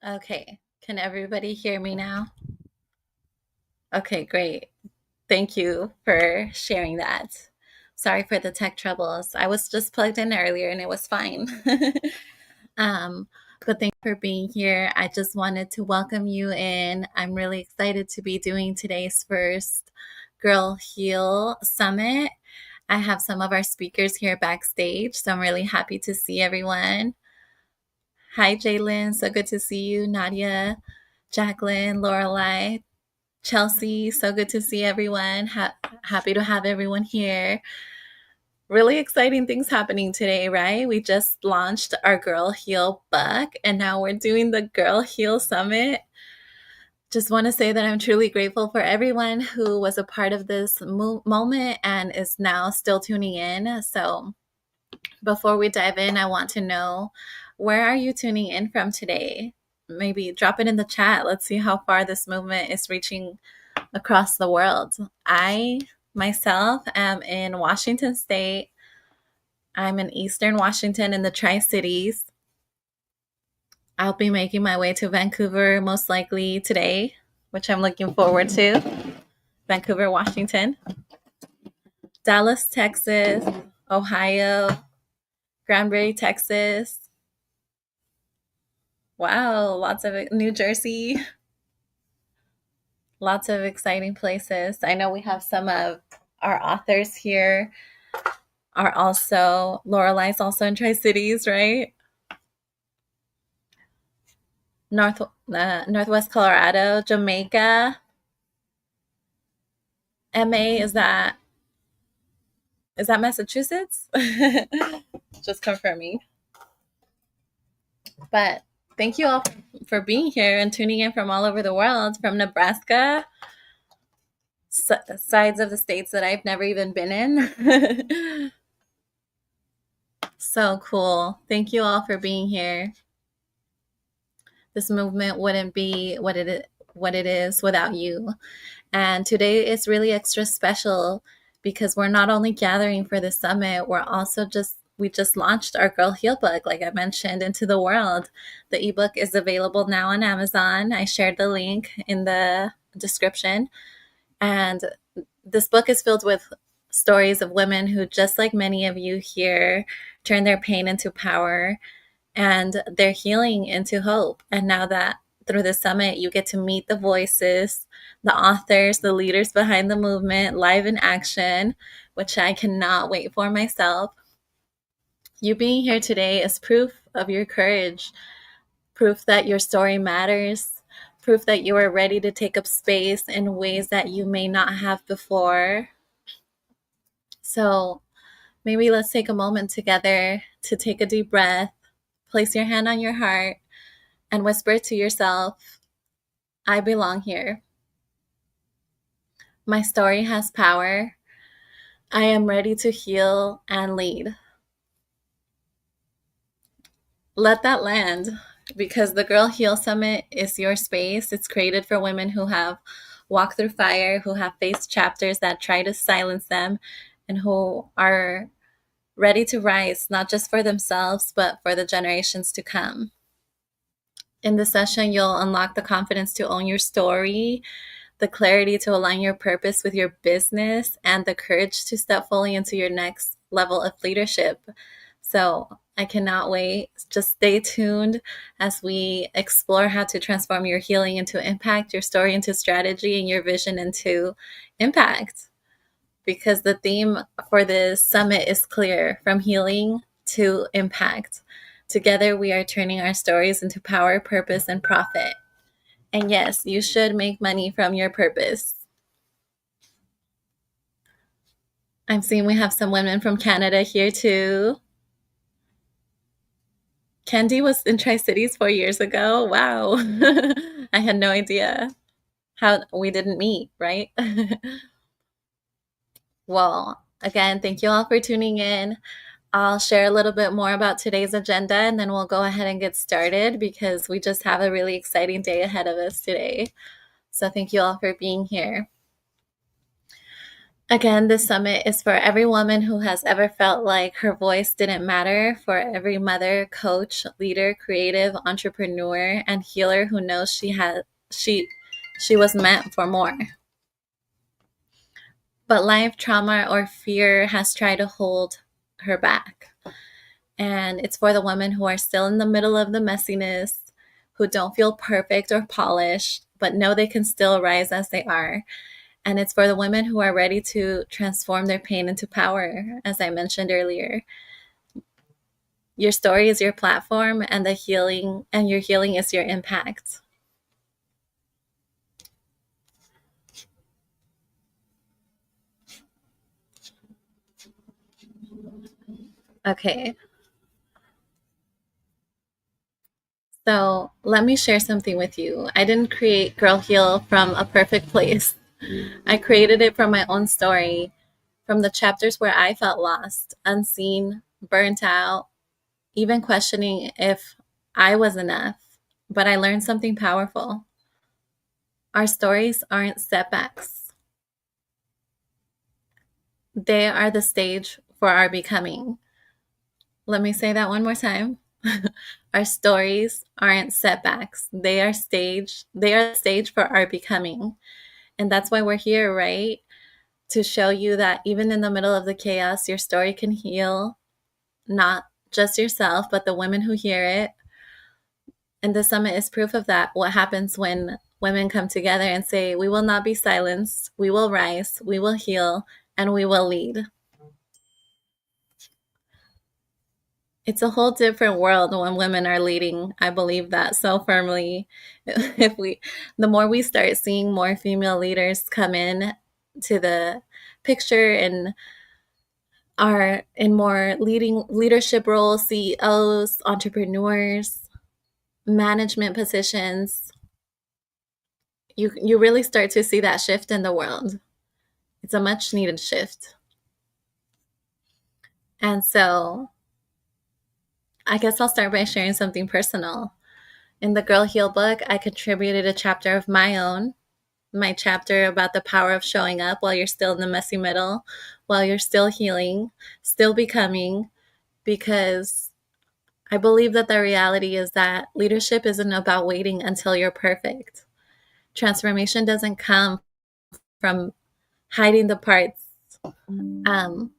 Okay, can everybody hear me now? Okay, great. Thank you for sharing that. Sorry for the tech troubles. I was just plugged in earlier and it was fine. um, but thank you for being here. I just wanted to welcome you in. I'm really excited to be doing today's first Girl Heal Summit. I have some of our speakers here backstage, so I'm really happy to see everyone. Hi, Jalen. So good to see you. Nadia, Jacqueline, Lorelai, Chelsea. So good to see everyone. Happy to have everyone here. Really exciting things happening today, right? We just launched our Girl Heal book, and now we're doing the Girl Heal Summit. Just want to say that I'm truly grateful for everyone who was a part of this moment and is now still tuning in. So, before we dive in, I want to know, where are you tuning in from today? Maybe drop it in the chat. Let's see how far this movement is reaching across the world. I myself am in Washington State. I'm in Eastern Washington in the Tri Cities. I'll be making my way to Vancouver most likely today, which I'm looking forward to. Vancouver, Washington, Dallas, Texas, Ohio, Granbury, Texas. Wow, lots of New Jersey, lots of exciting places. I know we have some of our authors here are also, Lorelai's also in Tri Cities, right? Northwest Colorado, Jamaica. MA, is that Massachusetts? Just confirming. But thank you all for being here and tuning in from all over the world, from Nebraska, sides of the states that I've never even been in. So cool. Thank you all for being here. This movement wouldn't be what it is without you. And today is really extra special because we're not only gathering for the summit, we just launched our Girl Heal book, like I mentioned, into the world. The ebook is available now on Amazon. I shared the link in the description. And this book is filled with stories of women who, just like many of you here, turn their pain into power and their healing into hope. And now that through the summit, you get to meet the voices, the authors, the leaders behind the movement live in action, which I cannot wait for myself. You being here today is proof of your courage, proof that your story matters, proof that you are ready to take up space in ways that you may not have before. So maybe let's take a moment together to take a deep breath, place your hand on your heart, and whisper to yourself, I belong here. My story has power. I am ready to heal and lead. Let that land, because the Girl Heal Summit is your space. It's created for women who have walked through fire, who have faced chapters that try to silence them, and who are ready to rise, not just for themselves, but for the generations to come. In this session, you'll unlock the confidence to own your story, the clarity to align your purpose with your business, and the courage to step fully into your next level of leadership. So I cannot wait. Just stay tuned as we explore how to transform your healing into impact, your story into strategy, and your vision into impact. Because the theme for this summit is clear: from healing to impact. Together, we are turning our stories into power, purpose, and profit. And yes, you should make money from your purpose. I'm seeing we have some women from Canada here too. Candy was in Tri-Cities 4 years ago. Wow. I had no idea how we didn't meet, right? Well, again, thank you all for tuning in. I'll share a little bit more about today's agenda and then we'll go ahead and get started because we just have a really exciting day ahead of us today. So thank you all for being here. Again, this summit is for every woman who has ever felt like her voice didn't matter, for every mother, coach, leader, creative, entrepreneur, and healer who knows she she was meant for more. But life, trauma, or fear has tried to hold her back. And it's for the women who are still in the middle of the messiness, who don't feel perfect or polished, but know they can still rise as they are. And it's for the women who are ready to transform their pain into power, as I mentioned earlier. Your story is your platform, and your healing is your impact. Okay. So let me share something with you. I didn't create Girl Heal from a perfect place. I created it from my own story, from the chapters where I felt lost, unseen, burnt out, even questioning if I was enough. But I learned something powerful. Our stories aren't setbacks, they are the stage for our becoming. Let me say that one more time. Our stories aren't setbacks. They are the stage for our becoming. And that's why we're here, right? To show you that even in the middle of the chaos, your story can heal not just yourself, but the women who hear it. And the summit is proof of that. What happens when women come together and say, we will not be silenced, we will rise, we will heal, and we will lead. It's a whole different world when women are leading. I believe that so firmly. If we, the more we start seeing more female leaders come in to the picture and are in more leading leadership roles, CEOs, entrepreneurs, management positions, you really start to see that shift in the world. It's a much needed shift. And so I guess I'll start by sharing something personal. In the Girl Heal book, I contributed a chapter of my own, my chapter about the power of showing up while you're still in the messy middle, while you're still healing, still becoming, because I believe that the reality is that leadership isn't about waiting until you're perfect. Transformation doesn't come from hiding the parts, um,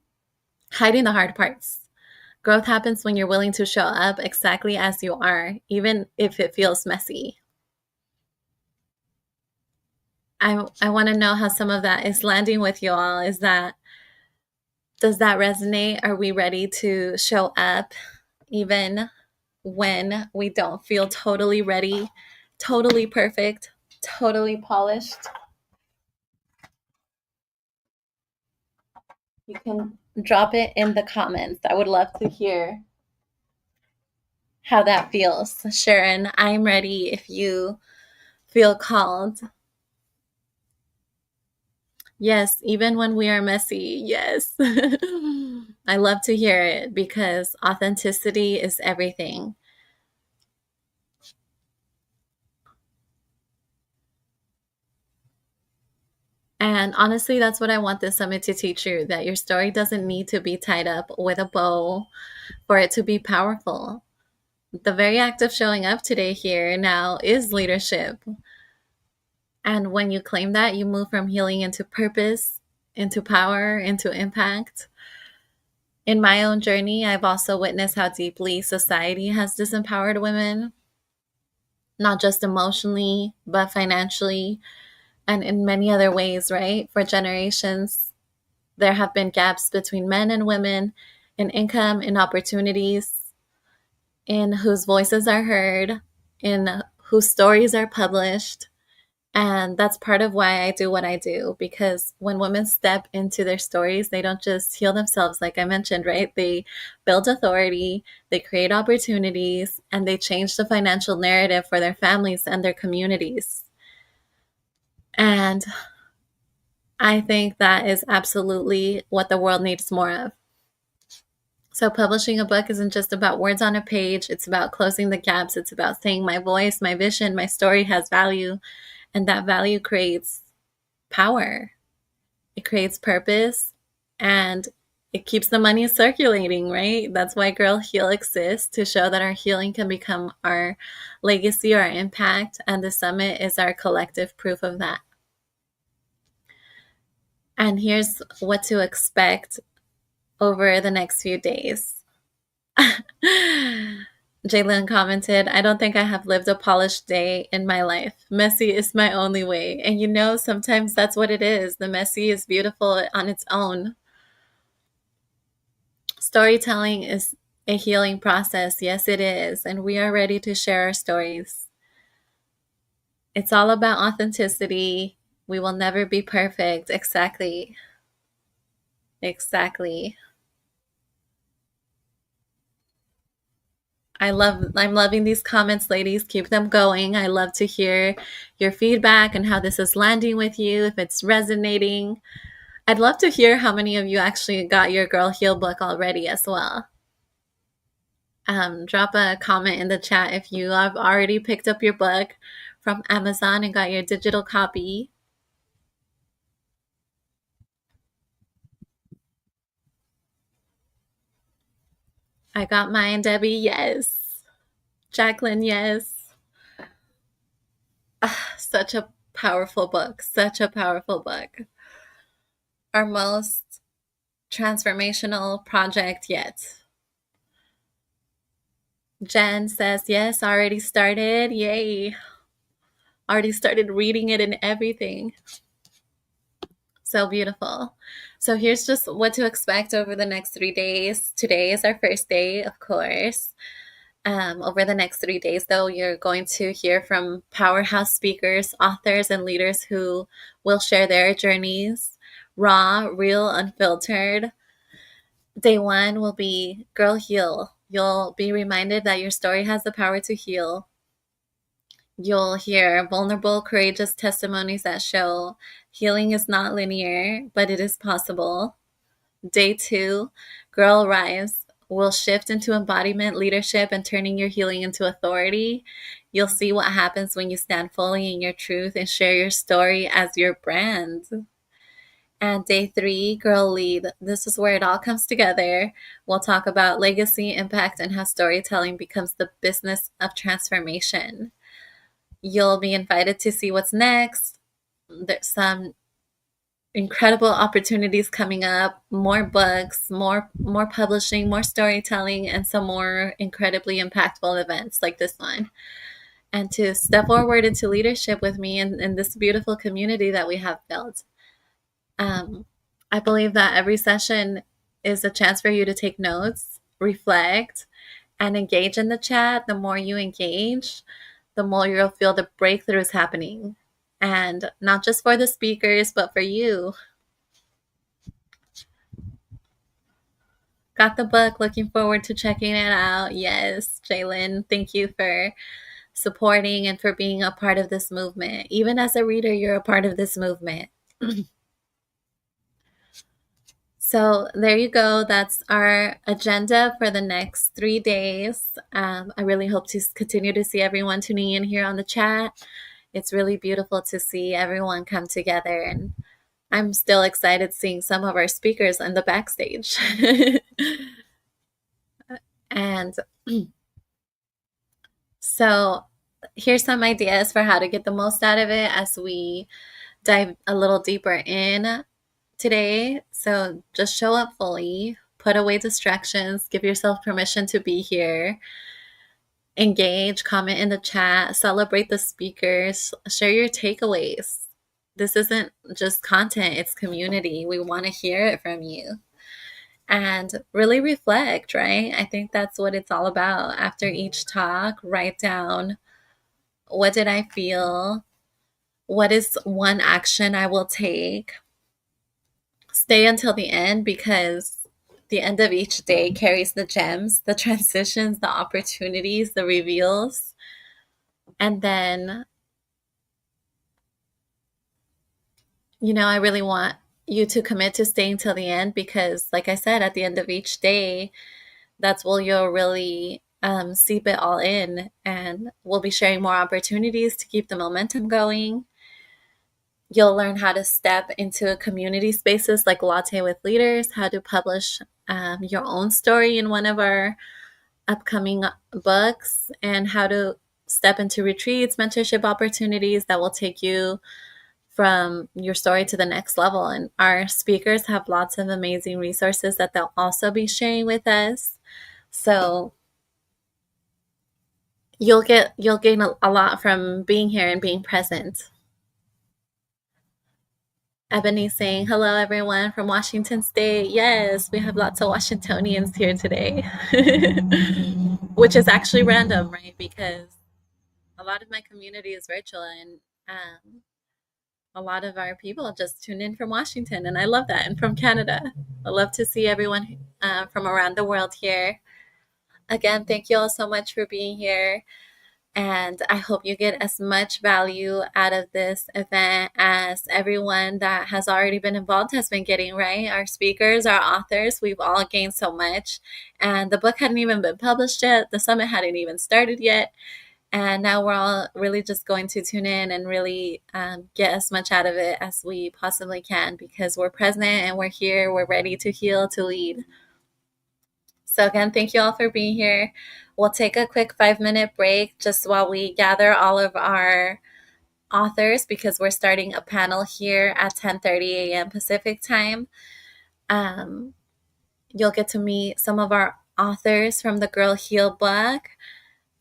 hiding the hard parts. Growth happens when you're willing to show up exactly as you are, even if it feels messy. I want to know how some of that is landing with you all. Does that resonate? Are we ready to show up even when we don't feel totally ready, totally perfect, totally polished? You can drop it in the comments. I would love to hear how that feels. Sharon, I'm ready if you feel called. Yes, even when we are messy. Yes. I love to hear it because authenticity is everything. And honestly, that's what I want this summit to teach you, that your story doesn't need to be tied up with a bow for it to be powerful. The very act of showing up today here now is leadership. And when you claim that, you move from healing into purpose, into power, into impact. In my own journey, I've also witnessed how deeply society has disempowered women, not just emotionally, but financially, and in many other ways, right? For generations, there have been gaps between men and women in income, in opportunities, in whose voices are heard, in whose stories are published. And that's part of why I do what I do, because when women step into their stories, they don't just heal themselves, like I mentioned, right? They build authority, they create opportunities, and they change the financial narrative for their families and their communities. And I think that is absolutely what the world needs more of. So, publishing a book isn't just about words on a page, it's about closing the gaps. It's about saying my voice, my vision, my story has value, and that value creates power. it creates purpose, and it keeps the money circulating, right? That's why Girl Heal exists, to show that our healing can become our legacy or our impact, and the summit is our collective proof of that. And here's what to expect over the next few days. Jalen commented, I don't think I have lived a polished day in my life. Messy is my only way. And sometimes that's what it is. The messy is beautiful on its own. Storytelling is a healing process. Yes, it is. And we are ready to share our stories. It's all about authenticity. We will never be perfect. Exactly. Exactly. I'm loving these comments, ladies. Keep them going. I love to hear your feedback and how this is landing with you, if it's resonating. I'd love to hear how many of you actually got your Girl Heal book already as well. Drop a comment in the chat if you have already picked up your book from Amazon and got your digital copy. I got mine, Debbie. Yes. Jacqueline, yes. Such a powerful book. Such a powerful book. Our most transformational project yet. Jen says, yes, already started. Yay. Already started reading it and everything. So beautiful. So here's just what to expect over the next 3 days. Today is our first day, of course. Over the next 3 days, though, you're going to hear from powerhouse speakers, authors, and leaders who will share their journeys, raw, real, unfiltered. Day 1 will be Girl Heal. You'll be reminded that your story has the power to heal. You'll hear vulnerable, courageous testimonies that show healing is not linear, but it is possible. Day 2, Girl Rise, will shift into embodiment, leadership, and turning your healing into authority. You'll see what happens when you stand fully in your truth and share your story as your brand. And day 3, Girl Lead. This is where it all comes together. We'll talk about legacy, impact, and how storytelling becomes the business of transformation. You'll be invited to see what's next. There's some incredible opportunities coming up, more books, more publishing, more storytelling, and some more incredibly impactful events like this one. And to step forward into leadership with me in this beautiful community that we have built. I believe that every session is a chance for you to take notes, reflect, and engage in the chat. The more you engage, the more you'll feel the breakthroughs happening. And not just for the speakers, but for you. Got the book. Looking forward to checking it out. Yes, Jalen, thank you for supporting and for being a part of this movement. Even as a reader, you're a part of this movement. So there you go. That's our agenda for the next 3 days. I really hope to continue to see everyone tuning in here on the chat. It's really beautiful to see everyone come together, and I'm still excited seeing some of our speakers in the backstage. And so here's some ideas for how to get the most out of it as we dive a little deeper in today. So just show up fully, put away distractions, give yourself permission to be here, engage, comment in the chat, celebrate the speakers, share your takeaways. This isn't just content, it's community. We want to hear it from you. And really reflect, right? I think that's what it's all about. After each talk, write down, what did I feel? What is one action I will take? Stay until the end, because the end of each day carries the gems, the transitions, the opportunities, the reveals. And then, I really want you to commit to staying till the end, because, like I said, at the end of each day, that's where you'll really seep it all in. And we'll be sharing more opportunities to keep the momentum going. You'll learn how to step into community spaces like Latte with Leaders, how to publish your own story in one of our upcoming books, and how to step into retreats, mentorship opportunities that will take you from your story to the next level. And our speakers have lots of amazing resources that they'll also be sharing with us. So you'll gain a lot from being here and being present. Ebony saying, hello, everyone from Washington State. Yes, we have lots of Washingtonians here today, which is actually random, right? Because a lot of my community is virtual, and a lot of our people just tune in from Washington, and I love that, and from Canada. I love to see everyone from around the world here. Again, thank you all so much for being here. And I hope you get as much value out of this event as everyone that has already been involved has been getting, right? Our speakers, our authors, we've all gained so much. And the book hadn't even been published yet. The summit hadn't even started yet. And now we're all really just going to tune in and really get as much out of it as we possibly can, because we're present and we're here. We're ready to heal, to lead. So again, thank you all for being here. We'll take a quick 5-minute break just while we gather all of our authors, because we're starting a panel here at 10:30 a.m. Pacific time. You'll get to meet some of our authors from the Girl Heal book,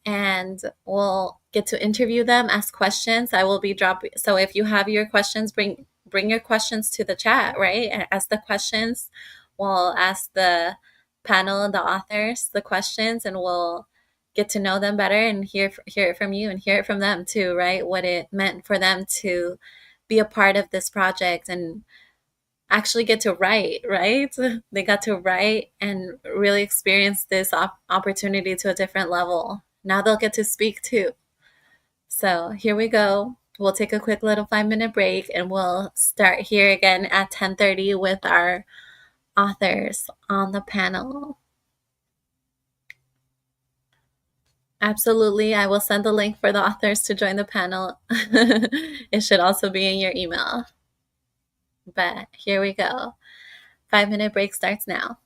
and we'll get to interview them, ask questions. I will be dropping. So if you have your questions, bring your questions to the chat, right? And ask the questions. We'll ask the panel and the authors the questions, and we'll get to know them better and hear it from you and hear it from them too, right? What it meant for them to be a part of this project and actually get to write, right? They got to write and really experience this opportunity to a different level. Now they'll get to speak too. So here we go. We'll take a quick little 5-minute break, and we'll start here again at 10:30 with our authors on the panel. Absolutely. I will send the link for the authors to join the panel. It should also be in your email. But here we go. 5-minute break starts now.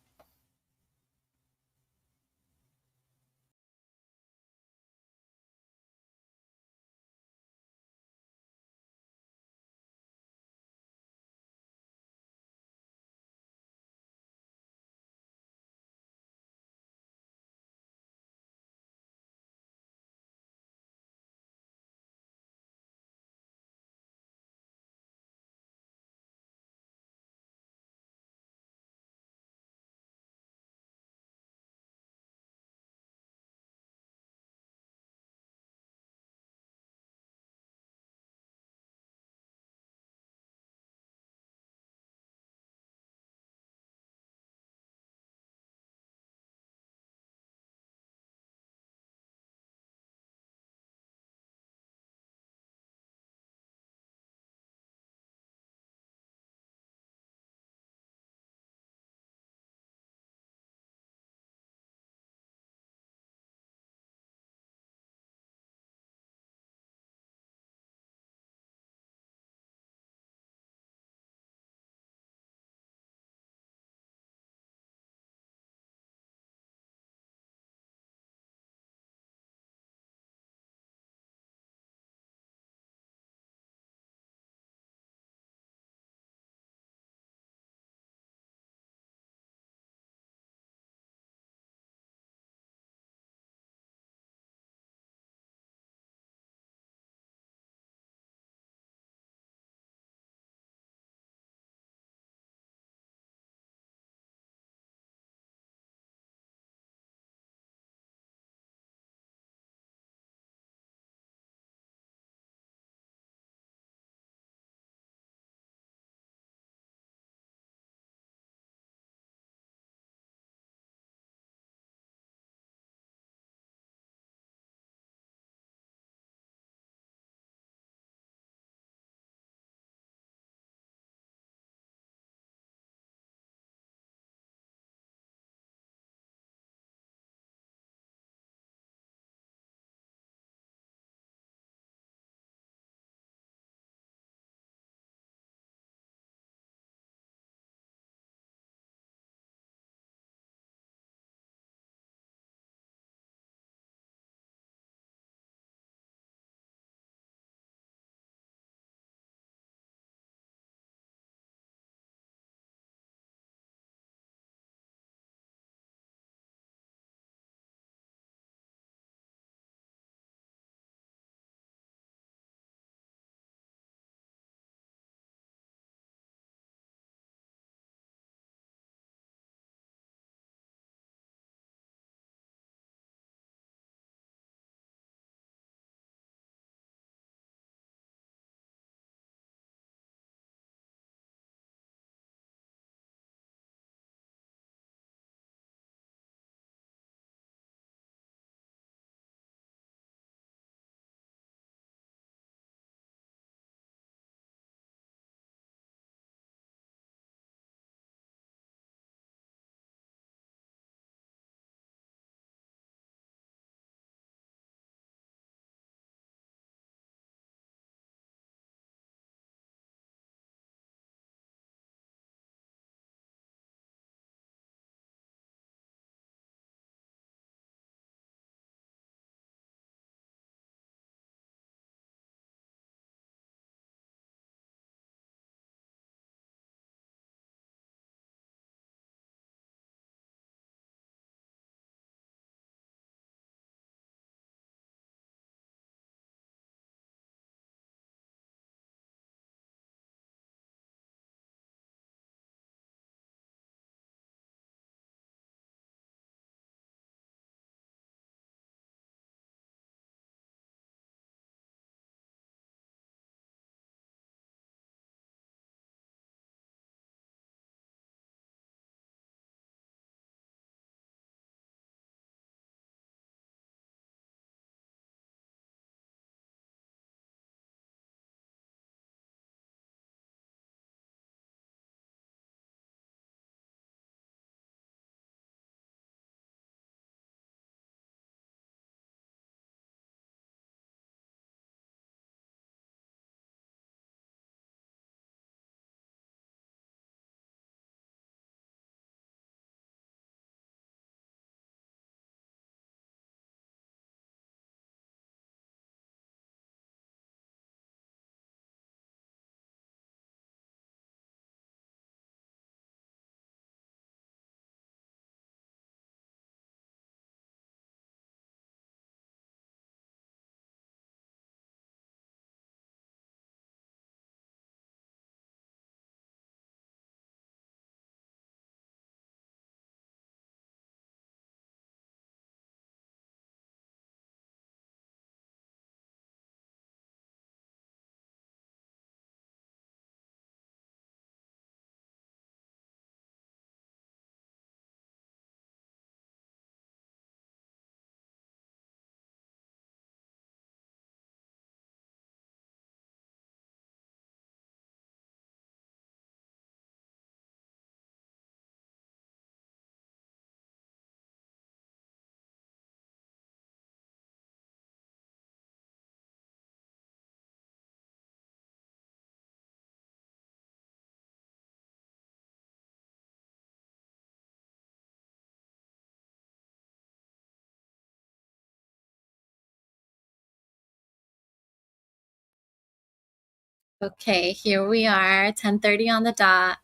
Okay, here we are, 10:30 on the dot.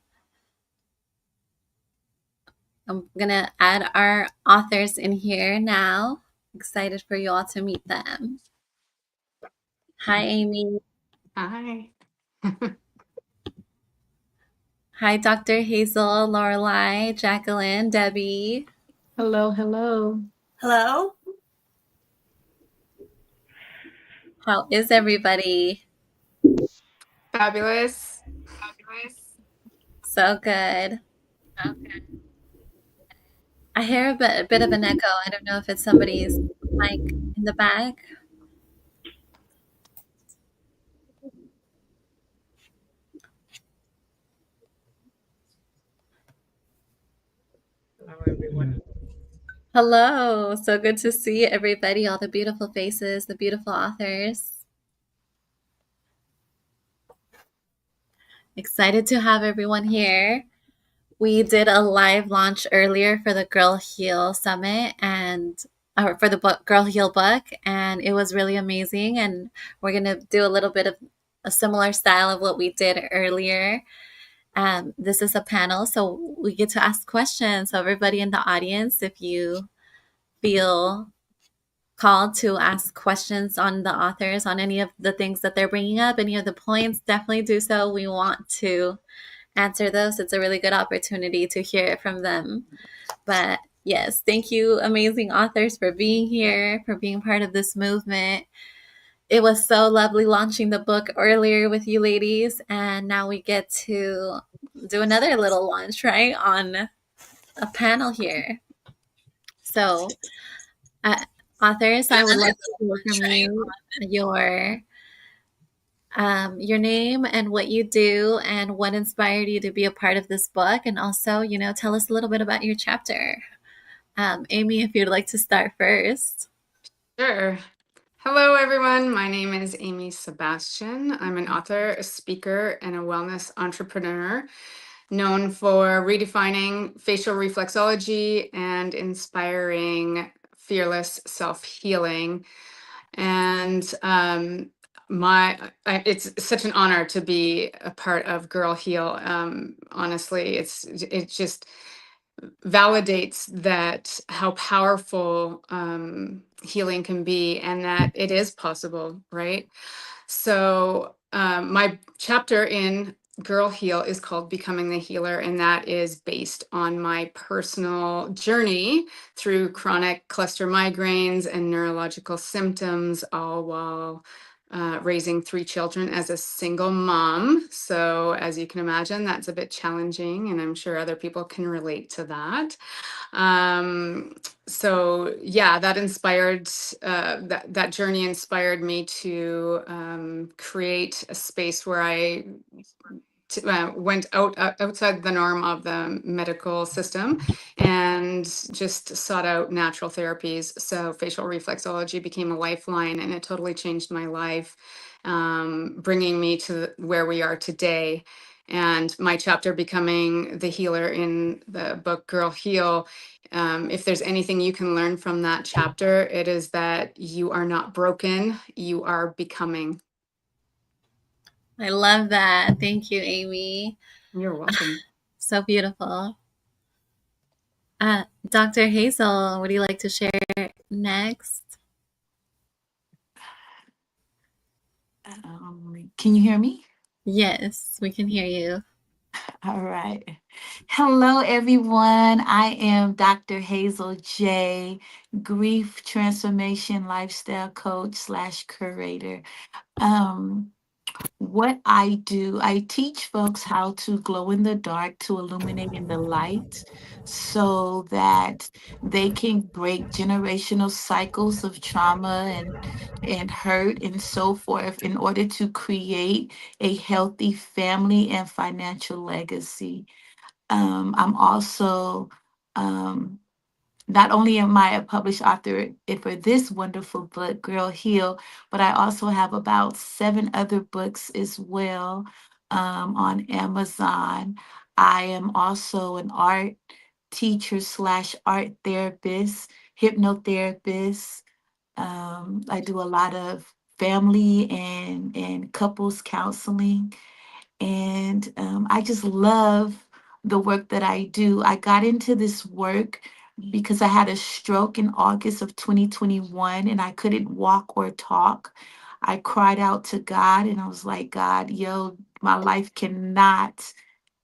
I'm gonna add our authors in here now. Excited for you all to meet them. Hi, Amy. Hi. Hi, Dr. Hazel, Lorelai, Jacqueline, Debbie. Hello, hello. Hello? How is everybody? Fabulous. So good. I hear a bit of an echo. I don't know if it's somebody's mic in the back. Hello, everyone. Hello. So good to see everybody, all the beautiful faces, the beautiful authors. Excited to have everyone here. We did a live launch earlier for the Girl Heal Summit and or for the book Girl Heal book, and it was really amazing. And we're gonna do a little bit of a similar style of what we did earlier. This is a panel, so we get to ask questions. So everybody in the audience, if you feel called to ask questions on the authors on any of the things that they're bringing up, any of the points, definitely do so. We want to answer those. It's a really good opportunity to hear it from them. But yes, thank you, amazing authors, for being here, for being part of this movement. It was so lovely launching the book earlier with you ladies, and now we get to do another little launch, right, on a panel here. So, uh, authors, I would love to hear from you, your name and what you do and what inspired you to be a part of this book, and also, tell us a little bit about your chapter. Amy, if you'd like to start first. Sure. Hello, everyone. My name is Amy Sebastian. I'm an author, a speaker, and a wellness entrepreneur known for redefining facial reflexology and inspiring fearless self healing. And it's such an honor to be a part of Girl Heal. Honestly, it just validates that how powerful healing can be, and that it is possible, right? So, my chapter in Girl Heal is called Becoming the Healer, and that is based on my personal journey through chronic cluster migraines and neurological symptoms, all while raising three children as a single mom. So, as you can imagine, that's a bit challenging, and I'm sure other people can relate to that. Um, so yeah, that inspired that journey inspired me to create a space where I went outside the norm of the medical system and just sought out natural therapies. So facial reflexology became a lifeline, and it totally changed my life, bringing me to where we are today. And my chapter, Becoming the Healer, in the book Girl Heal, if there's anything you can learn from that chapter, it is that you are not broken, you are becoming. I love that. Thank you, Amy. You're welcome. So beautiful. Dr. Hazel, would you like to share next? Can you hear me? Yes, we can hear you. All right. Hello, everyone. I am Dr. Hazel J, grief transformation lifestyle coach slash curator. Um, what I do, I teach folks how to glow in the dark to illuminate in the light so that they can break generational cycles of trauma and hurt and so forth in order to create a healthy family and financial legacy. I'm also um, not only am I a published author for this wonderful book, Girl Heal, but I also have about 7 other books as well on Amazon. I am also an art teacher slash art therapist, hypnotherapist. I do a lot of family and couples counseling. And I just love the work that I do. I got into this work because I had a stroke in August of 2021 and I couldn't walk or talk. I cried out to God and I was like, God, yo, my life cannot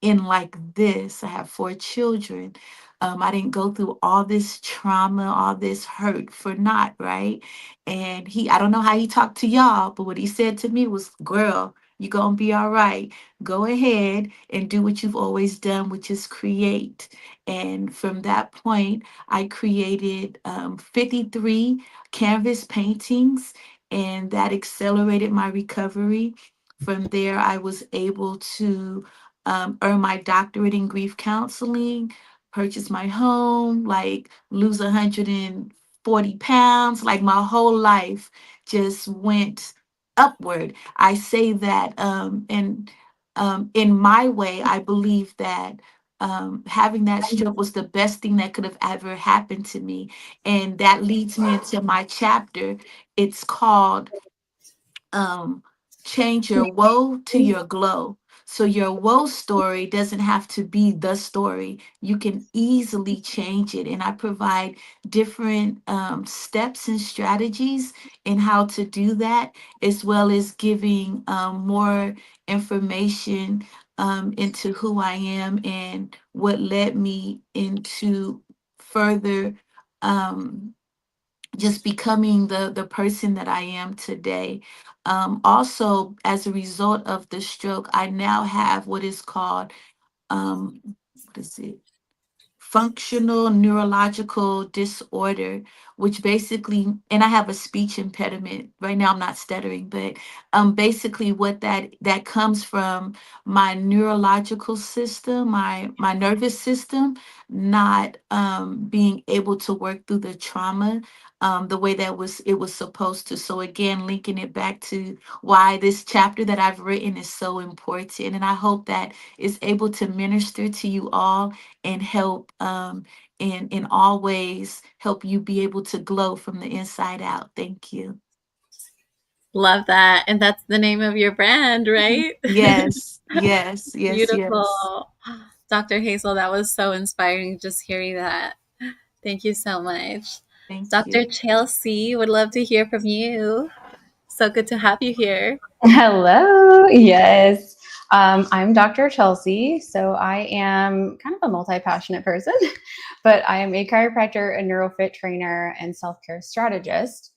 end like this. I have 4 children. I didn't go through all this trauma, all this hurt for naught, right? And I don't know how he talked to y'all, but what he said to me was, girl, you're going to be all right. Go ahead and do what you've always done, which is create. And from that point, I created 53 canvas paintings, and that accelerated my recovery. From there, I was able to earn my doctorate in grief counseling, purchase my home, like lose 140 pounds. Like my whole life just went upward. I say that, and in my way, I believe that having that stroke was the best thing that could have ever happened to me. And that leads me into my chapter. It's called um, Change Your Woe to Your Glow. So your woe story doesn't have to be the story. You can easily change it. And I provide different steps and strategies in how to do that, as well as giving more information into who I am and what led me into further just becoming the person that I am today. Also, as a result of the stroke, I now have what is called what is it? Functional neurological disorder, which basically, and I have a speech impediment. Right now I'm not stuttering, but basically what that comes from my neurological system, my nervous system not being able to work through the trauma the way that it was supposed to. So again, linking it back to why this chapter that I've written is so important. And I hope that is able to minister to you all and help in all ways help you be able to glow from the inside out. Thank you. Love that. And that's the name of your brand, right? Yes, yes, yes, yes. Beautiful. Dr. Hazel, that was so inspiring just hearing that. Thank you so much. Thank Dr. you. Chelsea, would love to hear from you. So good to have you here. Hello. Yes. I'm Dr. Chelsea. So I am kind of a multi-passionate person, but I am a chiropractor, a neurofit trainer, and self-care strategist.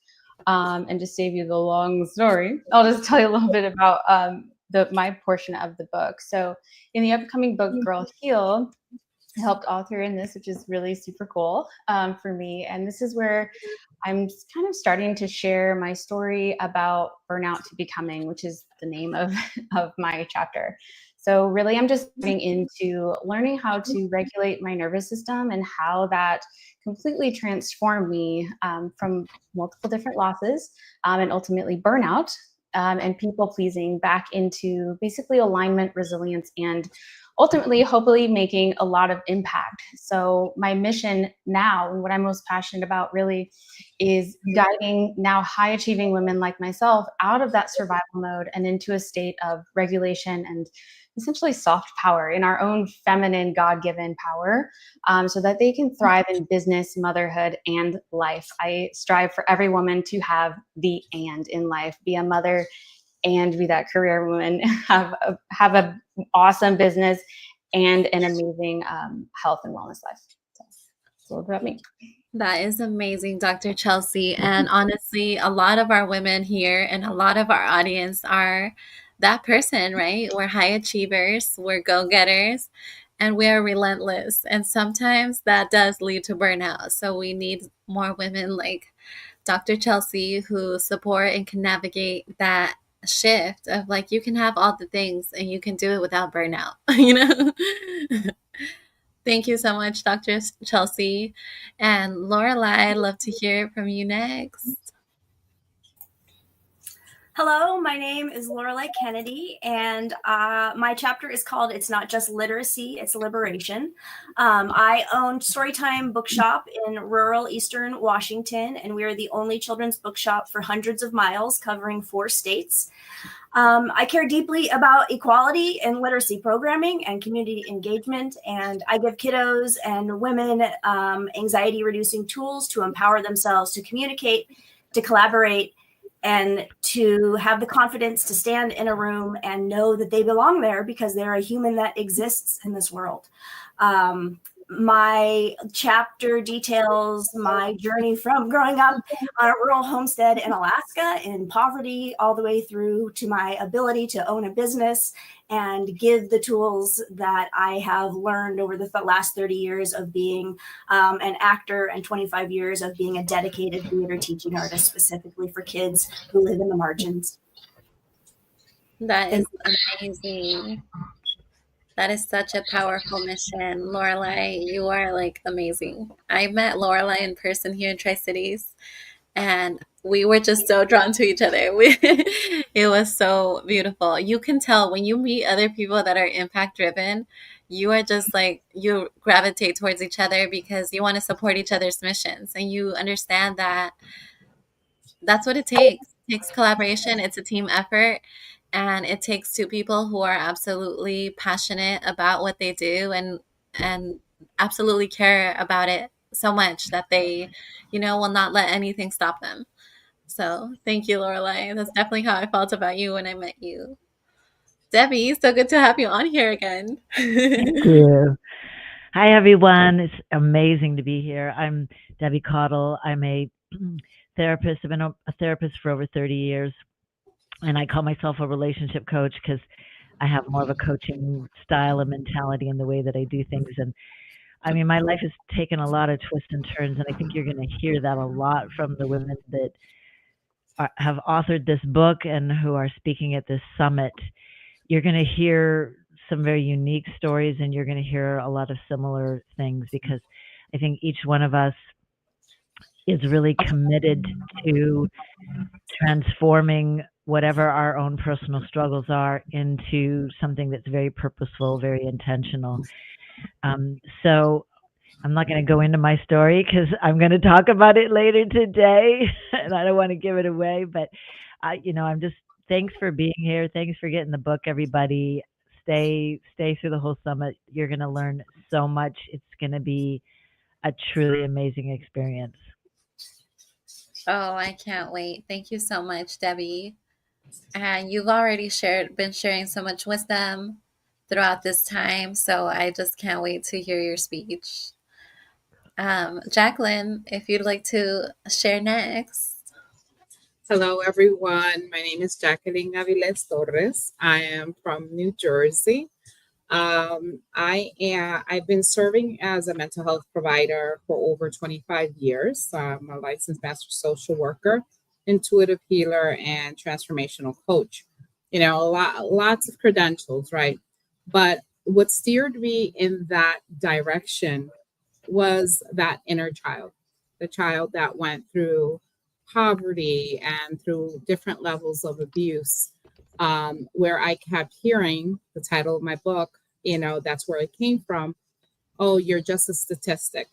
And to save you the long story, I'll just tell you a little bit about my portion of the book. So in the upcoming book, Girl Heal, I helped author in this, which is really super cool for me. And this is where I'm kind of starting to share my story about burnout to becoming, which is the name of, of my chapter. So really, I'm just getting into learning how to regulate my nervous system and how that completely transformed me from multiple different losses and ultimately burnout and people pleasing back into basically alignment, resilience, and ultimately, hopefully making a lot of impact. So my mission now and what I'm most passionate about really is guiding now high achieving women like myself out of that survival mode and into a state of regulation and essentially soft power in our own feminine God-given power so that they can thrive in business, motherhood, and life. I strive for every woman to have the and in life, be a mother and be that career woman, have a awesome business and an amazing health and wellness life. So that's a little bit about me. That is amazing, Dr. Chelsea. And honestly, a lot of our women here and a lot of our audience are that person, right? We're high achievers, we're go getters, and we're relentless. And sometimes that does lead to burnout. So we need more women like Dr. Chelsea who support and can navigate that shift of like, you can have all the things and you can do it without burnout, you know? Thank you so much, Dr. Chelsea. And Lorelai, I'd love to hear from you next. Hello, my name is Lorelei Kennedy, and my chapter is called It's Not Just Literacy, It's Liberation. I own Storytime Bookshop in rural Eastern Washington, and we are the only children's bookshop for hundreds of miles covering 4 states. I care deeply about equality and literacy programming and community engagement, and I give kiddos and women anxiety-reducing tools to empower themselves to communicate, to collaborate, and to have the confidence to stand in a room and know that they belong there because they're a human that exists in this world. My chapter details my journey from growing up on a rural homestead in Alaska in poverty all the way through to my ability to own a business and give the tools that I have learned over the last 30 years of being an actor and 25 years of being a dedicated theater teaching artist specifically for kids who live in the margins. That is amazing. That is such a powerful mission. Lorelai, you are like amazing. I met Lorelai in person here in Tri-Cities, and we were just so drawn to each other. It was so beautiful. You can tell when you meet other people that are impact driven, you are just like, you gravitate towards each other because you want to support each other's missions, and you understand that that's what it takes. It takes collaboration. It's a team effort, and it takes two people who are absolutely passionate about what they do and absolutely care about it so much that they, will not let anything stop them. So thank you, Lorelai. That's definitely how I felt about you when I met you. Debbie, so good to have you on here again. Thank you. Hi, everyone. It's amazing to be here. I'm Debbie Cottle. I'm a therapist. I've been a therapist for over 30 years, and I call myself a relationship coach because I have more of a coaching style and mentality in the way that I do things. And I mean, my life has taken a lot of twists and turns, and I think you're going to hear that a lot from the women that have authored this book and who are speaking at this summit. You're going to hear some very unique stories, and you're going to hear a lot of similar things because I think each one of us is really committed to transforming whatever our own personal struggles are into something that's very purposeful, very intentional. So I'm not going to go into my story because I'm going to talk about it later today, and I don't want to give it away. But I'm just thanks for being here. Thanks for getting the book, everybody. Stay through the whole summit. You're going to learn so much. It's going to be a truly amazing experience. Oh, I can't wait. Thank you so much, Debbie. And you've already been sharing so much wisdom throughout this time. So I just can't wait to hear your speech. Jacqueline, if you'd like to share next. Hello, everyone. My name is Jacqueline Aviles Torres. I am from New Jersey. I've been serving as a mental health provider for over 25 years. I'm a licensed master social worker, intuitive healer, and transformational coach. Lots of credentials, right? But what steered me in that direction was that inner child, the child that went through poverty and through different levels of abuse, where I kept hearing the title of my book, that's where it came from. Oh, you're just a statistic,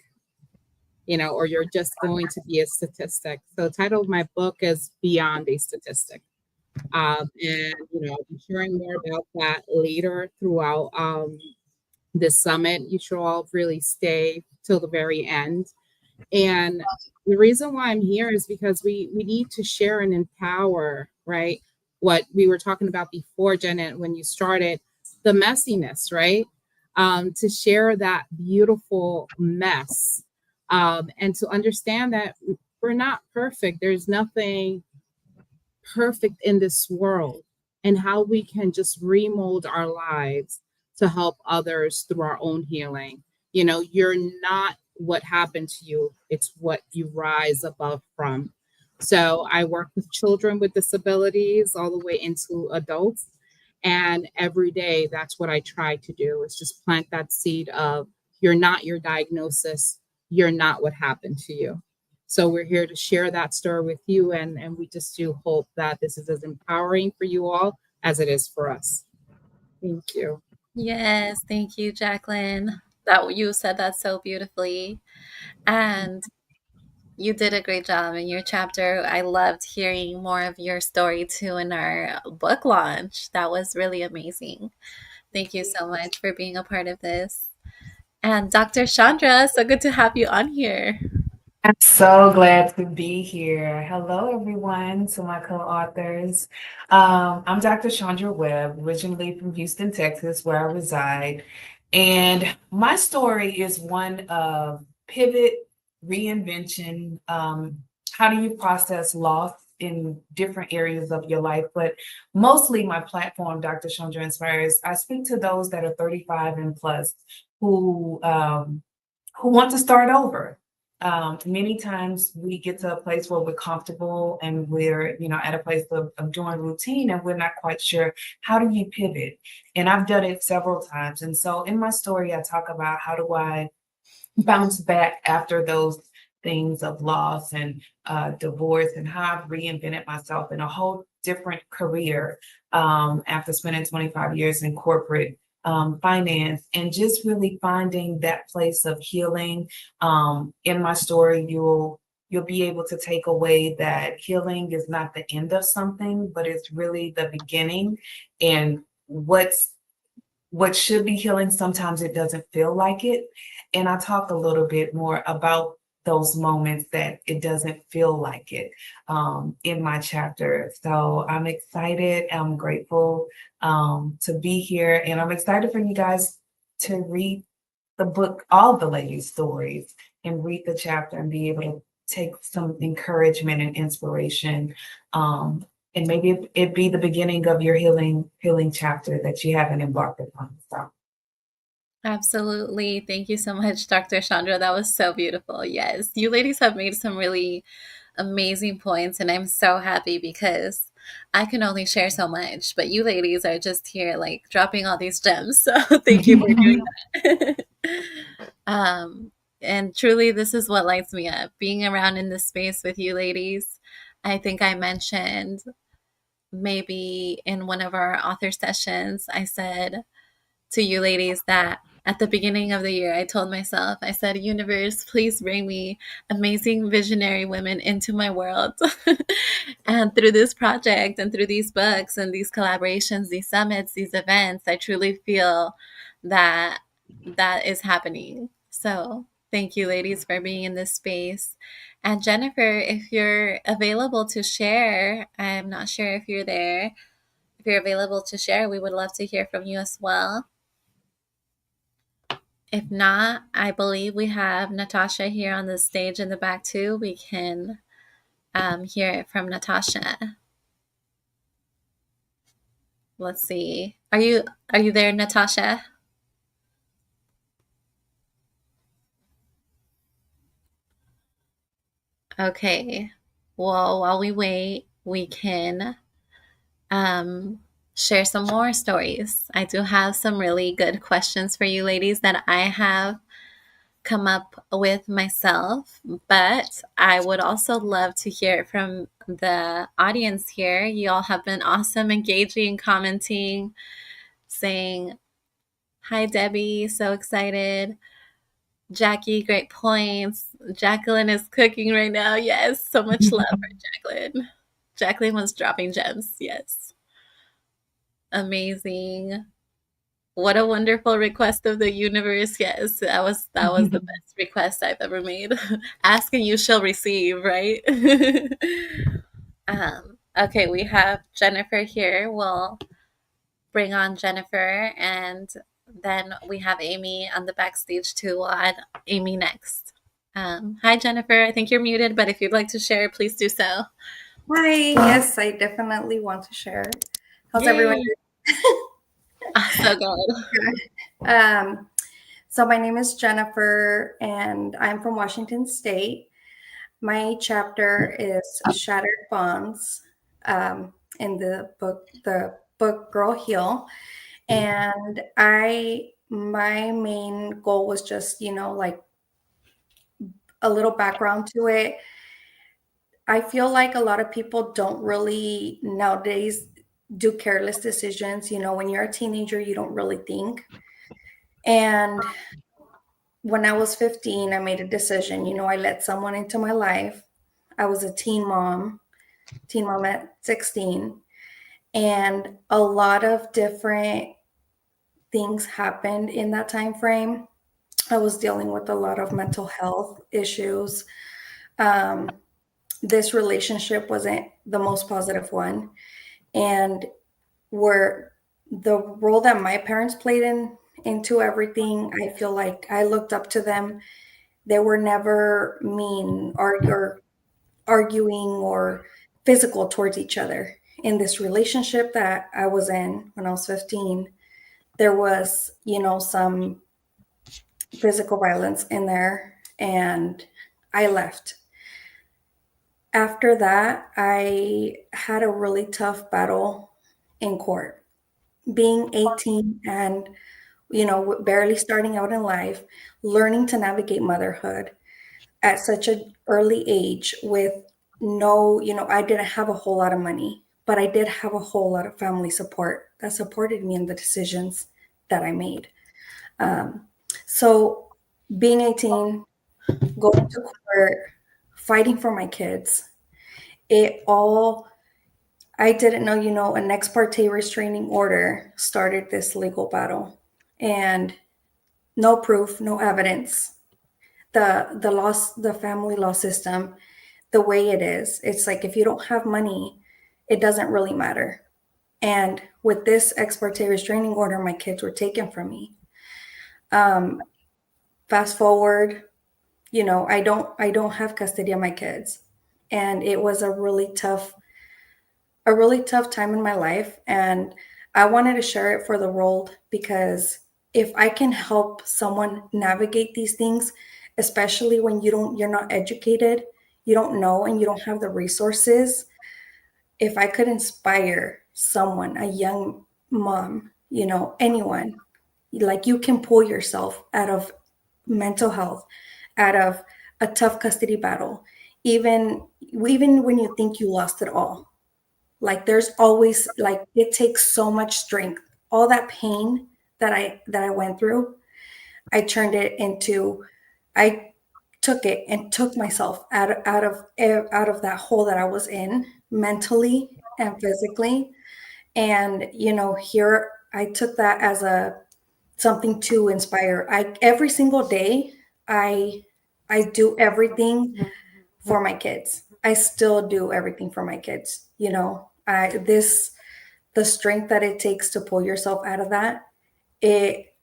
or you're just going to be a statistic. So the title of my book is Beyond a Statistic. And, I'll be sharing more about that later throughout this summit. You should all really stay till the very end. And the reason why I'm here is because we need to share and empower, right? What we were talking about before, Janet, when you started, the messiness, right? To share that beautiful mess, and to understand that we're not perfect. There's nothing perfect in this world, and how we can just remold our lives to help others through our own healing. You're not what happened to you, it's what you rise above from. So I work with children with disabilities all the way into adults. And every day, that's what I try to do, is just plant that seed of, you're not your diagnosis, you're not what happened to you. So we're here to share that story with you, and we just do hope that this is as empowering for you all as it is for us. Thank you. Yes, thank you, Jacqueline. That you said that so beautifully. And you did a great job in your chapter. I loved hearing more of your story too in our book launch. That was really amazing. Thank you so much for being a part of this. And Dr. Chandra, so good to have you on here. I'm so glad to be here. Hello, everyone, to my co-authors. I'm Dr. Chandra Webb, originally from Houston, Texas, where I reside. And my story is one of pivot, reinvention. How do you process loss in different areas of your life? But mostly my platform, Dr. Chandra Inspires, I speak to those that are 35 and plus who want to start over. Many times we get to a place where we're comfortable and we're, at a place of doing routine and we're not quite sure how do you pivot. And I've done it several times. And so in my story, I talk about how do I bounce back after those things of loss and divorce, and how I've reinvented myself in a whole different career after spending 25 years in corporate finance, and just really finding that place of healing. In my story, you'll be able to take away that healing is not the end of something, but it's really the beginning. And what should be healing, sometimes it doesn't feel like it. And I talk a little bit more about those moments that it doesn't feel like it in my chapter. So I'm excited. I'm grateful to be here. And I'm excited for you guys to read the book, all the ladies' stories, and read the chapter and be able to take some encouragement and inspiration. And maybe it be the beginning of your healing chapter that you haven't embarked upon. So. Absolutely. Thank you so much, Dr. Chandra. That was so beautiful. Yes, you ladies have made some really amazing points, and I'm so happy because I can only share so much, but you ladies are just here like dropping all these gems. So thank you for doing that. And truly, this is what lights me up being around in this space with you ladies. I think I mentioned maybe in one of our author sessions, I said to you ladies that at the beginning of the year, I told myself, I said, universe, please bring me amazing visionary women into my world. And through this project and through these books and these collaborations, these summits, these events, I truly feel that that is happening. So thank you, ladies, for being in this space. And Jennifer, if you're available to share, I'm not sure if you're there. If you're available to share, we would love to hear from you as well. If not, I believe we have Natasha here on the stage in the back too. We can hear it from Natasha. Let's see. Are you there, Natasha? Okay. Well, while we wait, we can um, share some more stories. I do have some really good questions for you ladies that I have come up with myself, but I would also love to hear it from the audience here. You all have been awesome, engaging, commenting, saying, hi, Debbie, so excited. Jackie, great points. Jacqueline is cooking right now. Yes, so much love for Jacqueline. Jacqueline was dropping gems. Yes. Amazing. What a wonderful request of the universe. Yes, that was the best request I've ever made. Ask and you shall receive, right? Okay, we have Jennifer here. We'll bring on Jennifer, and then we have Amy on the backstage too. We'll add Amy next. Hi, Jennifer. I think you're muted, but if you'd like to share, please do so. Hi, yes, I definitely want to share. How's everyone doing? So good. So my name is Jennifer, and I'm from Washington State. My chapter is Shattered Bonds in the book Girl Heal. And my main goal was just, like a little background to it. I feel like a lot of people don't really nowadays do careless decisions. You know, when you're a teenager, you don't really think. And when I was 15, I made a decision. You know, I let someone into my life. I was a teen mom at 16. And a lot of different things happened in that time frame. I was dealing with a lot of mental health issues. Um, this relationship wasn't the most positive one. And where the role that my parents played into everything, I feel like I looked up to them. They were never mean or arguing or physical towards each other. In this relationship that I was in when I was 15, there was, you know, some physical violence in there, and I left. After that, I had a really tough battle in court. Being 18 and, you know, barely starting out in life, learning to navigate motherhood at such an early age with no, you know, I didn't have a whole lot of money, but I did have a whole lot of family support that supported me in the decisions that I made. Um, so being 18, going to court, fighting for my kids, it all, I didn't know, you know, an ex parte restraining order started this legal battle, and no proof, no evidence. The family law system, the way it is, it's like if you don't have money, it doesn't really matter. And with this ex parte restraining order, my kids were taken from me. Um, Fast forward, you know, I don't have custody of my kids, and it was a really tough time in my life. And I wanted to share it for the world, because if I can help someone navigate these things, especially when you're not educated, you don't know, and you don't have the resources, if I could inspire someone, a young mom, you know, anyone, like you can pull yourself out of mental health, out of a tough custody battle, even when you think you lost it all. Like there's always, like, it takes so much strength. All that pain that I went through, I turned it into, I took it and took myself out of that hole that I was in, mentally and physically. And you know, here I took that as a something to inspire. I Every single day, I I do everything for my kids. I still do everything for my kids. You know, the strength that it takes to pull yourself out of that. It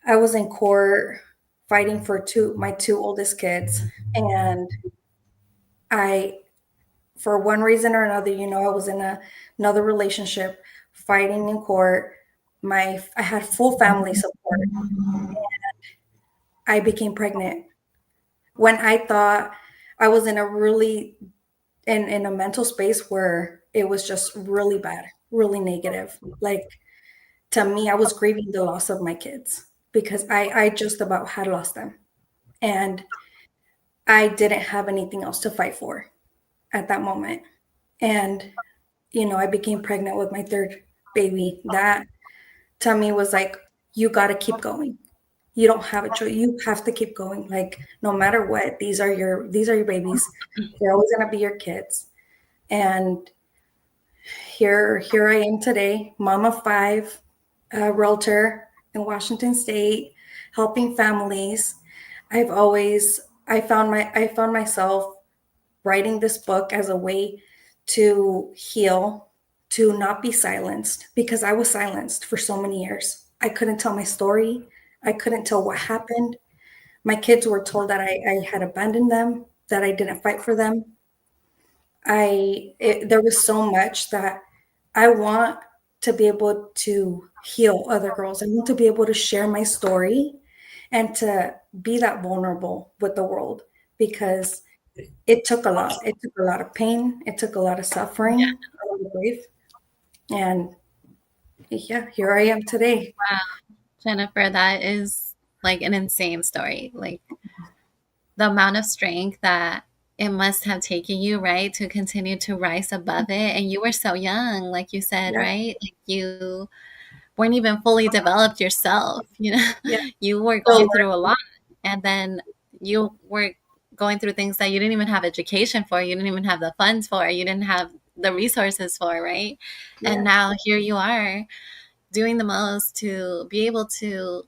I was in court fighting for my two oldest kids, and I, for one reason or another, you know, I was in another relationship, fighting in court. I had full family support. I became pregnant when I thought I was in a really in a mental space where it was just really bad, really negative. Like, to me, I was grieving the loss of my kids, because I just about had lost them, and I didn't have anything else to fight for at that moment. And you know, I became pregnant with my third baby. That to me was like, you got to keep going. You don't have a choice. You have to keep going. Like, no matter what, these are your babies. They're always gonna be your kids. And here I am today, mom of five, a realtor in Washington State, helping families. I found myself writing this book as a way to heal, to not be silenced, because I was silenced for so many years. I couldn't tell my story. I couldn't tell what happened. My kids were told that I had abandoned them, that I didn't fight for them. There was so much that I want to be able to heal other girls. I want to be able to share my story and to be that vulnerable with the world, because it took a lot. It took a lot of pain. It took a lot of Yeah. suffering, a lot of grief. And yeah, here I am today. Wow, Jennifer, that is like an insane story. Like the amount of strength that it must have taken you, right, to continue to rise above it. And you were so young, like you said, Yeah. right? Like you weren't even fully developed yourself, you know? Yeah. You were So going through a lot. And then you were going through things that you didn't even have education for, you didn't even have the funds for, you didn't have the resources for, right? And yeah. now here you are doing the most to be able to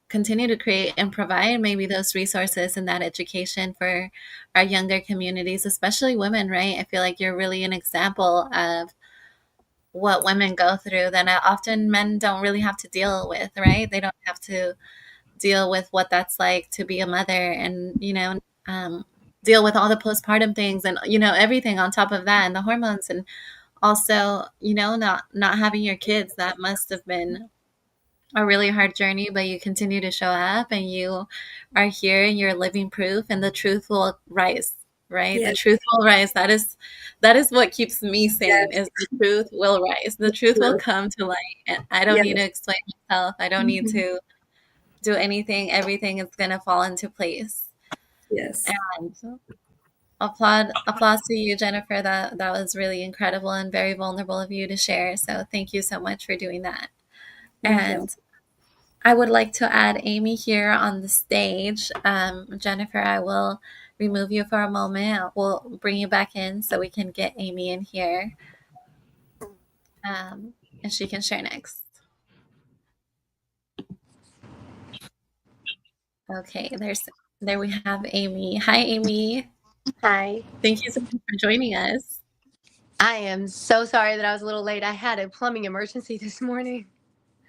continue to create and provide maybe those resources and that education for our younger communities, especially women, right? I feel like you're really an example of what women go through that often men don't really have to deal with, right? They don't have to deal with what that's like to be a mother and, deal with all the postpartum things and, everything on top of that and the hormones and also, not having your kids. That must have been a really hard journey, but you continue to show up and you are here and you're living proof and the truth will rise, right? The Yes. truth will rise. That is what keeps me sane Yes. is the truth will rise. The truth will come to light. And I don't need to Yes. explain myself. I don't need Mhm. to do anything. Everything is gonna fall into place. Yes. And applause to you, Jennifer. That was really incredible and very vulnerable of you to share. So thank you so much for doing that. Thank you. And I would like to add Amy here on the stage. Jennifer, I will remove you for a moment. We'll bring you back in so we can get Amy in here, and she can share next. Okay, there we have Amy. Hi, Amy. Hi. Thank you so much for joining us. I am so sorry that I was a little late. I had a plumbing emergency this morning.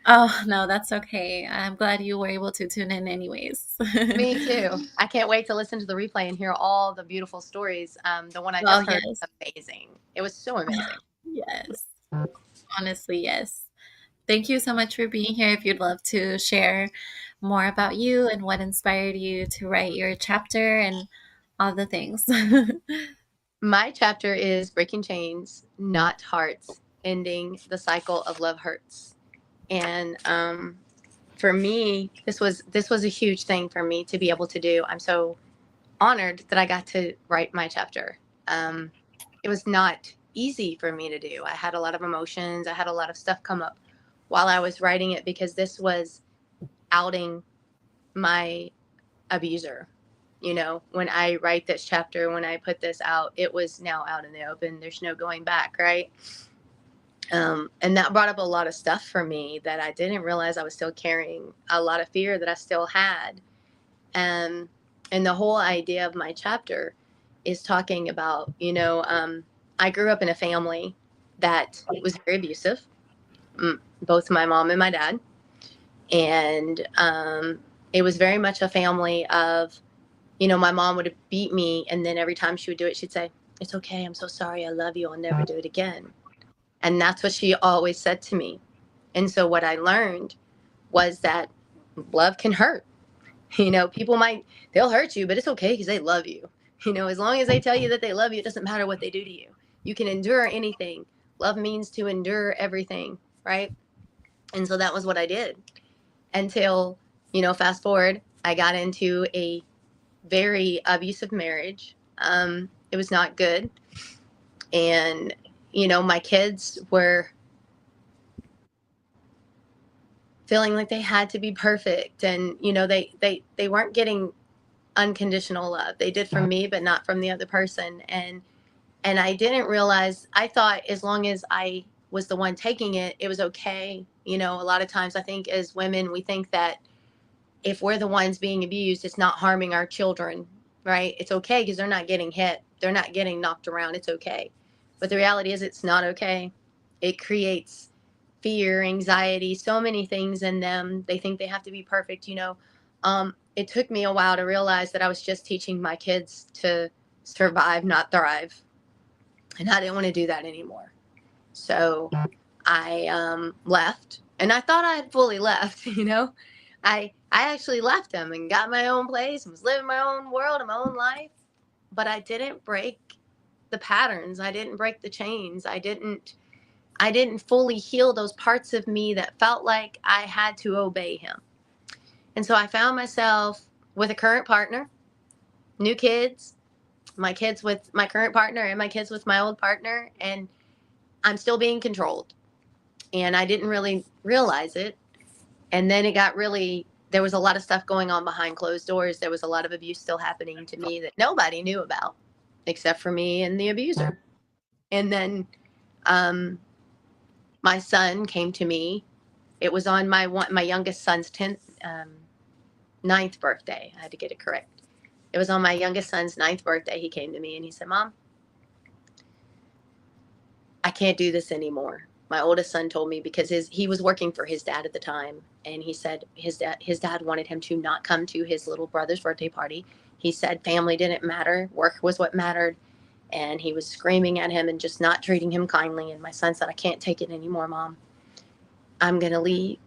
Oh, no, that's okay. I'm glad you were able to tune in anyways. Me too. I can't wait to listen to the replay and hear all the beautiful stories. The one I Oh, just heard yes. was amazing. It was so amazing. Yes. Honestly, yes. Thank you so much for being here. If you'd love to share more about you and what inspired you to write your chapter and all the things. My chapter is Breaking Chains, Not Hearts, Ending the Cycle of Love Hurts. And for me, this was a huge thing for me to be able to do. I'm so honored that I got to write my chapter. It was not easy for me to do. I had a lot of emotions. I had a lot of stuff come up while I was writing it because this was outing my abuser. You know, when I write this chapter, when I put this out, it was now out in the open. There's no going back, right? And that brought up a lot of stuff for me that I didn't realize I was still carrying, a lot of fear that I still had. And the whole idea of my chapter is talking about, I grew up in a family that was very abusive, both my mom and my dad. And it was very much a family of, my mom would beat me. And then every time she would do it, she'd say, "It's okay. I'm so sorry. I love you. I'll never do it again." And that's what she always said to me. And so what I learned was that love can hurt. People they'll hurt you, but it's okay because they love you. As long as they tell you that they love you, it doesn't matter what they do to you. You can endure anything. Love means to endure everything, right? And so that was what I did until, fast forward, I got into a very abusive marriage. It was not good. And, my kids were feeling like they had to be perfect. And, they weren't getting unconditional love. They did from me, but not from the other person. And I didn't realize, I thought as long as I was the one taking it, it was okay. A lot of times I think as women, we think that if we're the ones being abused, it's not harming our children, right? It's okay because they're not getting hit. They're not getting knocked around. It's okay. But the reality is it's not okay. It creates fear, anxiety, so many things in them. They think they have to be perfect, It took me a while to realize that I was just teaching my kids to survive, not thrive. And I didn't want to do that anymore. So I left, and I thought I had fully left, I actually left them and got my own place and was living my own world and my own life. But I didn't break the patterns. I didn't break the chains. I didn't fully heal those parts of me that felt like I had to obey him. And so I found myself with a current partner, new kids, my kids with my current partner and my kids with my old partner, and I'm still being controlled. And I didn't really realize it. And then it got really, there was a lot of stuff going on behind closed doors. There was a lot of abuse still happening to me that nobody knew about except for me and the abuser. And then my son came to me. It was on my youngest son's 9th birthday. I had to get it correct. It was on my youngest son's 9th birthday. He came to me and he said, Mom, I can't do this anymore. My oldest son told me, because he was working for his dad at the time, and he said his dad wanted him to not come to his little brother's birthday party. He said family didn't matter, work was what mattered, and he was screaming at him and just not treating him kindly. And my son said, I can't take it anymore, Mom. I'm gonna leave,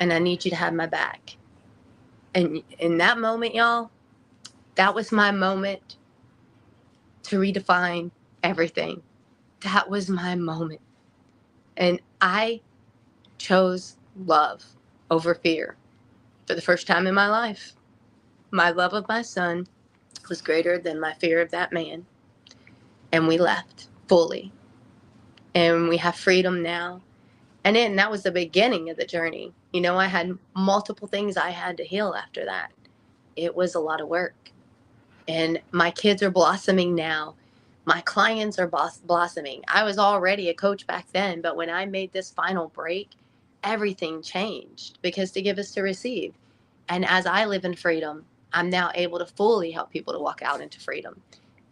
and I need you to have my back. And in that moment, y'all, that was my moment to redefine everything. That was my moment. And I chose love over fear for the first time in my life. My love of my son was greater than my fear of that man. And we left fully. And we have freedom now. And then that was the beginning of the journey. You know, I had multiple things I had to heal after that. It was a lot of work. And my kids are blossoming now. My clients are blossoming. I was already a coach back then, but when I made this final break, everything changed, because to give is to receive. And as I live in freedom, I'm now able to fully help people to walk out into freedom.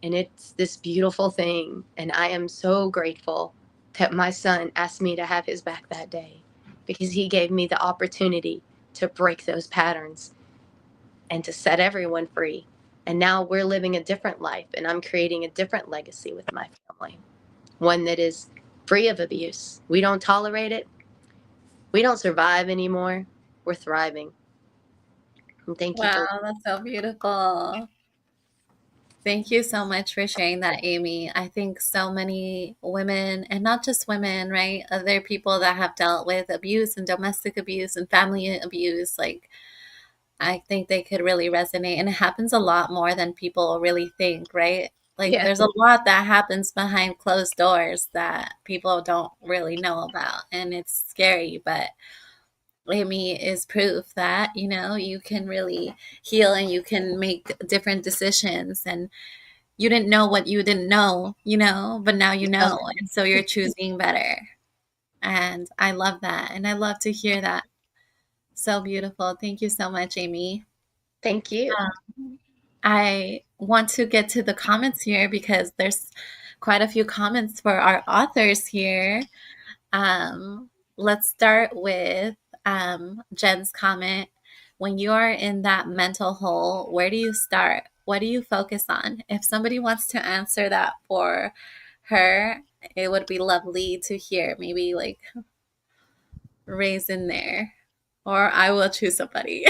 And it's this beautiful thing. And I am so grateful that my son asked me to have his back that day, because he gave me the opportunity to break those patterns and to set everyone free. And now we're living a different life, and I'm creating a different legacy with my family, one that is free of abuse. We don't tolerate it. We don't survive anymore. We're thriving. And thank you Wow, for that's so beautiful. Thank you so much for sharing that, Amy. I think so many women, and not just women, right? Other people that have dealt with abuse and domestic abuse and family abuse, like, I think they could really resonate. And it happens a lot more than people really think, right? Like, yeah. there's a lot that happens behind closed doors that people don't really know about. And it's scary, but Amy is proof that, you know, you can really heal and you can make different decisions. And you didn't know what you didn't know, you know, but now you know. And so you're choosing better. And I love that. And I love to hear that. So beautiful. Thank you so much, Amy. Thank you. I want to get to the comments here because there's quite a few comments for our authors here. Let's start with Jen's comment. When you are in that mental hole, where do you start? What do you focus on? If somebody wants to answer that for her, it would be lovely to hear. Maybe like raise in there, or I will choose somebody.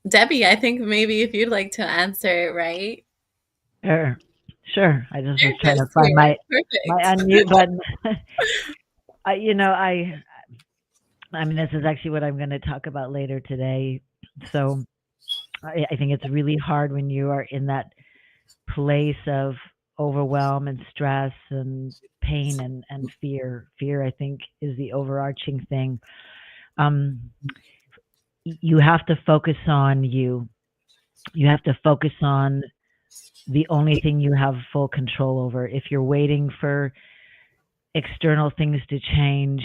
Debbie, I think maybe if you'd like to answer it, right? Sure. I just was trying to Just find here. my Perfect. unmute button. I mean, this is actually what I'm going to talk about later today. So I think it's really hard when you are in that place of overwhelm and stress and pain and fear. Fear, I think, is the overarching thing. You have to focus on you. You have to focus on the only thing you have full control over. If you're waiting for external things to change,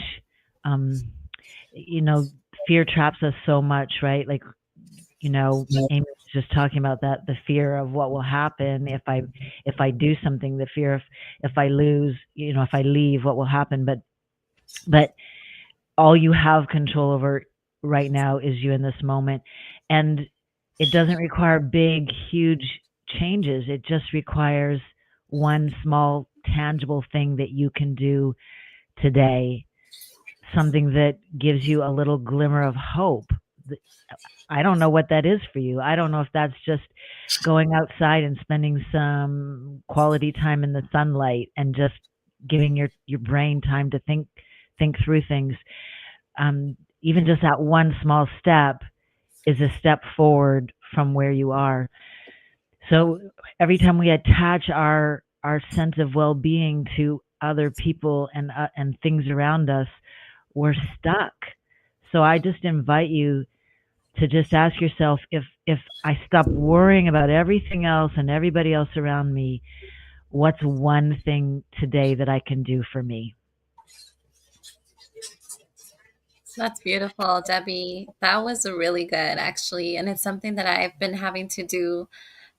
fear traps us so much, right? Like, Amy was just talking about that, the fear of what will happen if I do something, the fear of if I lose, if I leave, what will happen. But all you have control over right now is you in this moment. And it doesn't require big, huge changes. It just requires one small, tangible thing that you can do today, something that gives you a little glimmer of hope. I don't know what that is for you. I don't know if that's just going outside and spending some quality time in the sunlight and just giving your brain time to think through things. Even just that one small step is a step forward from where you are. So every time we attach our sense of well-being to other people and things around us, we're stuck. So I just invite you to just ask yourself, if I stop worrying about everything else and everybody else around me, what's one thing today that I can do for me? That's beautiful, Debbie. That was really good, actually. And it's something that I've been having to do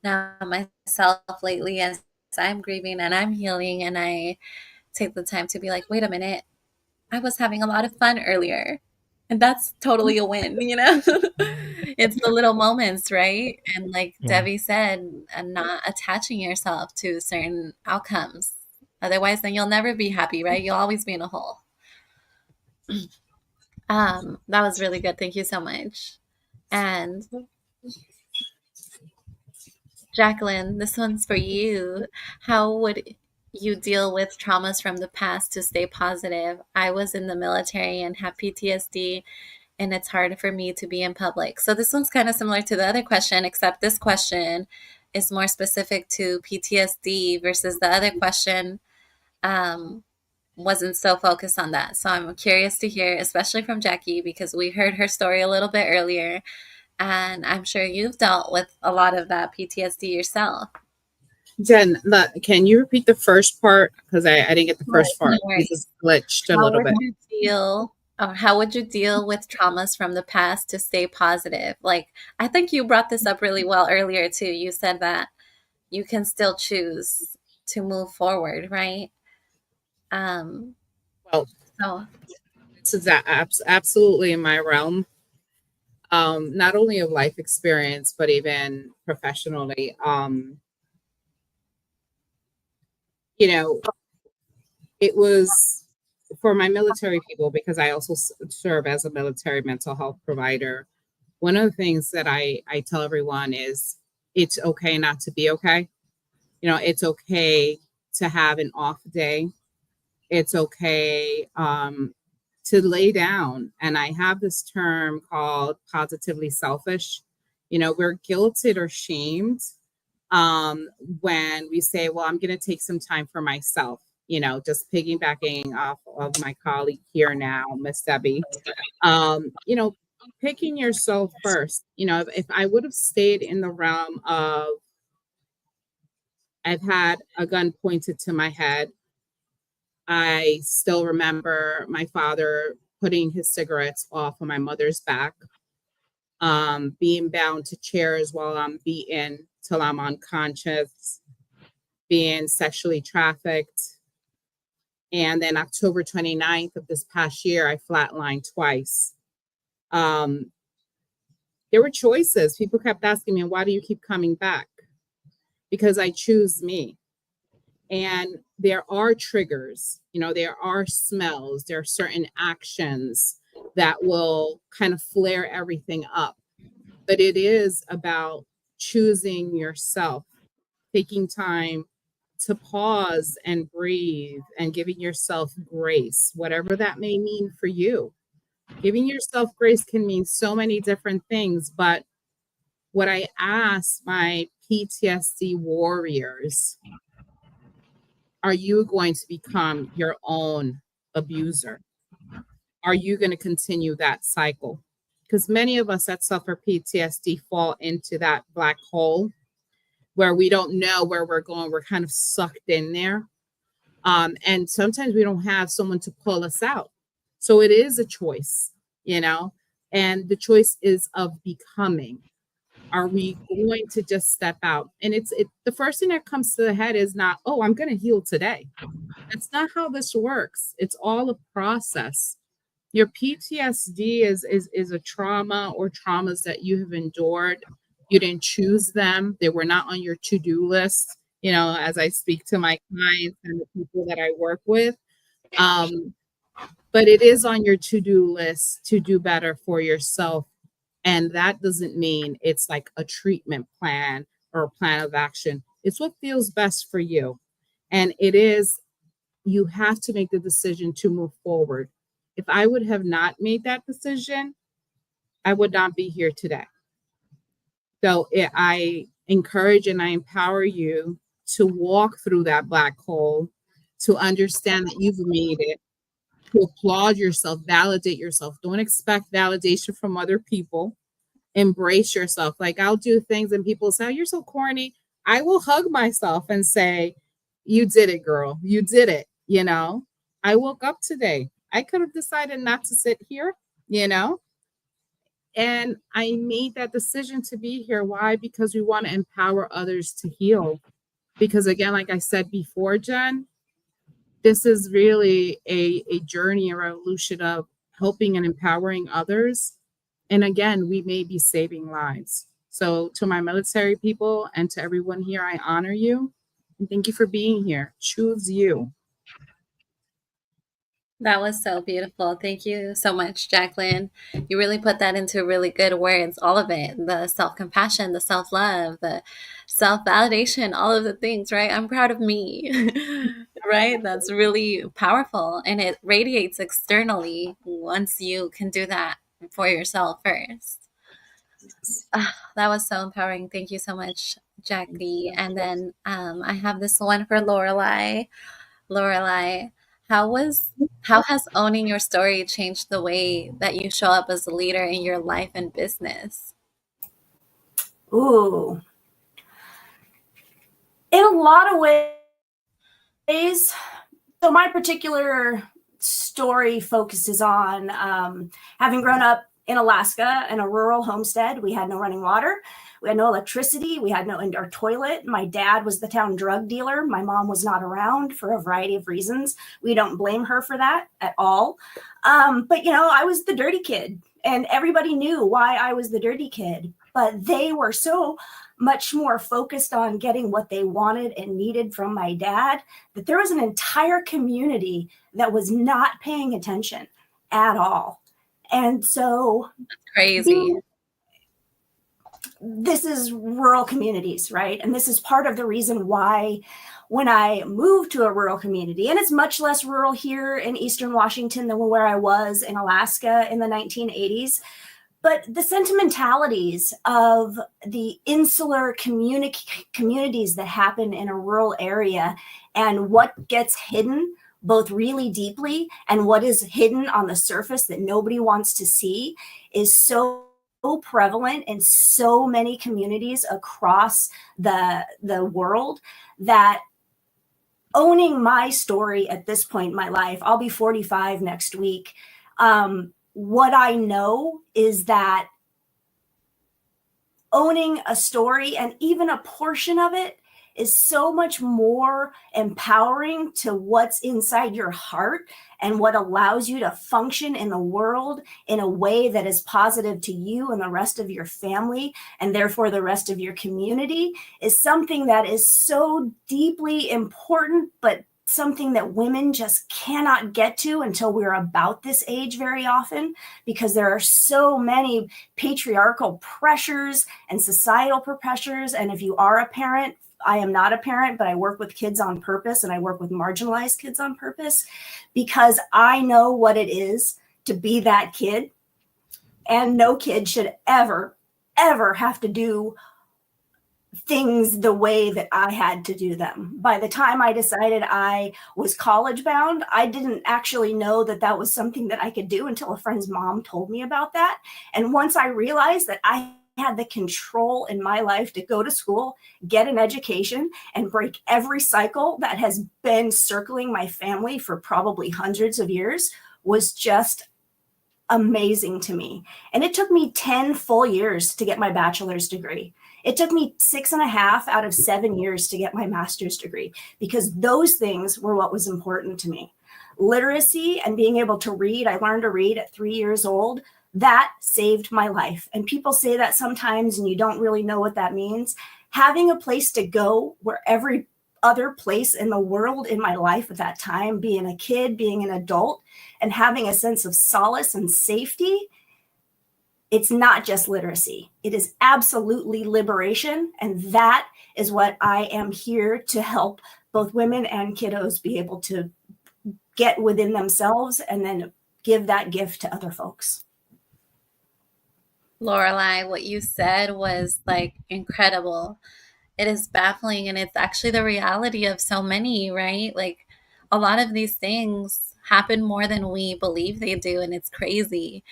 now myself lately as I'm grieving and I'm healing. And I take the time to be like, wait a minute, I was having a lot of fun earlier. And that's totally a win, you know? It's the little moments, right? And like Yeah. Debbie said, and not attaching yourself to certain outcomes. Otherwise, then you'll never be happy, right? You'll always be in a hole. That was really good. Thank you so much. And Jacqueline, this one's for you. How would you deal with traumas from the past to stay positive? I was in the military and have PTSD, and it's hard for me to be in public. So this one's kind of similar to the other question, except this question is more specific to PTSD versus the other question wasn't so focused on that. So I'm curious to hear, especially from Jackie, because we heard her story a little bit earlier, and I'm sure you've dealt with a lot of that PTSD yourself. Jen, can you repeat the first part? Because I didn't get the first part. No It just glitched a little bit. How would you deal with traumas from the past to stay positive? Like, I think you brought this up really well earlier too. You said that you can still choose to move forward, right? Well, So this is absolutely in my realm. Not only of life experience, but even professionally. It was for my military people, because I also serve as a military mental health provider. One of the things that I tell everyone is it's okay not to be okay. It's okay to have an off day. It's okay to lay down. And I have this term called positively selfish. We're guilted or shamed when we say, well, I'm going to take some time for myself. Just piggybacking off of my colleague here now, Miss Debbie, picking yourself first. If I would have stayed in the realm of, I've had a gun pointed to my head. I still remember my father putting his cigarettes off on my mother's back, being bound to chairs while I'm beaten till I'm unconscious, being sexually trafficked. And then October 29th of this past year, I flatlined twice. There were choices. People kept asking me, why do you keep coming back? Because I choose me. And there are triggers, there are smells, there are certain actions that will kind of flare everything up. But it is about choosing yourself, taking time to pause and breathe and giving yourself grace, whatever that may mean for you. Giving yourself grace can mean so many different things, but what I ask my PTSD warriors, are you going to become your own abuser? Are you going to continue that cycle? Because many of us that suffer PTSD fall into that black hole where we don't know where we're going. We're kind of sucked in there. And sometimes we don't have someone to pull us out. So it is a choice, and the choice is of becoming. Are we going to just step out? And the first thing that comes to the head is not, oh, I'm going to heal today. That's not how this works. It's all a process. Your PTSD is a trauma or traumas that you have endured. You didn't choose them. They were not on your to-do list, as I speak to my clients and the people that I work with. But it is on your to-do list to do better for yourself. And that doesn't mean it's like a treatment plan or a plan of action. It's what feels best for you. And you have to make the decision to move forward. If I would have not made that decision, I would not be here today. So I encourage and I empower you to walk through that black hole, to understand that you've made it, to applaud yourself, validate yourself. Don't expect validation from other people. Embrace yourself. Like, I'll do things and people say, oh, you're so corny. I will hug myself and say, you did it, girl. You did it. You know, I woke up today. I could have decided not to sit here, you know, and I made that decision to be here. Why? Because we want to empower others to heal. Because again, like I said before, Jen, this is really a journey, a revolution of helping and empowering others. And again, we may be saving lives. So to my military people and to everyone here, I honor you. And thank you for being here. Choose you. That was so beautiful. Thank you so much, Jacqueline. You really put that into really good words, all of it, the self-compassion, the self-love, the self-validation, all of the things, right? I'm proud of me, right? That's really powerful. And it radiates externally once you can do that for yourself first. That was so empowering. Thank you so much, Jackie. And then I have this one for Lorelai. Lorelai, how has owning your story changed the way that you show up as a leader in your life and business? Ooh. In a lot of ways, so my particular story focuses on having grown up in Alaska in a rural homestead. We had no running water. We had no electricity. We had no indoor toilet. My dad was the town drug dealer. My mom was not around for a variety of reasons. We don't blame her for that at all. But, you know, I was the dirty kid, and everybody knew why I was the dirty kid. But they were so much more focused on getting what they wanted and needed from my dad that there was an entire community that was not paying attention at all. And so that's crazy. This is rural communities, right? And this is part of the reason why when I moved to a rural community, and it's much less rural here in Eastern Washington than where I was in Alaska in the 1980s, but the sentimentalities of the insular communities that happen in a rural area and what gets hidden both really deeply and what is hidden on the surface that nobody wants to see is so prevalent in so many communities across the world that owning my story at this point in my life, I'll be 45 next week. What I know is that owning a story and even a portion of it is so much more empowering to what's inside your heart and what allows you to function in the world in a way that is positive to you and the rest of your family and therefore the rest of your community is something that is so deeply important, but something that women just cannot get to until we're about this age very often, because there are so many patriarchal pressures and societal pressures. And if you are a parent, I am not a parent, but I work with kids on purpose and I work with marginalized kids on purpose because I know what it is to be that kid. And no kid should ever, ever have to do things the way that I had to do them. By the time I decided I was college bound, I didn't actually know that that was something that I could do until a friend's mom told me about that. And once I realized that I had the control in my life to go to school, get an education, and break every cycle that has been circling my family for probably hundreds of years was just amazing to me. And it took me 10 full years to get my bachelor's degree. It took me 6.5 out of 7 years to get my master's degree because those things were what was important to me. Literacy and being able to read, I learned to read at 3 years old. That saved my life. And people say that sometimes and you don't really know what that means. Having a place to go where every other place in the world in my life at that time, being a kid, being an adult, and having a sense of solace and safety, it's not just literacy. It is absolutely liberation. And that is what I am here to help both women and kiddos be able to get within themselves and then give that gift to other folks. Lorelai, what you said was like incredible. It is baffling, and it's actually the reality of so many, right? Like a lot of these things happen more than we believe they do, and it's crazy.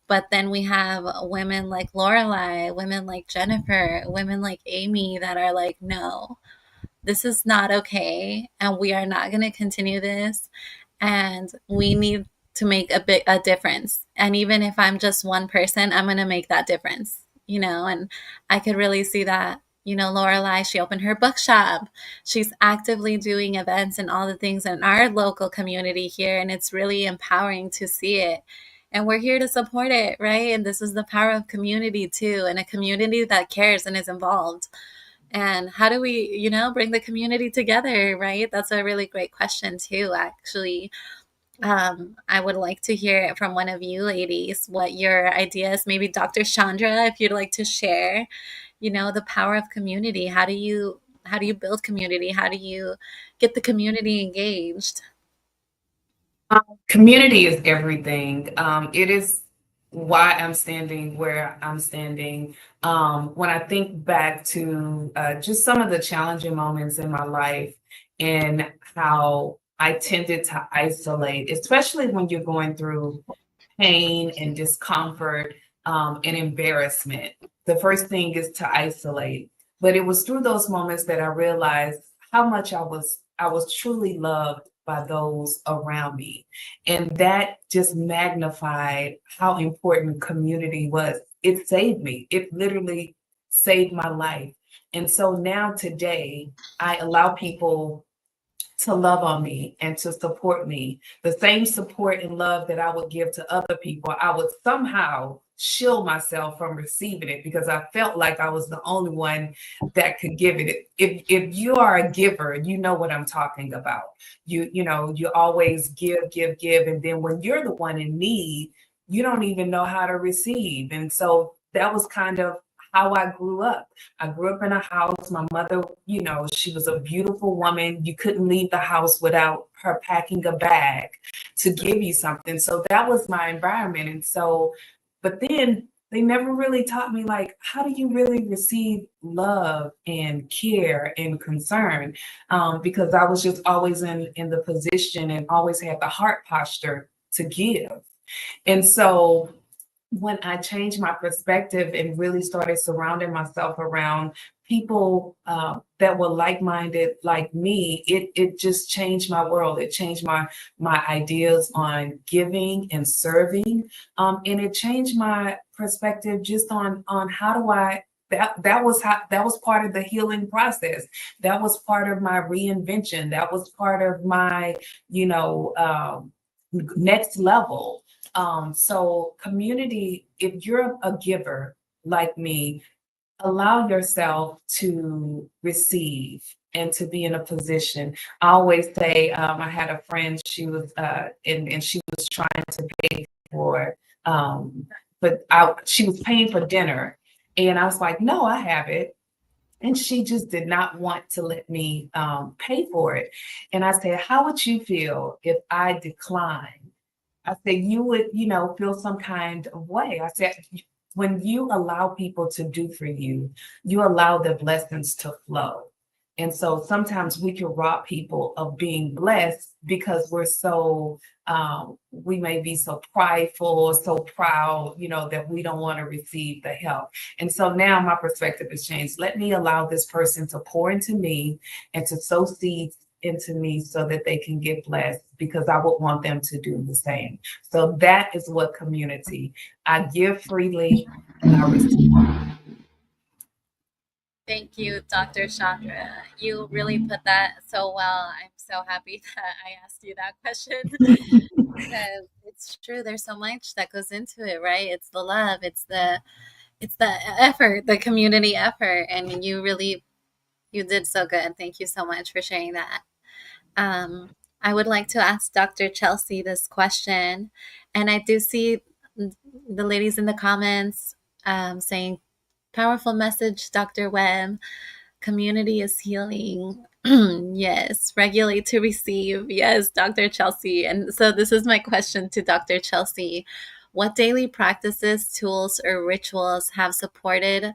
But then we have women like Lorelai, women like Jennifer, women like Amy that are like, no, this is not okay, and we are not going to continue this, and we need to make a difference. And even if I'm just one person, I'm going to make that difference, and I could really see that. Lorelai, she opened her bookshop. She's actively doing events and all the things in our local community here, and it's really empowering to see it. And we're here to support it, right? And this is the power of community too, and a community that cares and is involved. And how do we, bring the community together, right? That's a really great question too, actually. I would like to hear it from one of you ladies, what your ideas, maybe Dr. Chandra, if you'd like to share, the power of community. How do you build community? How do you get the community engaged? Community is everything. It is why I'm standing where I'm standing. When I think back to just some of the challenging moments in my life and how I tended to isolate, especially when you're going through pain and discomfort and embarrassment. The first thing is to isolate. But it was through those moments that I realized how much I was truly loved by those around me. And that just magnified how important community was. It saved me. It literally saved my life. And so now today, I allow people to love on me and to support me. The same support and love that I would give to other people, I would somehow shield myself from receiving it because I felt like I was the only one that could give it. If you are a giver, you know what I'm talking about. You always give, and then when you're the one in need, you don't even know how to receive. And so that was kind of how I grew up. I grew up in a house. My mother, she was a beautiful woman. You couldn't leave the house without her packing a bag to give you something. So that was my environment. And so, but then they never really taught me, like, how do you really receive love and care and concern? Because I was just always in the position and always had the heart posture to give. And so when I changed my perspective and really started surrounding myself around people that were like-minded like me, it just changed my world. It changed my ideas on giving and serving, and it changed my perspective just on how do I. That was part of the healing process. That was part of my reinvention. That was part of my next level. So community, if you're a giver like me, allow yourself to receive and to be in a position. I always say, I had a friend, she was, and she was trying to pay for, she was paying for dinner. And I was like, no, I have it. And she just did not want to let me pay for it. And I said, how would you feel if I declined? I said, you would, feel some kind of way. I said, when you allow people to do for you, you allow the blessings to flow. And so sometimes we can rob people of being blessed because we're so, we may be so prideful, so proud, that we don't want to receive the help. And so now my perspective has changed. Let me allow this person to pour into me and to sow seeds into me so that they can get blessed, because I would want them to do the same. So that is what community. I give freely and I receive. Thank you, Dr. Chandra. You really put that so well. I'm so happy that I asked you that question because it's true. There's so much that goes into it, right? It's the love, it's the effort, the community effort, and you did so good. Thank you so much for sharing that. I would like to ask Dr. Chelsea this question, and I do see the ladies in the comments saying, powerful message, Dr. Webb. Community is healing. Yes, regulate to receive. Yes, Dr. Chelsea. And so this is my question to Dr. Chelsea. What daily practices, tools, or rituals have supported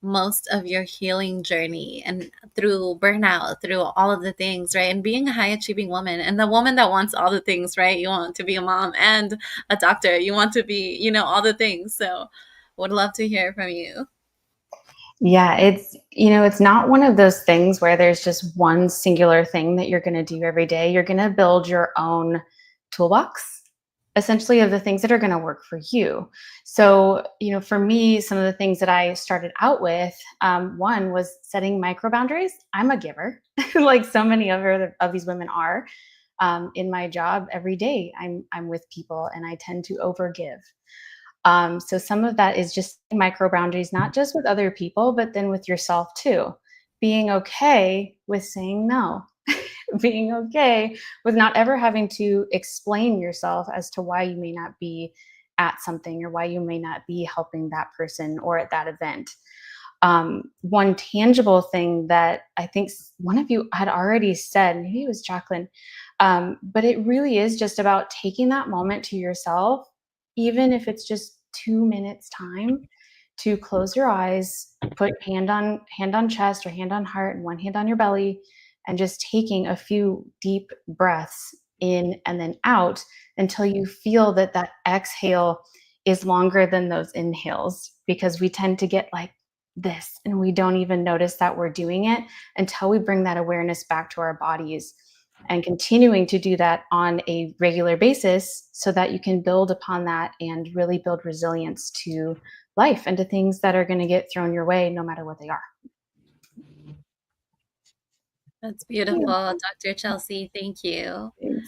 most of your healing journey and through burnout, through all of the things, right? And being a high achieving woman and the woman that wants all the things, right? You want to be a mom and a doctor, you want to be, all the things. So would love to hear from you. Yeah, it's not one of those things where there's just one singular thing that you're going to do every day. You're going to build your own toolbox, essentially, of the things that are going to work for you. So, for me, some of the things that I started out with, one was setting micro boundaries. I'm a giver, like so many of these women are. In my job every day, I'm with people, and I tend to overgive. So some of that is just micro boundaries, not just with other people, but then with yourself too. Being okay with saying no, being okay with not ever having to explain yourself as to why you may not be at something or why you may not be helping that person or at that event. One tangible thing that I think one of you had already said, maybe it was Jacqueline, but it really is just about taking that moment to yourself, even if it's just 2 minutes time to close your eyes, put hand on chest or hand on heart and one hand on your belly, and just taking a few deep breaths in and then out until you feel that exhale is longer than those inhales, because we tend to get like this and we don't even notice that we're doing it until we bring that awareness back to our bodies, and continuing to do that on a regular basis so that you can build upon that and really build resilience to life and to things that are going to get thrown your way no matter what they are. That's beautiful, Dr. Chelsea. Thank you. Thanks.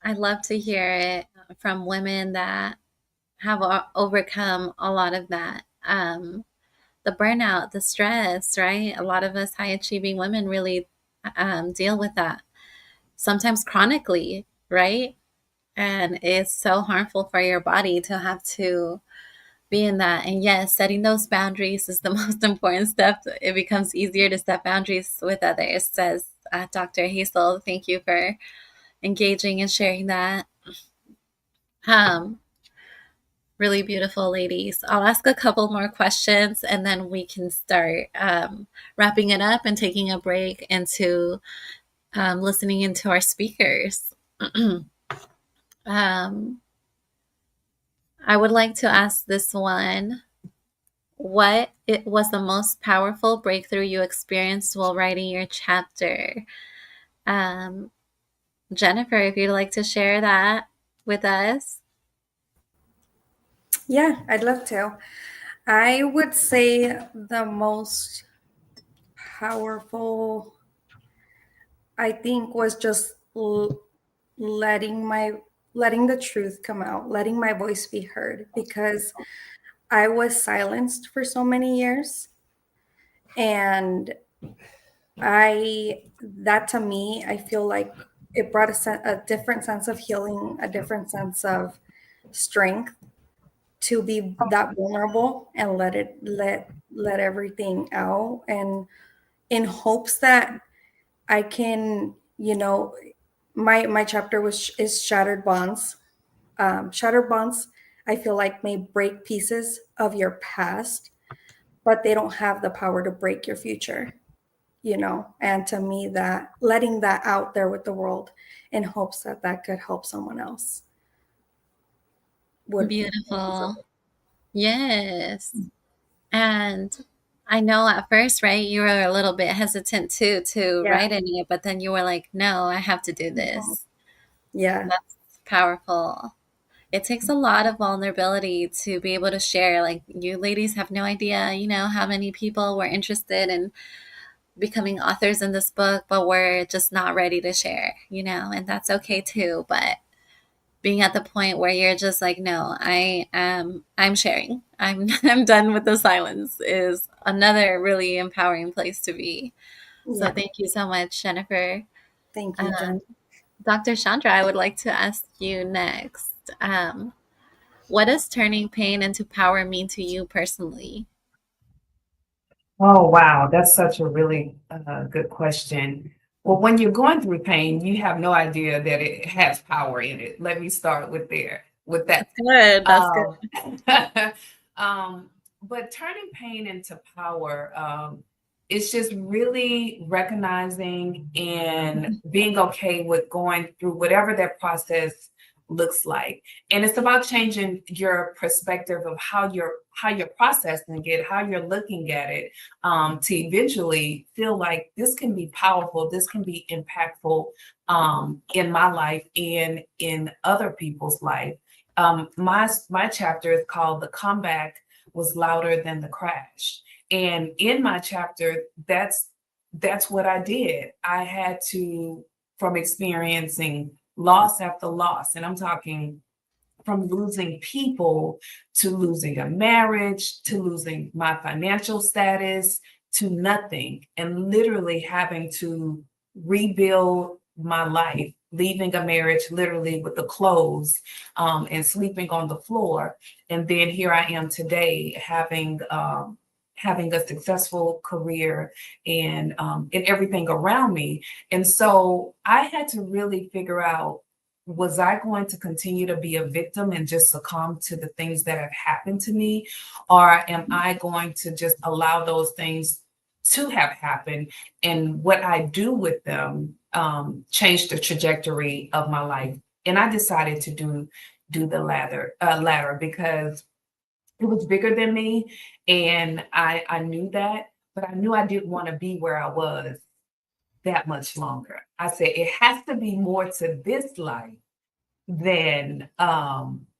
I love to hear it from women that have overcome a lot of that. The burnout, the stress, right? A lot of us high achieving women really deal with that, sometimes chronically, right? And it's so harmful for your body to have to be in that. And yes, setting those boundaries is the most important step. It becomes easier to set boundaries with others, says Dr. Hazel. Thank you for engaging and sharing that. Really beautiful, ladies. I'll ask a couple more questions and then we can start wrapping it up and taking a break into listening into our speakers. I would like to ask this one. What it was the most powerful breakthrough you experienced while writing your chapter? Jennifer, if you'd like to share that with us. Yeah, I'd love to. I would say the most powerful, I think, was just letting the truth come out, letting my voice be heard, because I was silenced for so many years. And that to me, I feel like it brought a different sense of healing, a different sense of strength to be that vulnerable and let everything out, and in hopes that I can, my chapter is shattered bonds. Shattered bonds, I feel like, may break pieces of your past, but they don't have the power to break your future. And to me, that letting that out there with the world in hopes that that could help someone else would Beautiful. Yes. And I know at first, right, you were a little bit hesitant too to write any, but then you were like, no, I have to do this. Yeah. That's powerful. It takes a lot of vulnerability to be able to share. Like, you ladies have no idea, how many people were interested in becoming authors in this book, but we're just not ready to share, and that's okay too. But being at the point where you're just like, no, I'm sharing. I'm done with the silence is another really empowering place to be. So thank you so much, Jennifer. Thank you, Jen. Dr. Chandra, I would like to ask you next. What does turning pain into power mean to you personally? Oh, wow. That's such a really good question. Well, when you're going through pain, you have no idea that it has power in it. Let me start with that. That's good. That's good. but turning pain into power, it's just really recognizing and being okay with going through whatever that process looks like. And it's about changing your perspective of how you're processing it, how you're looking at it, to eventually feel like this can be powerful, this can be impactful, in my life and in other people's life. My chapter is called "The Comeback Was Louder Than the Crash," and in my chapter, that's what I did. I had to, from experiencing loss after loss, and I'm talking from losing people to losing a marriage to losing my financial status to nothing, and literally having to rebuild my life, leaving a marriage literally with the clothes, and sleeping on the floor. And then here I am today having a successful career and everything around me. And so I had to really figure out, was I going to continue to be a victim and just succumb to the things that have happened to me? Or am I going to just allow those things to have happened, and what I do with them change the trajectory of my life? And I decided to do the latter because it was bigger than me, and I knew that, but I knew I didn't want to be where I was that much longer. I said it has to be more to this life than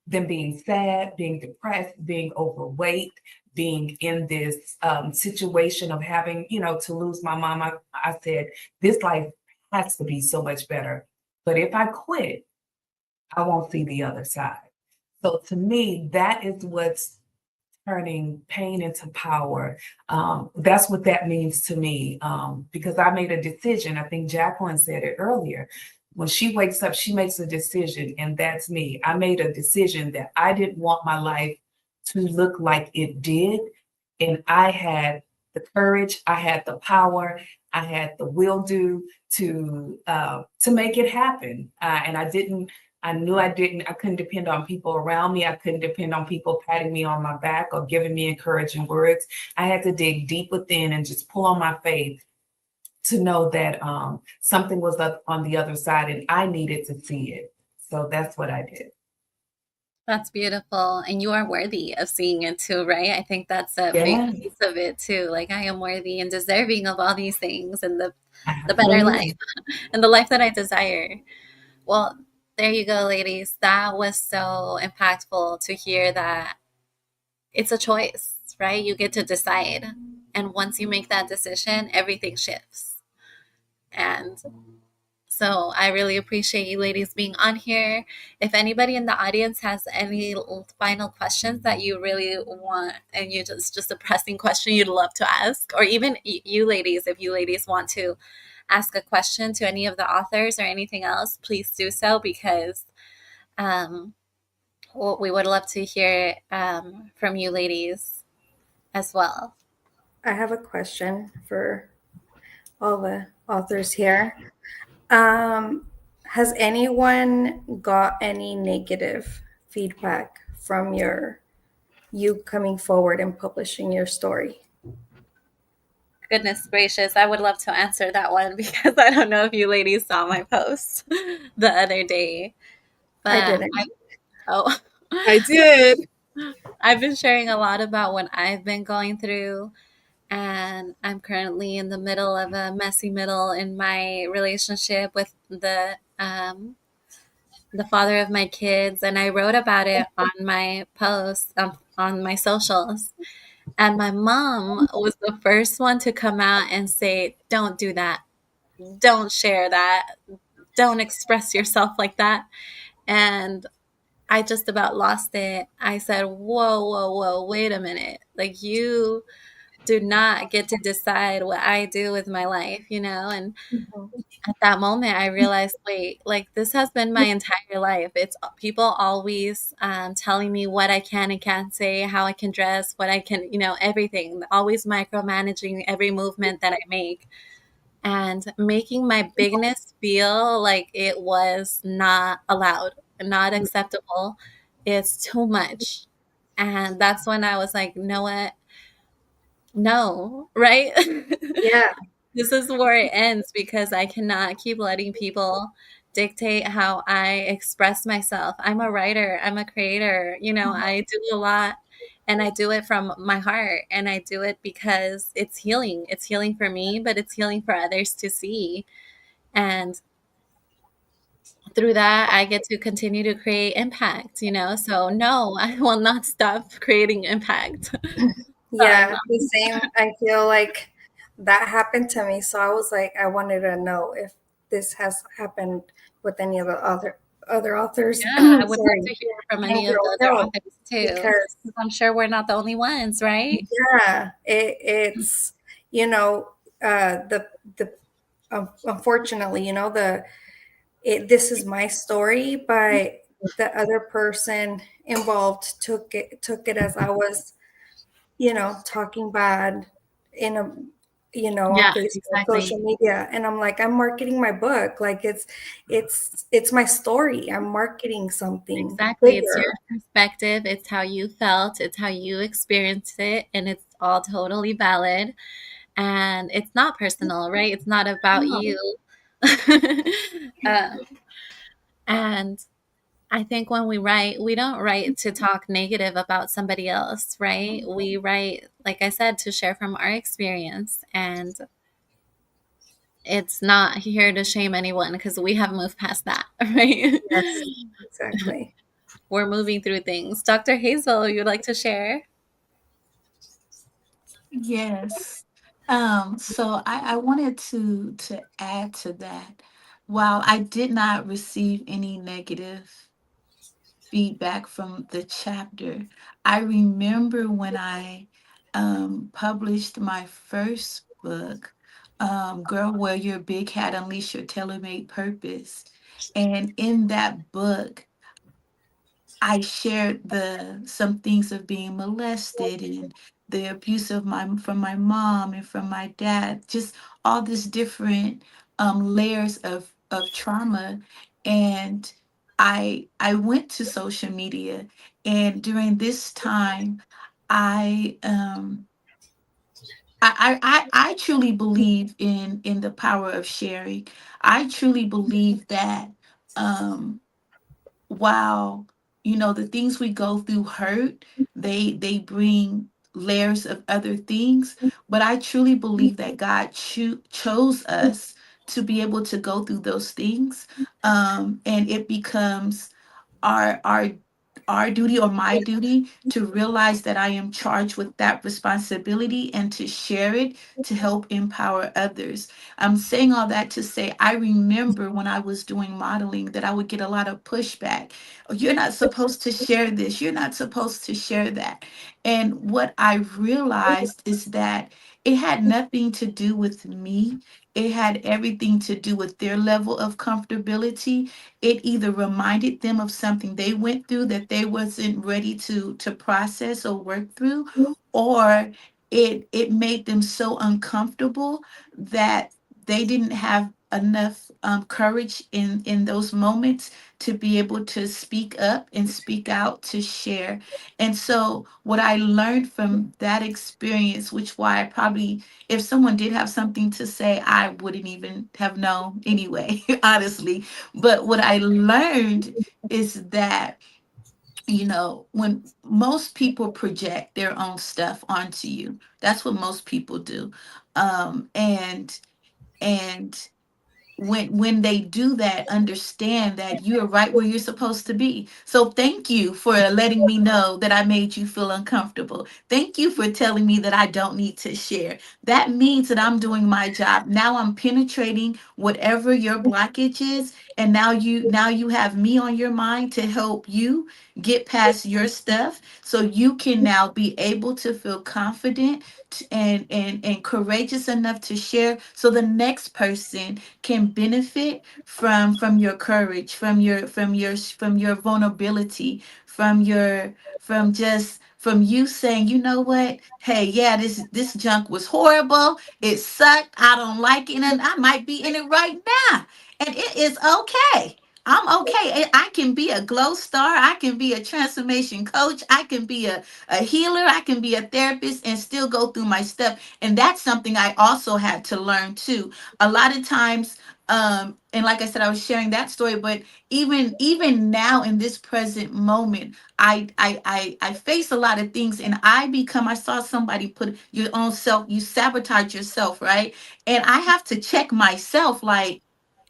being sad, being depressed, being overweight, being in this situation of having, to lose my mom. I said, this life has to be so much better. But if I quit, I won't see the other side. So to me, that is what's turning pain into power. That's what that means to me, because I made a decision. I think Jacqueline said it earlier. When she wakes up, she makes a decision, and that's me. I made a decision that I didn't want my life to look like it did. And I had the courage, I had the power, I had the will do to make it happen. And I couldn't depend on people around me. I couldn't depend on people patting me on my back or giving me encouraging words. I had to dig deep within and just pull on my faith to know that something was up on the other side and I needed to see it. So that's what I did. That's beautiful. And you are worthy of seeing it too, right? I think that's a big Yeah, piece of it too. Like, I am worthy and deserving of all these things and the better life absolutely. and the life that I desire. Well, there you go, ladies. That was so impactful to hear that it's a choice, right? You get to decide. And once you make that decision, everything shifts. And so I really appreciate you ladies being on here. If anybody in the audience has any final questions that you really want, and you just a pressing question you'd love to ask, or even you ladies, if you ladies want to ask a question to any of the authors or anything else, please do so, because um, we would love to hear from you ladies as well. I have a question for all the authors here. Has anyone got any negative feedback from you coming forward and publishing your story? Goodness gracious, I would love to answer that one because I don't know if you ladies saw my post the other day. I But didn't. oh, I did. I've been sharing a lot about what I've been going through, and I'm currently in the middle of a messy middle in my relationship with the father of my kids, and I wrote about it on my post on my socials. And my mom was the first one to come out and say, "Don't do that. Don't share that. Don't express yourself like that." And I just about lost it. I said, "Whoa, whoa, whoa, wait a minute. Like, you do not get to decide what I do with my life, you know?" And at that moment, I realized, wait, like, this has been my entire life. It's people always telling me what I can and can't say, how I can dress, what I can, everything, always micromanaging every movement that I make, and making my bigness feel like it was not allowed, not acceptable. It's too much. And that's when I was like, you know what? No, right? Yeah. This is where it ends because I cannot keep letting people dictate how I express myself. I'm a writer, I'm a creator, I do a lot and I do it from my heart and I do it because it's healing. It's healing for me, but it's healing for others to see. And through that, I get to continue to create impact. So no, I will not stop creating impact. Sorry, Yeah, mom. the same. I feel like that happened to me. So I was like, I wanted to know if this has happened with any of the other authors. Yeah, I would love Sorry, to hear from and any of Girl the other Hill, authors too. because 'Cause I'm sure we're not the only ones, right? yeah, it's you know the unfortunately, this is my story, but the other person involved took it as I was, talking bad in a, on Yeah, Facebook, social exactly. media. And I'm like, I'm marketing my book. Like it's my story. I'm marketing something Exactly. It's your bigger. perspective, it's how you felt, it's how you experienced it, and it's all totally valid. And it's not personal, right? It's not about No. you. um, and I think when we write, we don't write to talk negative about somebody else, right? We write, like I said, to share from our experience. And it's not here to shame anyone because we have moved past that, right? Yes, exactly. We're moving through things. Dr. Hazel, you'd like to share? Yes. So I wanted to add to that. While I did not receive any negative feedback from the chapter, I remember when I published my first book, Girl Wear Your Big Hat, Unleash Your Tailor-Made Purpose. And in that book, I shared the some things of being molested and the abuse of my from my mom and from my dad, just all this different layers of trauma. And I went to social media, and during this time, I I truly believe in the power of sharing. I truly believe that um while the things we go through hurt, they bring layers of other things, but I truly believe that God chose us to be able to go through those things, and it becomes our duty, or my duty, to realize that I am charged with that responsibility and to share it to help empower others. I'm saying all that to say I remember when I was doing modeling that I would get a lot of pushback. "Oh, you're not supposed to share this. You're not supposed to share that." And what I realized is that it had nothing to do with me. It had everything to do with their level of comfortability. It either reminded them of something they went through that they wasn't ready to process or work through, or it made them so uncomfortable that they didn't have enough courage in those moments to be able to speak up and speak out, to share. And so what I learned from that experience, which why I probably, if someone did have something to say, I wouldn't even have known anyway, honestly. But what I learned is that, when most people project their own stuff onto you, that's what most people do. And when they do that, understand that you are right where you're supposed to be. So thank you for letting me know that I made you feel uncomfortable. Thank you for telling me that I don't need to share. That means that I'm doing my job. Now I'm penetrating whatever your blockage is, and now you have me on your mind to help you get past your stuff, so you can now be able to feel confident and courageous enough to share, so the next person can benefit from your courage, from your vulnerability, from you saying, "You know what? Hey, yeah, this junk was horrible. It sucked. I don't like it, and I might be in it right now, and it is okay." I'm okay. I can be a glow star. I can be a transformation coach. I can be a healer. I can be a therapist and still go through my stuff. And that's something I also had to learn too. A lot of times, and like I said, I was sharing that story, but even now in this present moment, I face a lot of things and I saw somebody put your own self, you sabotage yourself, right? And I have to check myself like,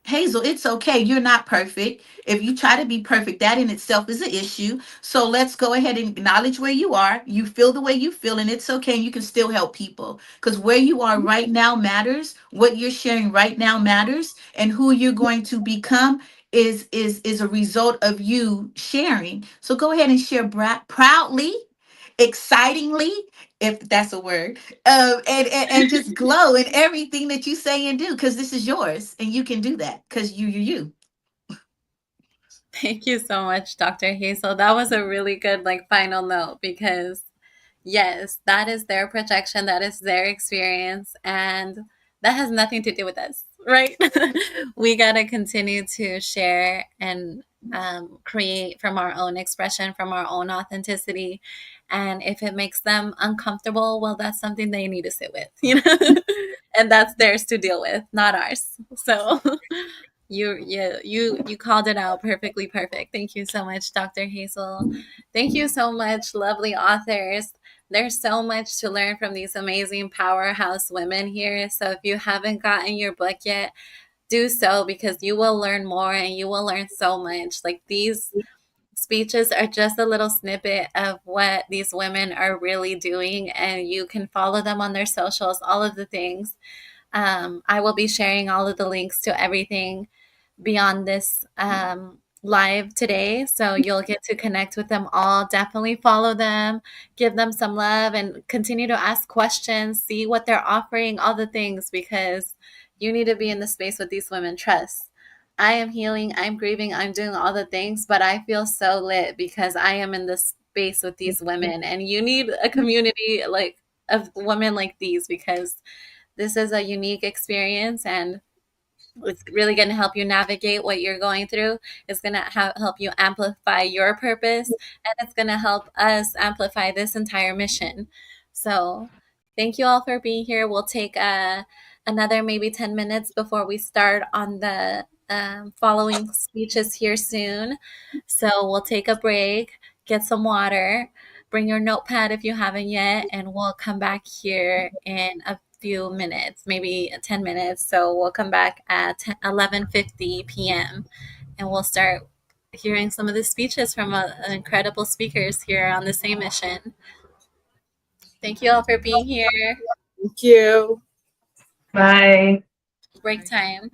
Hazel, it's okay. You're not perfect. If you try to be perfect, that in itself is an issue. So let's go ahead and acknowledge where you are. You feel the way you feel, and it's okay. And you can still help people because where you are right now matters. What you're sharing right now matters, and who you're going to become is a result of you sharing. So go ahead and share proudly, excitingly, if that's a word, and just glow in everything that you say and do because this is yours and you can do that because you. Thank you so much, Dr. Hazel. That was a really good like final note because yes, that is their projection, that is their experience, and that has nothing to do with us, right? We got to continue to share and create from our own expression, from our own authenticity. And if it makes them uncomfortable, well, that's something they need to sit with, you know, and that's theirs to deal with, not ours. So you called it out perfectly perfect. Thank you so much, Dr. Hazel. Thank you so much, lovely authors. There's so much to learn from these amazing powerhouse women here. So if you haven't gotten your book yet, do so because you will learn more and you will learn so much. Like these speeches are just a little snippet of what these women are really doing, and you can follow them on their socials, all of the things. I will be sharing all of the links to everything beyond this live today. So you'll get to connect with them all. Definitely follow them, give them some love, and continue to ask questions, see what they're offering, all the things, because you need to be in the space with these women. Trust. I am healing, I'm grieving, I'm doing all the things, but I feel so lit because I am in this space with these women. And you need a community like of women like these because this is a unique experience and it's really going to help you navigate what you're going through. It's going to help you amplify your purpose, and it's going to help us amplify this entire mission. So, thank you all for being here. We'll take another maybe 10 minutes before we start on the following speeches here soon. So, we'll take a break, get some water, bring your notepad if you haven't yet, and we'll come back here in a few minutes, maybe 10 minutes. So we'll come back at 11:50 p.m. and we'll start hearing some of the speeches from incredible speakers here on the same mission. Thank you all for being here. Thank you. Bye. Break time.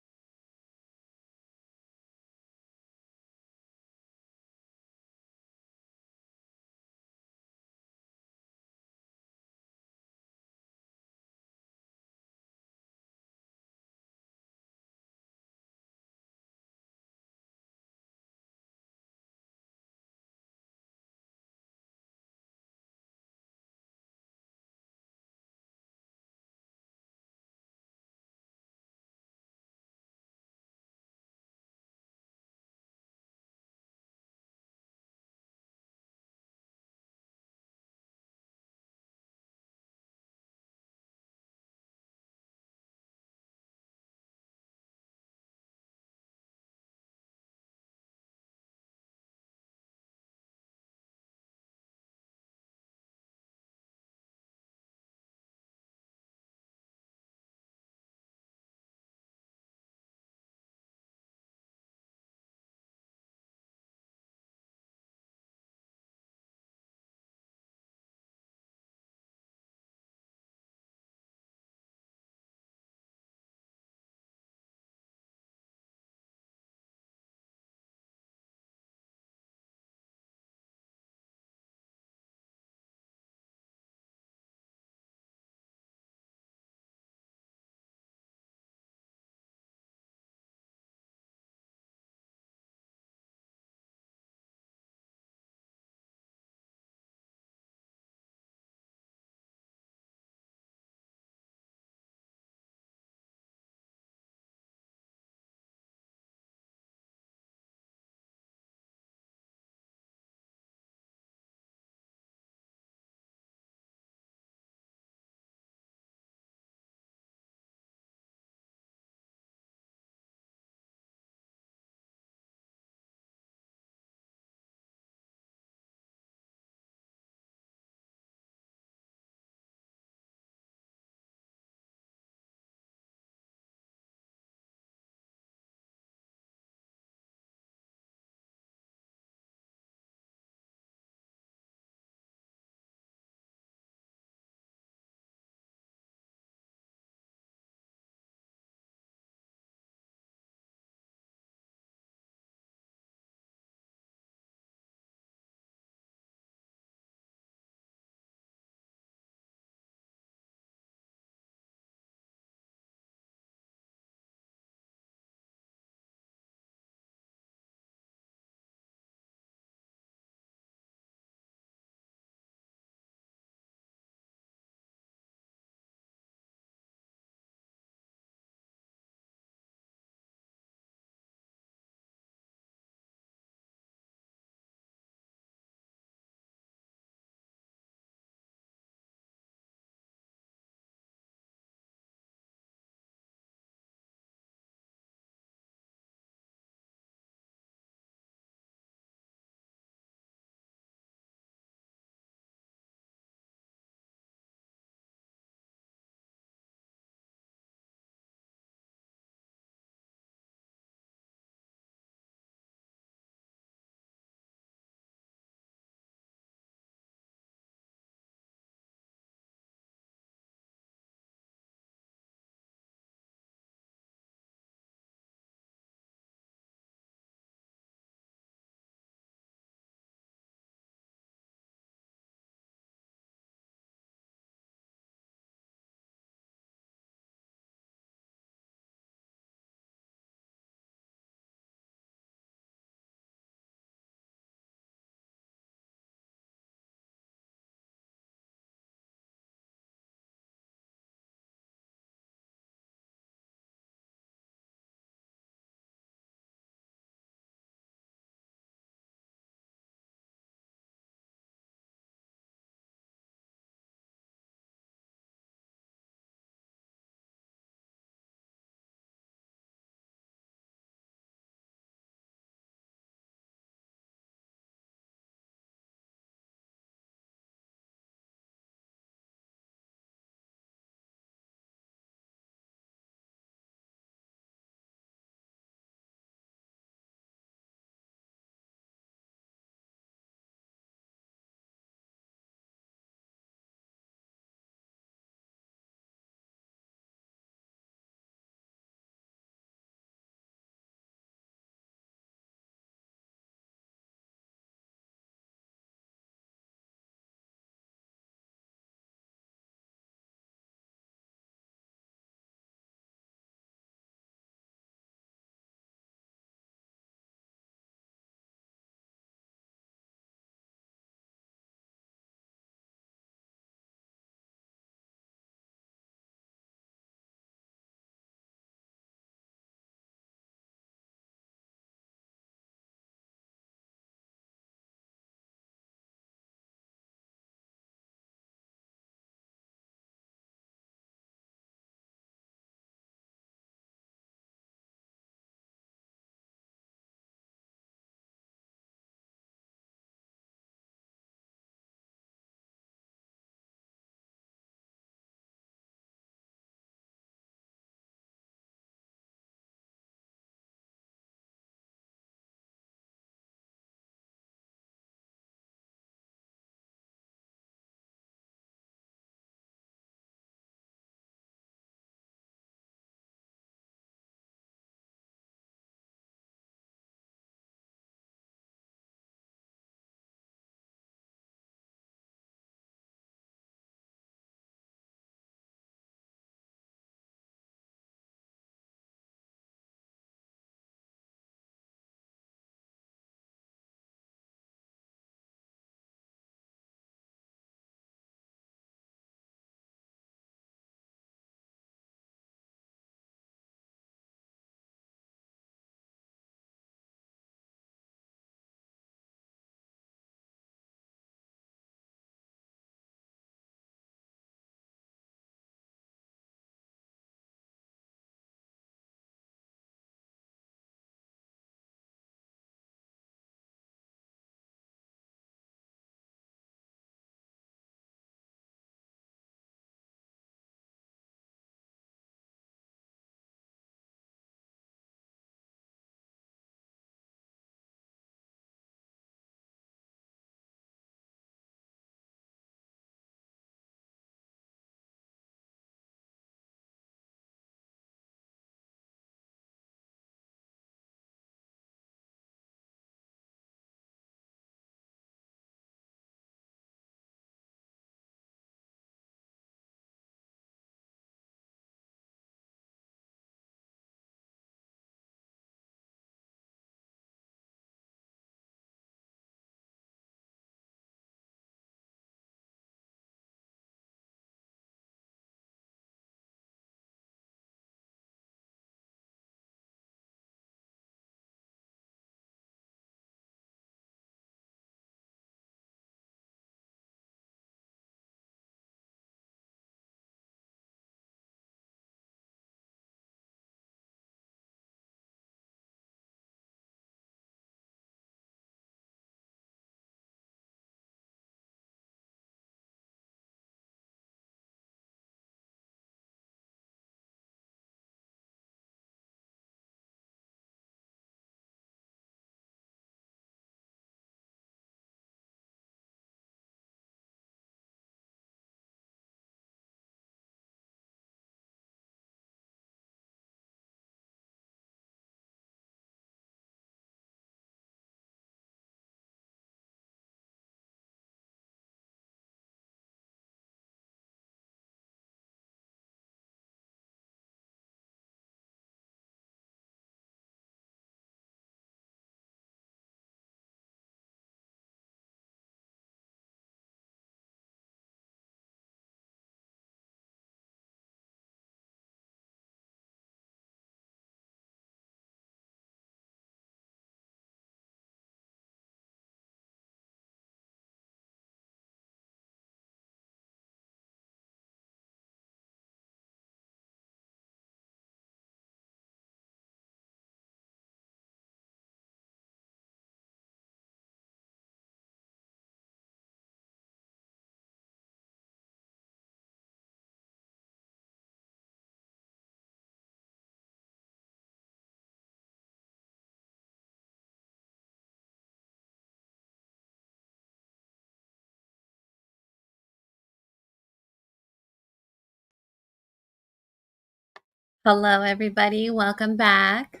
Hello, everybody. Welcome back.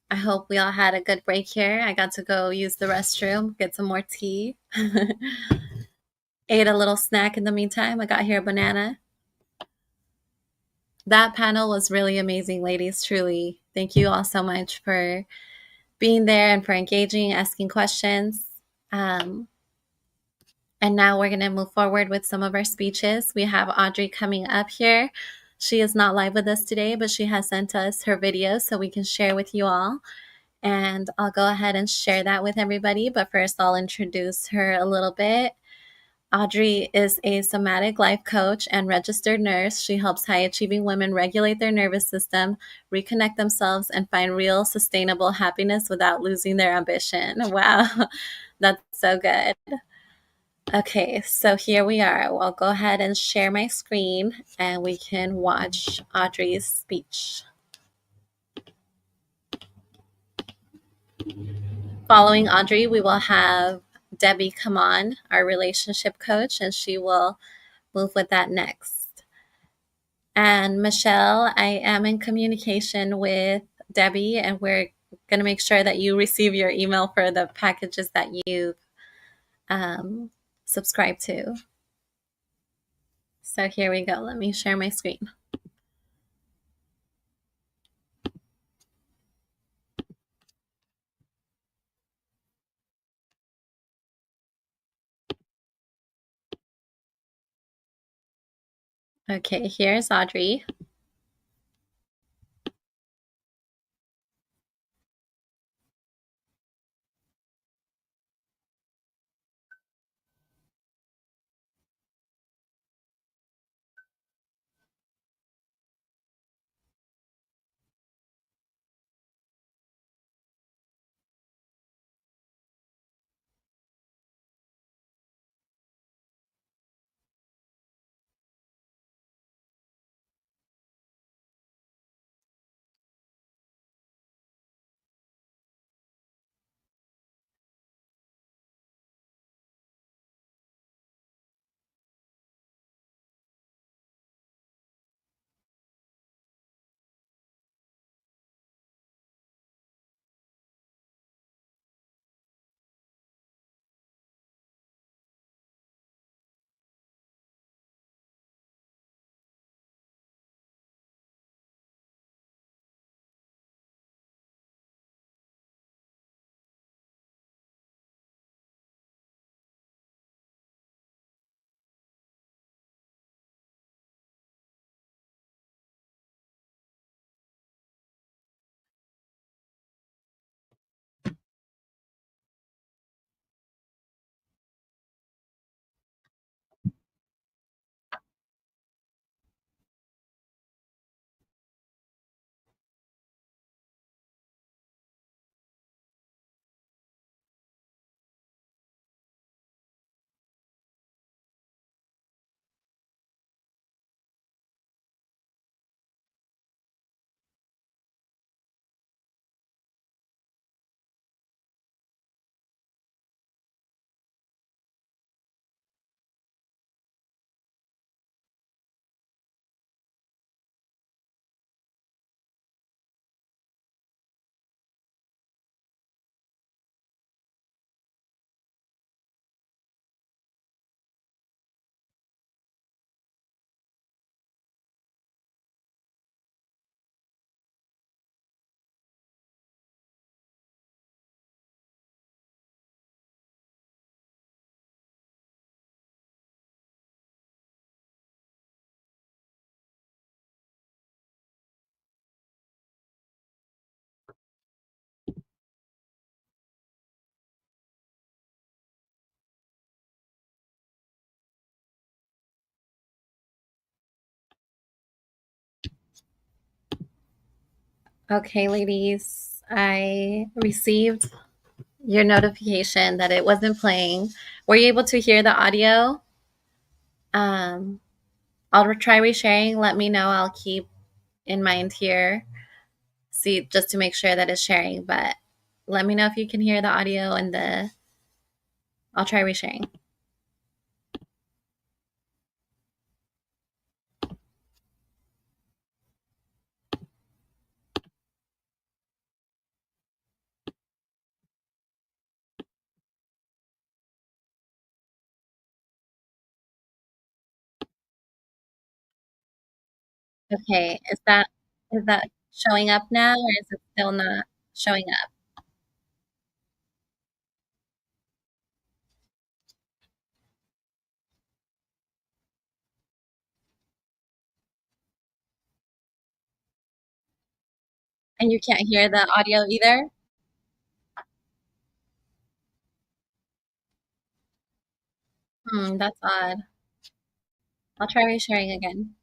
I hope we all had a good break here. I got to go use the restroom, get some more tea. Ate a little snack in the meantime. I got here a banana. That panel was really amazing, ladies, truly. Thank you all so much for being there and for engaging, asking questions. And now we're going to move forward with some of our speeches. We have Audrey coming up here. She is not live with us today, but she has sent us her video so we can share with you all. And I'll go ahead and share that with everybody. But first, I'll introduce her a little bit. Audrey is a somatic life coach and registered nurse. She helps high achieving women regulate their nervous system, reconnect themselves, and find real, sustainable happiness without losing their ambition. Wow, that's so good. Okay, so here we are. I'll go ahead and share my screen and we can watch Audrey's speech. Following Audrey, we will have Debbie come on, our relationship coach, and she will move with that next. And Michelle, I am in communication with Debbie, and we're going to make sure that you receive your email for the packages that you've subscribed to. So here we go. Let me share my screen. Okay, here's Audrey. Okay, ladies, I received your notification that it wasn't playing. Were you able to hear the audio? I'll try resharing. Let me know. I'll keep in mind here, see just to make sure that it's sharing. But let me know if you can hear the audio and I'll try resharing. Okay, is that showing up now, or is it still not showing up? And you can't hear the audio either? That's odd. I'll try resharing again.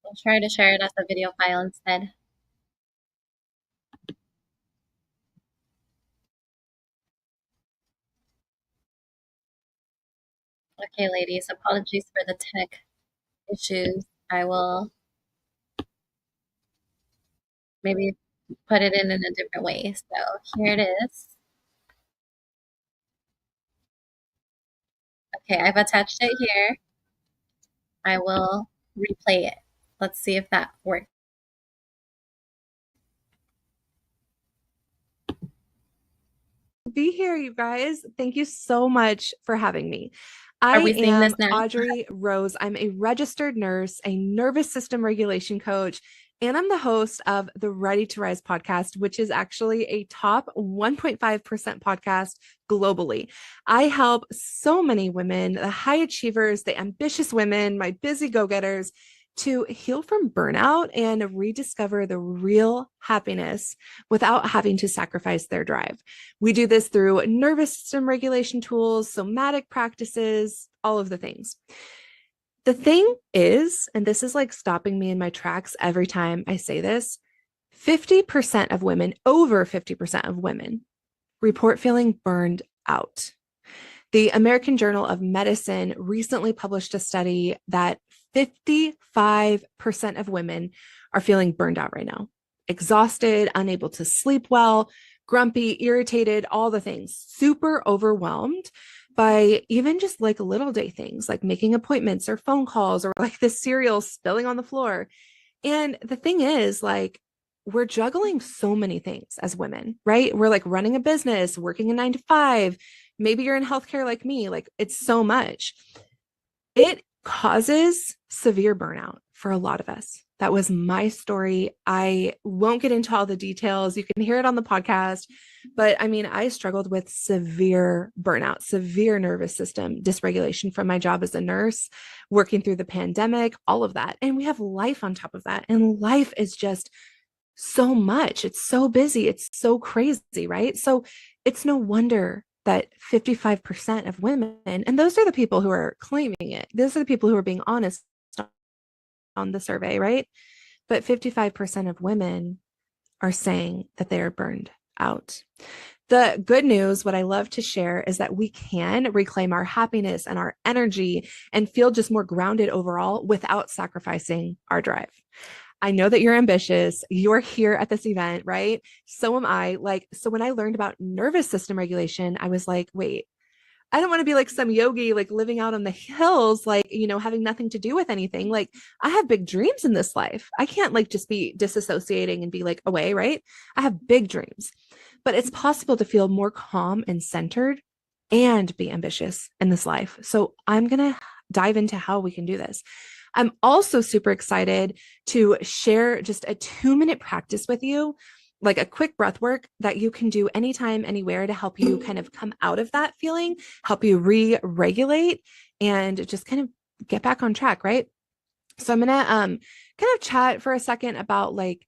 I'll try to share it as a video file instead. Okay, ladies, apologies for the tech issues. I will maybe put it in a different way. So here it is. Okay, I've attached it here. I will replay it. Let's see if that works. Be here, you guys. Thank you so much for having me. Are I we seeing this am now? Audrey Rose. I'm a registered nurse, a nervous system regulation coach, and I'm the host of the Ready to Rise podcast, which is actually a top 1.5% podcast globally. I help so many women, the high achievers, the ambitious women, my busy go-getters, to heal from burnout and rediscover the real happiness without having to sacrifice their drive. We do this through nervous system regulation tools, somatic practices, all of the things. The thing is, and this is like stopping me in my tracks every time I say this, 50% of women, over 50% of women, report feeling burned out. The American Journal of Medicine recently published a study that 55% of women are feeling burned out right now, exhausted, unable to sleep well, grumpy, irritated, all the things, super overwhelmed by even just like little day things like making appointments or phone calls or like the cereal spilling on the floor. And the thing is, like, we're juggling so many things as women, right? We're like running a business, working a 9 to 5. Maybe you're in healthcare like me, like it's so much. It causes severe burnout for a lot of us. That was my story. I won't get into all the details. You can hear it on the podcast. But I mean, I struggled with severe burnout, severe nervous system dysregulation from my job as a nurse, working through the pandemic, all of that. And we have life on top of that. And life is just so much. It's so busy. It's so crazy, right? So it's no wonder that 55% of women, and those are the people who are claiming it, those are the people who are being honest on the survey, right? But 55% of women are saying that they are burned out. The good news, what I love to share, is that we can reclaim our happiness and our energy and feel just more grounded overall without sacrificing our drive. I know that you're ambitious. You're here at this event, right? So am I. Like, so when I learned about nervous system regulation, I was like, wait, I don't want to be like some yogi, like living out on the hills, like, having nothing to do with anything. Like, I have big dreams in this life. I can't like just be disassociating and be like away, right? I have big dreams, but it's possible to feel more calm and centered and be ambitious in this life. So I'm going to dive into how we can do this. I'm also super excited to share just a 2-minute practice with you, like a quick breath work that you can do anytime, anywhere to help you kind of come out of that feeling, help you re-regulate and just kind of get back on track, right? So I'm going to kind of chat for a second about like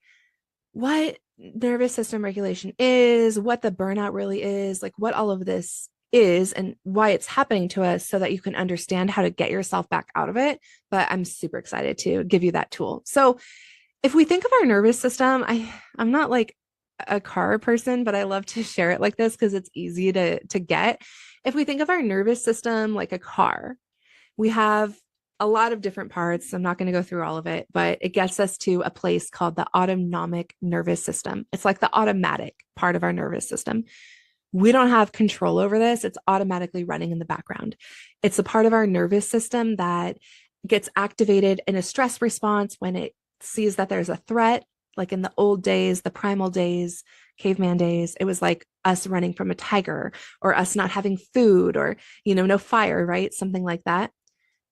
what nervous system regulation is, what the burnout really is, like what all of this is and why it's happening to us so that you can understand how to get yourself back out of it. But I'm super excited to give you that tool. So if we think of our nervous system, I'm not like a car person, but I love to share it like this because it's easy to get. If we think of our nervous system like a car, we have a lot of different parts. I'm not going to go through all of it, but it gets us to a place called the autonomic nervous system. It's like the automatic part of our nervous system. We don't have control over this. It's automatically running in the background. It's a part of our nervous system that gets activated in a stress response when it sees that there's a threat, like in the old days, the primal days, caveman days, it was like us running from a tiger or us not having food or, no fire, right? Something like that.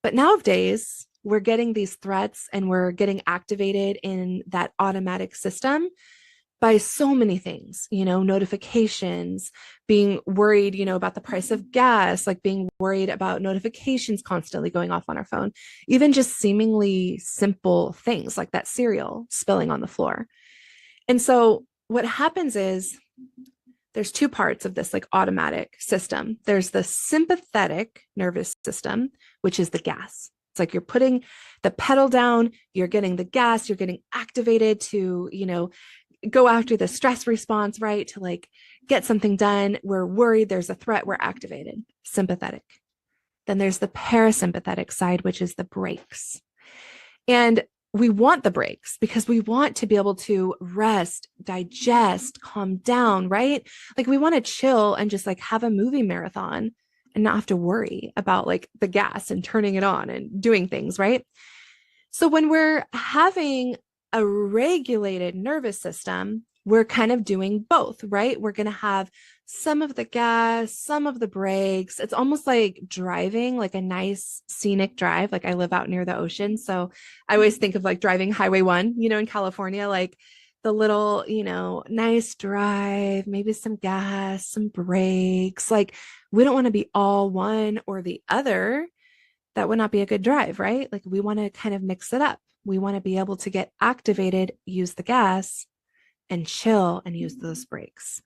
But nowadays, we're getting these threats and we're getting activated in that automatic system by so many things, notifications, being worried, about the price of gas, like being worried about notifications constantly going off on our phone, even just seemingly simple things like that cereal spilling on the floor. And so what happens is there's two parts of this like automatic system. There's the sympathetic nervous system, which is the gas. It's like you're putting the pedal down, you're getting the gas, you're getting activated to, go after the stress response, right? To like get something done. We're worried there's a threat, we're activated, sympathetic. Then there's the parasympathetic side, which is the brakes. And we want the breaks because we want to be able to rest, digest, calm down, right? Like we want to chill and just like have a movie marathon and not have to worry about like the gas and turning it on and doing things, right? So when we're having a regulated nervous system, we're kind of doing both, right? We're going to have some of the gas, some of the brakes. It's almost like driving like a nice scenic drive. Like I live out near the ocean. So I always think of like driving Highway 1, in California, like the little, nice drive, maybe some gas, some brakes. Like we don't want to be all one or the other. That would not be a good drive, right? Like we want to kind of mix it up. We want to be able to get activated, use the gas, and chill and use those brakes.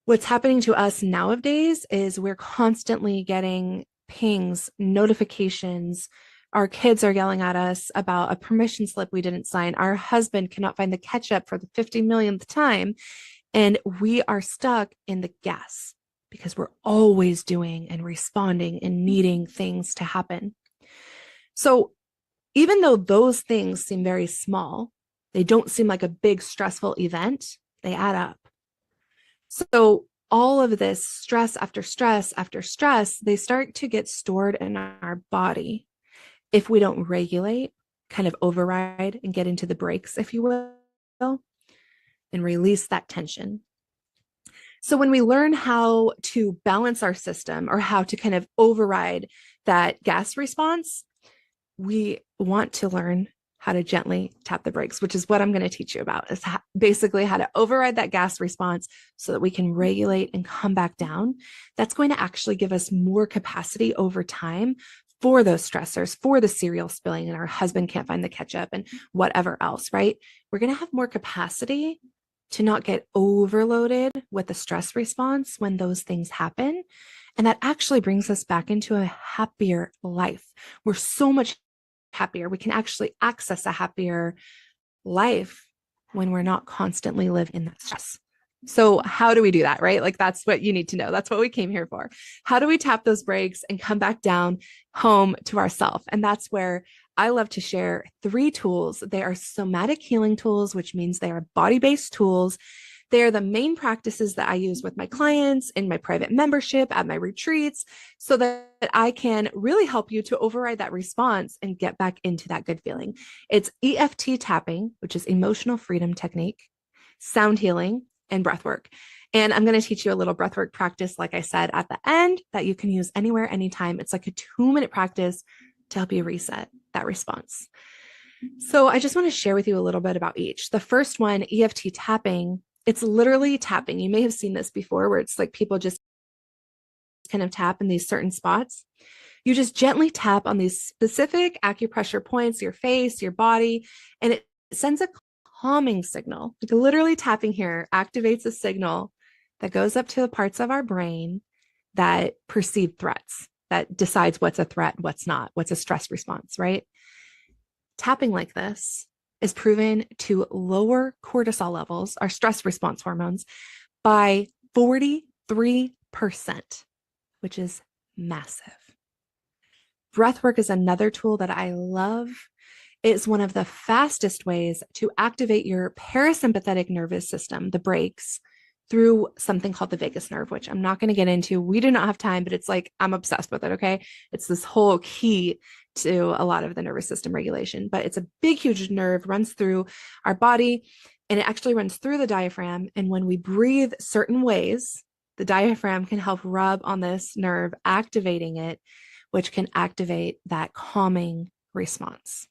What's happening to us nowadays is we're constantly getting pings, notifications. Our kids are yelling at us about a permission slip we didn't sign. Our husband cannot find the ketchup for the 50 millionth time. And we are stuck in the gas because we're always doing and responding and needing things to happen. So even though those things seem very small, they don't seem like a big stressful event, they add up. So all of this stress after stress after stress, they start to get stored in our body if we don't regulate, kind of override and get into the brakes, if you will, and release that tension. So when we learn how to balance our system or how to kind of override that gas response, we want to learn how to gently tap the brakes, which is what I'm going to teach you about, is basically how to override that gas response so that we can regulate and come back down. That's going to actually give us more capacity over time for those stressors, for the cereal spilling and our husband can't find the ketchup and whatever else, right? We're going to have more capacity to not get overloaded with the stress response when those things happen. And that actually brings us back into a happier life. We're so much happier. We can actually access a happier life when we're not constantly living in that stress. So how do we do that, right? Like that's what you need to know. That's what we came here for. How do we tap those brakes and come back down home to ourselves? And that's where I love to share 3 tools. They are somatic healing tools, which means they are body-based tools. They are the main practices that I use with my clients in my private membership, at my retreats, so that I can really help you to override that response and get back into that good feeling. It's EFT tapping, which is emotional freedom technique, sound healing, and breath work. And I'm going to teach you a little breathwork practice, like I said, at the end that you can use anywhere, anytime. It's like a 2-minute practice to help you reset that response. So I just want to share with you a little bit about each. The first one, EFT tapping, it's literally tapping. You may have seen this before where it's like people just kind of tap in these certain spots. You just gently tap on these specific acupressure points, your face, your body, and it sends a calming signal. Like literally tapping here activates a signal that goes up to the parts of our brain that perceive threats, that decides what's a threat, what's not, what's a stress response, right? Tapping like this is proven to lower cortisol levels, our stress response hormones, by 43%, which is massive. Breathwork is another tool that I love. It's one of the fastest ways to activate your parasympathetic nervous system, the brakes, through something called the vagus nerve, which I'm not going to get into. We do not have time, but it's like, I'm obsessed with it. Okay. It's this whole key to a lot of the nervous system regulation, but it's a big, huge nerve, runs through our body, and it actually runs through the diaphragm. And when we breathe certain ways, the diaphragm can help rub on this nerve, activating it, which can activate that calming response.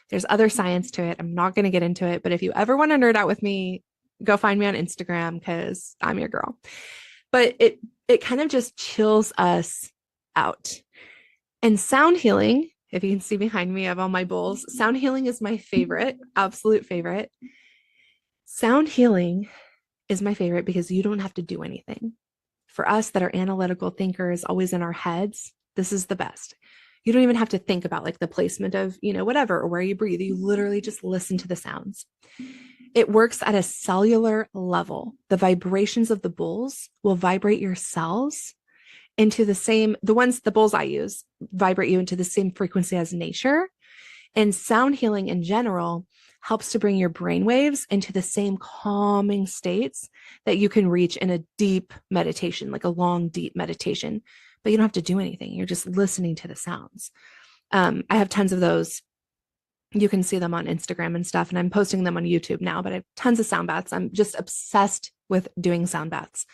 There's other science to it. I'm not going to get into it, but if you ever want to nerd out with me, go find me on Instagram because I'm your girl. But it kind of just chills us out. And sound healing, if you can see behind me, I have all my bowls. Sound healing is my favorite, absolute favorite. Sound healing is my favorite because you don't have to do anything. For us that are analytical thinkers, always in our heads, this is the best. You don't even have to think about like the placement of, whatever, or where you breathe. You literally just listen to the sounds. It works at a cellular level. The vibrations of the bowls will vibrate your cells into the bowls I use vibrate you into the same frequency as nature. And sound healing in general helps to bring your brain waves into the same calming states that you can reach in a deep meditation, like a long, deep meditation, but you don't have to do anything. You're just listening to the sounds. I have tons of those. You can see them on Instagram and stuff, and I'm posting them on YouTube now, but I have tons of sound baths. I'm just obsessed with doing sound baths.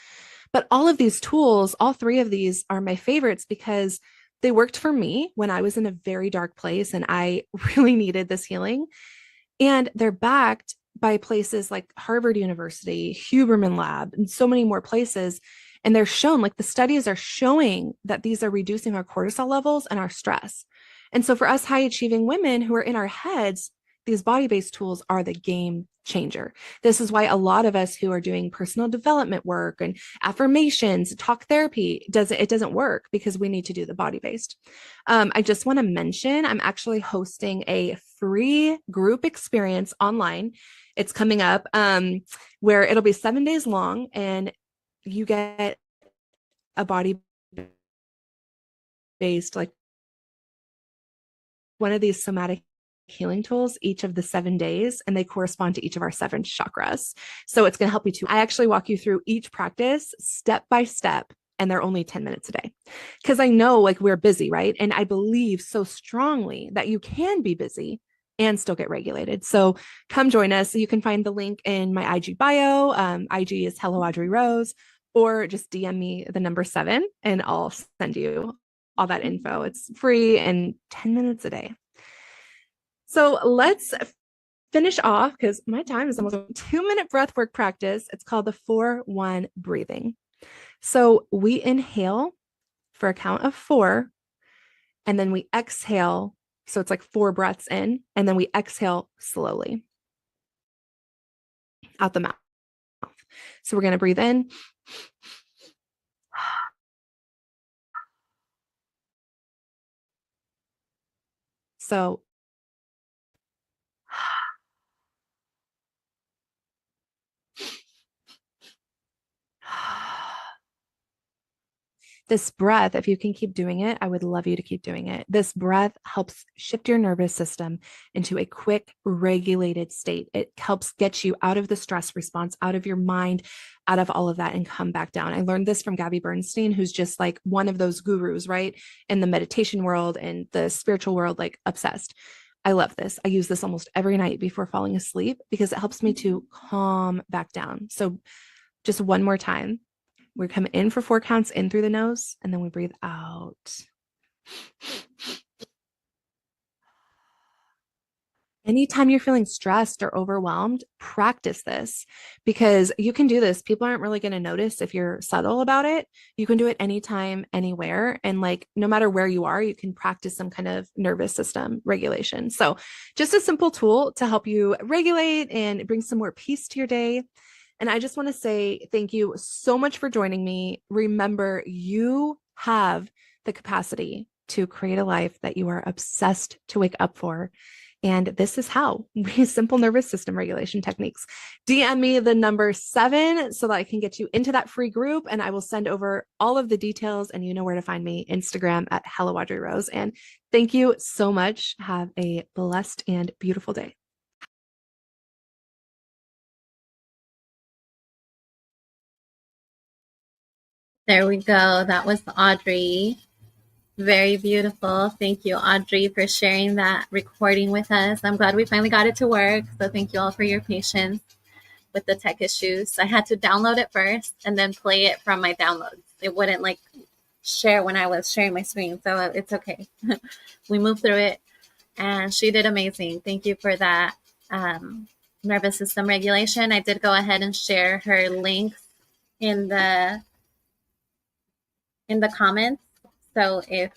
But all of these tools, all three of these are my favorites because they worked for me when I was in a very dark place and I really needed this healing. And they're backed by places like Harvard University, Huberman Lab, and so many more places. And they're shown, like the studies are showing that these are reducing our cortisol levels and our stress. And so for us high achieving women who are in our heads, these body-based tools are the game changer. This is why a lot of us who are doing personal development work and affirmations, talk therapy, it doesn't work because we need to do the body-based. I just want to mention, I'm actually hosting a free group experience online. It's coming up where it'll be 7 days long and you get a body-based, like one of these somatic healing tools each of the 7 days, and they correspond to each of our 7 chakras. So it's going to help you too. I actually walk you through each practice step by step, and they're only 10 minutes a day because I know like we're busy, right? And I believe so strongly that you can be busy and still get regulated. So come join us. You can find the link in my IG bio. IG is Hello Audrey Rose, or just DM me the number 7 and I'll send you all that info. It's free and 10 minutes a day. So let's finish off because my time is almost a 2-minute breath work practice. It's called the 4-1 breathing. So we inhale for a count of 4, and then we exhale. So it's like 4 breaths in, and then we exhale slowly out the mouth. So we're going to breathe in. So this breath, if you can keep doing it, I would love you to keep doing it. This breath helps shift your nervous system into a quick, regulated state. It helps get you out of the stress response, out of your mind, out of all of that, and come back down. I learned this from Gabby Bernstein, who's just like one of those gurus, right? In the meditation world and the spiritual world, like obsessed. I love this. I use this almost every night before falling asleep because it helps me to calm back down. So just one more time. We come in for 4 counts in through the nose, and then we breathe out. Anytime you're feeling stressed or overwhelmed, practice this because you can do this. People aren't really going to notice if you're subtle about it. You can do it anytime, anywhere. And like, no matter where you are, you can practice some kind of nervous system regulation. So just a simple tool to help you regulate and bring some more peace to your day. And I just want to say thank you so much for joining me. Remember, you have the capacity to create a life that you are obsessed to wake up for. And this is how simple nervous system regulation techniques. DM me the number 7 so that I can get you into that free group, and I will send over all of the details, and you know where to find me. Instagram at Hello Audrey Rose. And thank you so much. Have a blessed and beautiful day. There we go. That was Audrey. Very beautiful. Thank you, Audrey, for sharing that recording with us. I'm glad we finally got it to work. So thank you all for your patience with the tech issues. I had to download it first and then play it from my downloads. It wouldn't like share when I was sharing my screen. So it's okay. We moved through it and she did amazing. Thank you for that nervous system regulation. I did go ahead and share her links in the comments. So if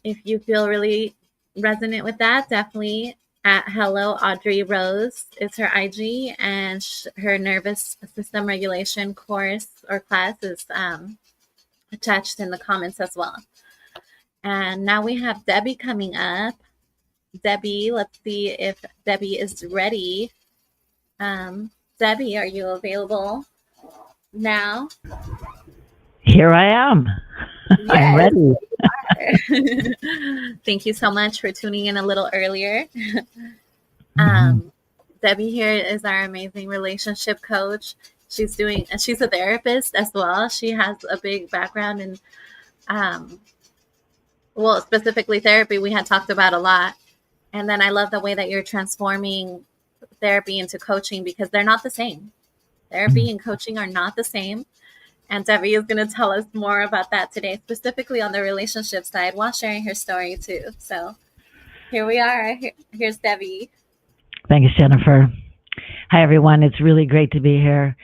you feel really resonant with that, definitely at Hello Audrey Rose is her IG, and her nervous system regulation course or class is attached in the comments as well. And now we have Debbie coming up. Debbie, let's see if Debbie is ready. Debbie, are you available now? Here I am. Yes. I'm ready. Thank you so much for tuning in a little earlier. Debbie here is our amazing relationship coach. She's a therapist as well. She has a big background in, specifically therapy. We had talked about a lot. And then I love the way that you're transforming therapy into coaching, because they're not the same. Therapy and coaching are not the same. And Debbie is going to tell us more about that today, specifically on the relationship side, while sharing her story too. So here we are. Here's Debbie. Thanks, Jennifer. Hi, everyone. It's really great to be here.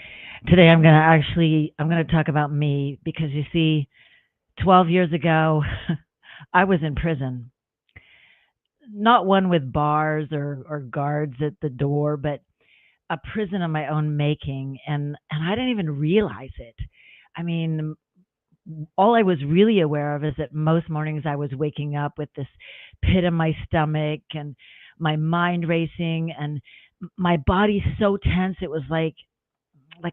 Today I'm going to talk about me, because you see, 12 years ago, I was in prison. Not one with bars or guards at the door, but a prison of my own making. And I didn't even realize it. I mean, all I was really aware of is that most mornings I was waking up with this pit in my stomach and my mind racing and my body so tense. It was like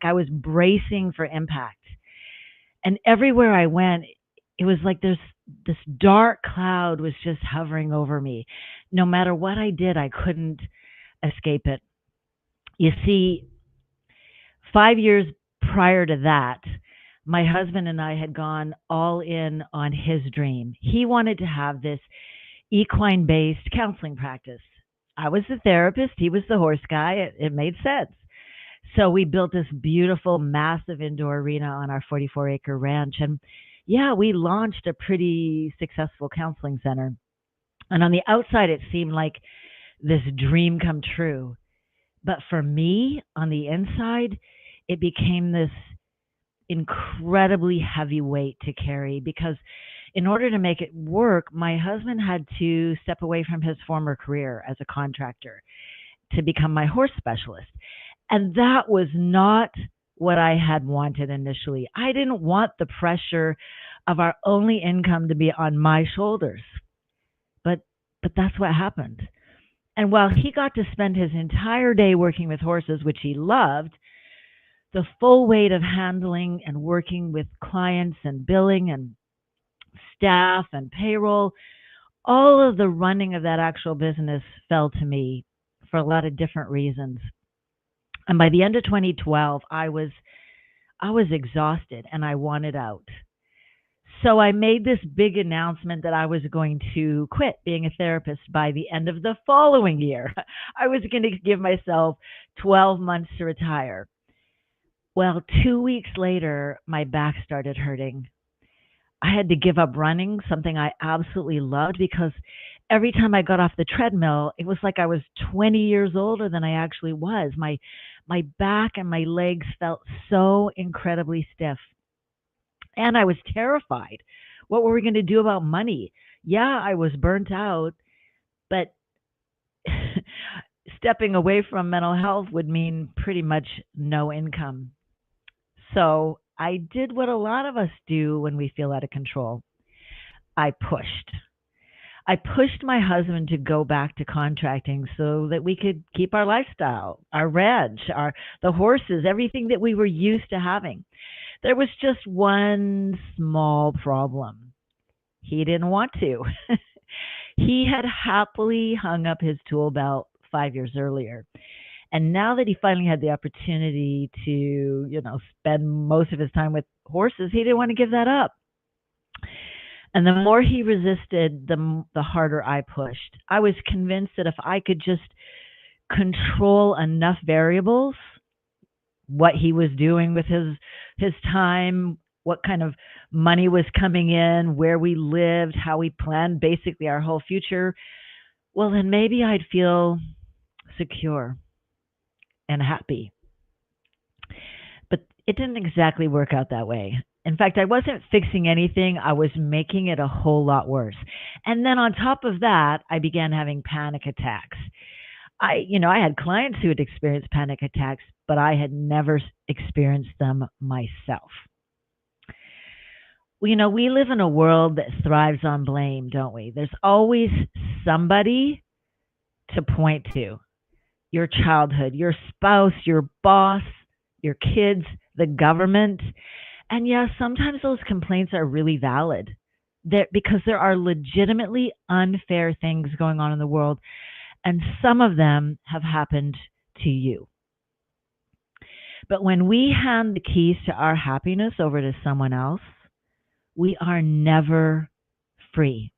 I was bracing for impact. And everywhere I went, it was like this dark cloud was just hovering over me. No matter what I did, I couldn't escape it. You see, 5 years prior to that, my husband and I had gone all in on his dream. He wanted to have this equine-based counseling practice. I was the therapist. He was the horse guy. It made sense. So we built this beautiful, massive indoor arena on our 44-acre ranch. And yeah, we launched a pretty successful counseling center. And on the outside, it seemed like this dream come true. But for me, on the inside, it became this incredibly heavy weight to carry, because in order to make it work, my husband had to step away from his former career as a contractor to become my horse specialist. And that was not what I had wanted initially. I didn't want the pressure of our only income to be on my shoulders. But that's what happened. And while he got to spend his entire day working with horses, which he loved, the full weight of handling and working with clients and billing and staff and payroll, all of the running of that actual business fell to me for a lot of different reasons. And by the end of 2012, I was exhausted and I wanted out. So I made this big announcement that I was going to quit being a therapist by the end of the following year. I was going to give myself 12 months to retire. Well, 2 weeks later, my back started hurting. I had to give up running, something I absolutely loved, because every time I got off the treadmill, it was like I was 20 years older than I actually was. My back and my legs felt so incredibly stiff. And I was terrified. What were we going to do about money? Yeah, I was burnt out, but stepping away from mental health would mean pretty much no income. So I did what a lot of us do when we feel out of control. I pushed my husband to go back to contracting so that we could keep our lifestyle, our ranch, the horses, everything that we were used to having. There was just one small problem. He didn't want to. He had happily hung up his tool belt 5 years earlier. And now that he finally had the opportunity to, spend most of his time with horses, he didn't want to give that up. And the more he resisted, the harder I pushed. I was convinced that if I could just control enough variables, what he was doing with his time, what kind of money was coming in, where we lived, how we planned basically our whole future, well, then maybe I'd feel secure and happy. But it didn't exactly work out that way. In fact, I wasn't fixing anything. I was making it a whole lot worse. And then on top of that, I began having panic attacks. I had clients who had experienced panic attacks, but I had never experienced them myself. We live in a world that thrives on blame, don't we? There's always somebody to point to. Your childhood, your spouse, your boss, your kids, the government. And yeah, sometimes those complaints are really valid because there are legitimately unfair things going on in the world, and some of them have happened to you. But when we hand the keys to our happiness over to someone else, we are never free.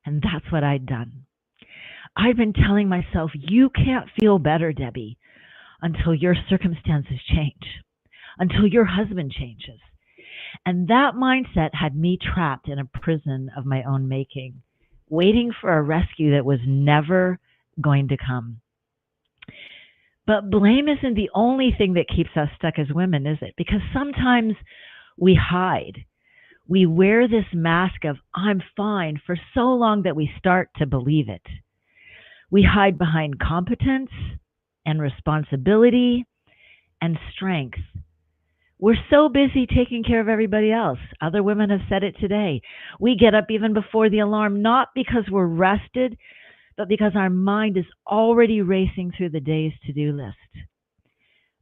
And that's what I'd done. I've been telling myself, you can't feel better, Debbie, until your circumstances change, until your husband changes. And that mindset had me trapped in a prison of my own making, waiting for a rescue that was never going to come. But blame isn't the only thing that keeps us stuck as women, is it? Because sometimes we hide. We wear this mask of I'm fine for so long that we start to believe it. We hide behind competence and responsibility and strength. We're so busy taking care of everybody else. Other women have said it today. We get up even before the alarm, not because we're rested, but because our mind is already racing through the day's to-do list.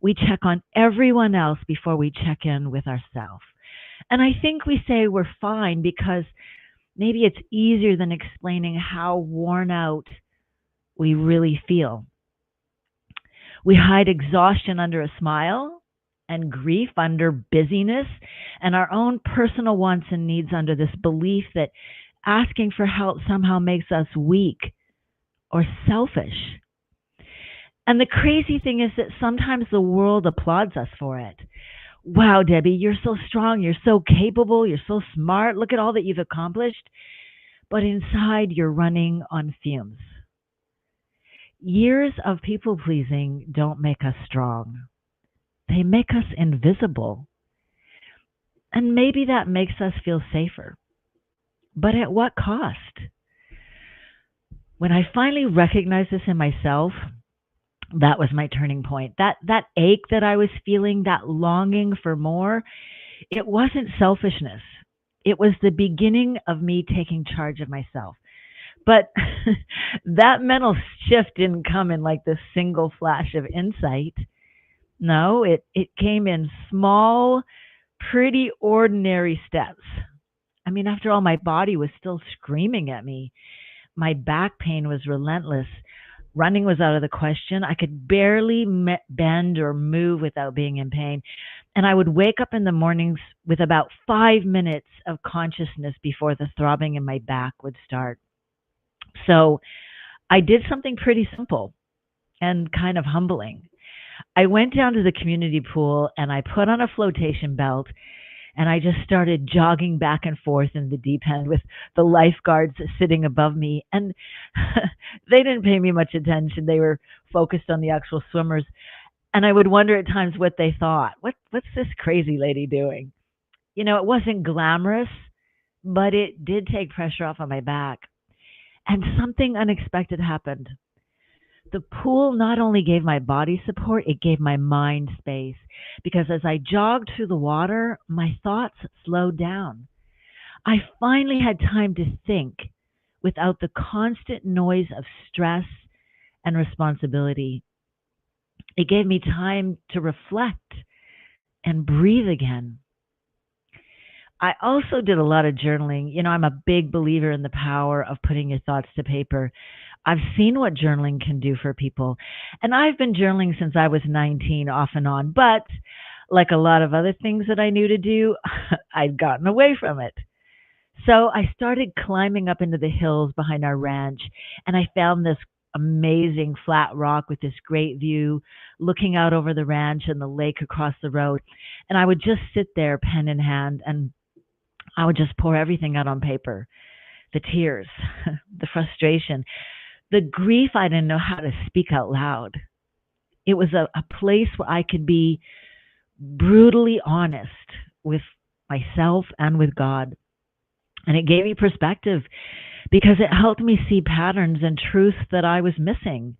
We check on everyone else before we check in with ourselves. And I think we say we're fine because maybe it's easier than explaining how worn out we really feel. We hide exhaustion under a smile and grief under busyness and our own personal wants and needs under this belief that asking for help somehow makes us weak or selfish. And the crazy thing is that sometimes the world applauds us for it. Wow, Debbie, you're so strong, you're so capable, you're so smart, look at all that you've accomplished. But inside, you're running on fumes. Years of people-pleasing don't make us strong. They make us invisible. And maybe that makes us feel safer. But at what cost? When I finally recognized this in myself, that was my turning point. That ache that I was feeling, that longing for more, it wasn't selfishness. It was the beginning of me taking charge of myself. But that mental shift didn't come in like this single flash of insight. No, it came in small, pretty ordinary steps. I mean, after all, my body was still screaming at me. My back pain was relentless. Running was out of the question. I could barely bend or move without being in pain. And I would wake up in the mornings with about 5 minutes of consciousness before the throbbing in my back would start. So I did something pretty simple and kind of humbling. I went down to the community pool and I put on a flotation belt and I just started jogging back and forth in the deep end with the lifeguards sitting above me. And they didn't pay me much attention. They were focused on the actual swimmers. And I would wonder at times what they thought. What's this crazy lady doing? It wasn't glamorous, but it did take pressure off of my back. And something unexpected happened. The pool not only gave my body support, it gave my mind space. Because as I jogged through the water, my thoughts slowed down. I finally had time to think without the constant noise of stress and responsibility. It gave me time to reflect and breathe again. I also did a lot of journaling. I'm a big believer in the power of putting your thoughts to paper. I've seen what journaling can do for people. And I've been journaling since I was 19, off and on. But like a lot of other things that I knew to do, I'd gotten away from it. So I started climbing up into the hills behind our ranch, and I found this amazing flat rock with this great view looking out over the ranch and the lake across the road. And I would just sit there, pen in hand, and I would just pour everything out on paper, the tears, the frustration, the grief I didn't know how to speak out loud. It was a place where I could be brutally honest with myself and with God. And it gave me perspective because it helped me see patterns and truths that I was missing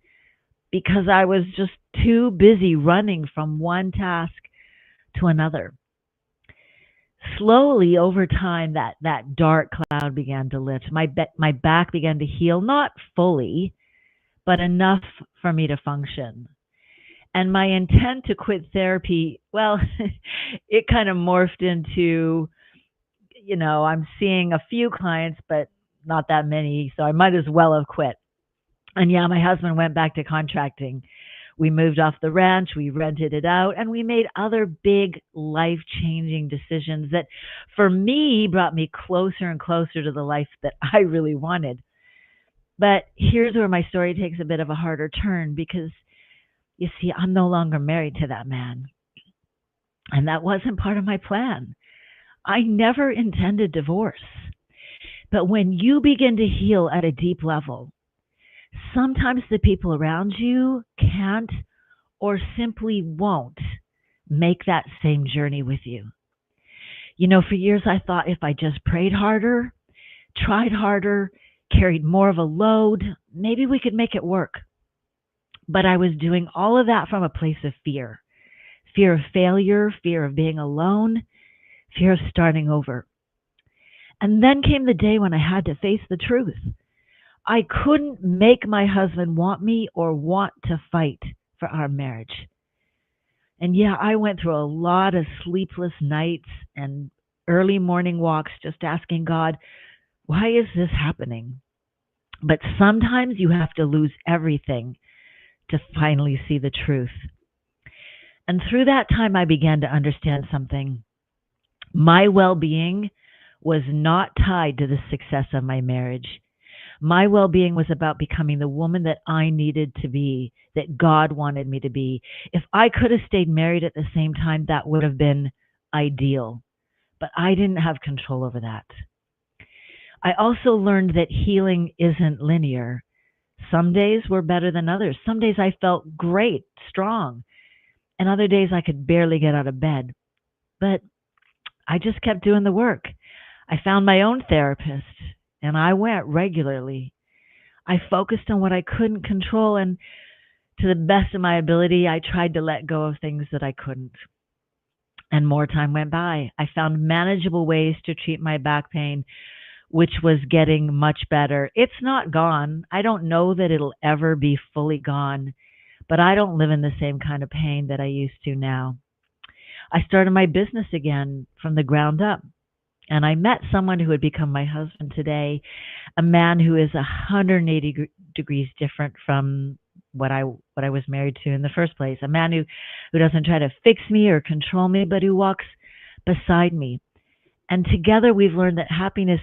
because I was just too busy running from one task to another. Slowly over time, that dark cloud began to lift. My back began to heal, not fully, but enough for me to function. And my intent to quit therapy, well, it kind of morphed into, I'm seeing a few clients, but not that many, so I might as well have quit. And yeah, my husband went back to contracting. We moved off the ranch, we rented it out, and we made other big life-changing decisions that, for me, brought me closer and closer to the life that I really wanted. But here's where my story takes a bit of a harder turn because, you see, I'm no longer married to that man. And that wasn't part of my plan. I never intended divorce. But when you begin to heal at a deep level, sometimes the people around you can't or simply won't make that same journey with you. For years I thought if I just prayed harder, tried harder, carried more of a load, maybe we could make it work. But I was doing all of that from a place of fear. Fear of failure, fear of being alone, fear of starting over. And then came the day when I had to face the truth. I couldn't make my husband want me or want to fight for our marriage. And yeah, I went through a lot of sleepless nights and early morning walks just asking God, why is this happening? But sometimes you have to lose everything to finally see the truth. And through that time, I began to understand something. My well-being was not tied to the success of my marriage. My well-being was about becoming the woman that I needed to be, that God wanted me to be. If I could have stayed married at the same time, that would have been ideal. But I didn't have control over that. I also learned that healing isn't linear. Some days were better than others. Some days I felt great, strong, and other days I could barely get out of bed. But I just kept doing the work. I found my own therapist, and I went regularly. I focused on what I couldn't control, and to the best of my ability, I tried to let go of things that I couldn't. And more time went by. I found manageable ways to treat my back pain, which was getting much better. It's not gone. I don't know that it'll ever be fully gone, but I don't live in the same kind of pain that I used to now. I started my business again from the ground up, and I met someone who would become my husband today, a man who is 180 degrees different from what I was married to in the first place, a man who doesn't try to fix me or control me, but who walks beside me. And together we've learned that happiness,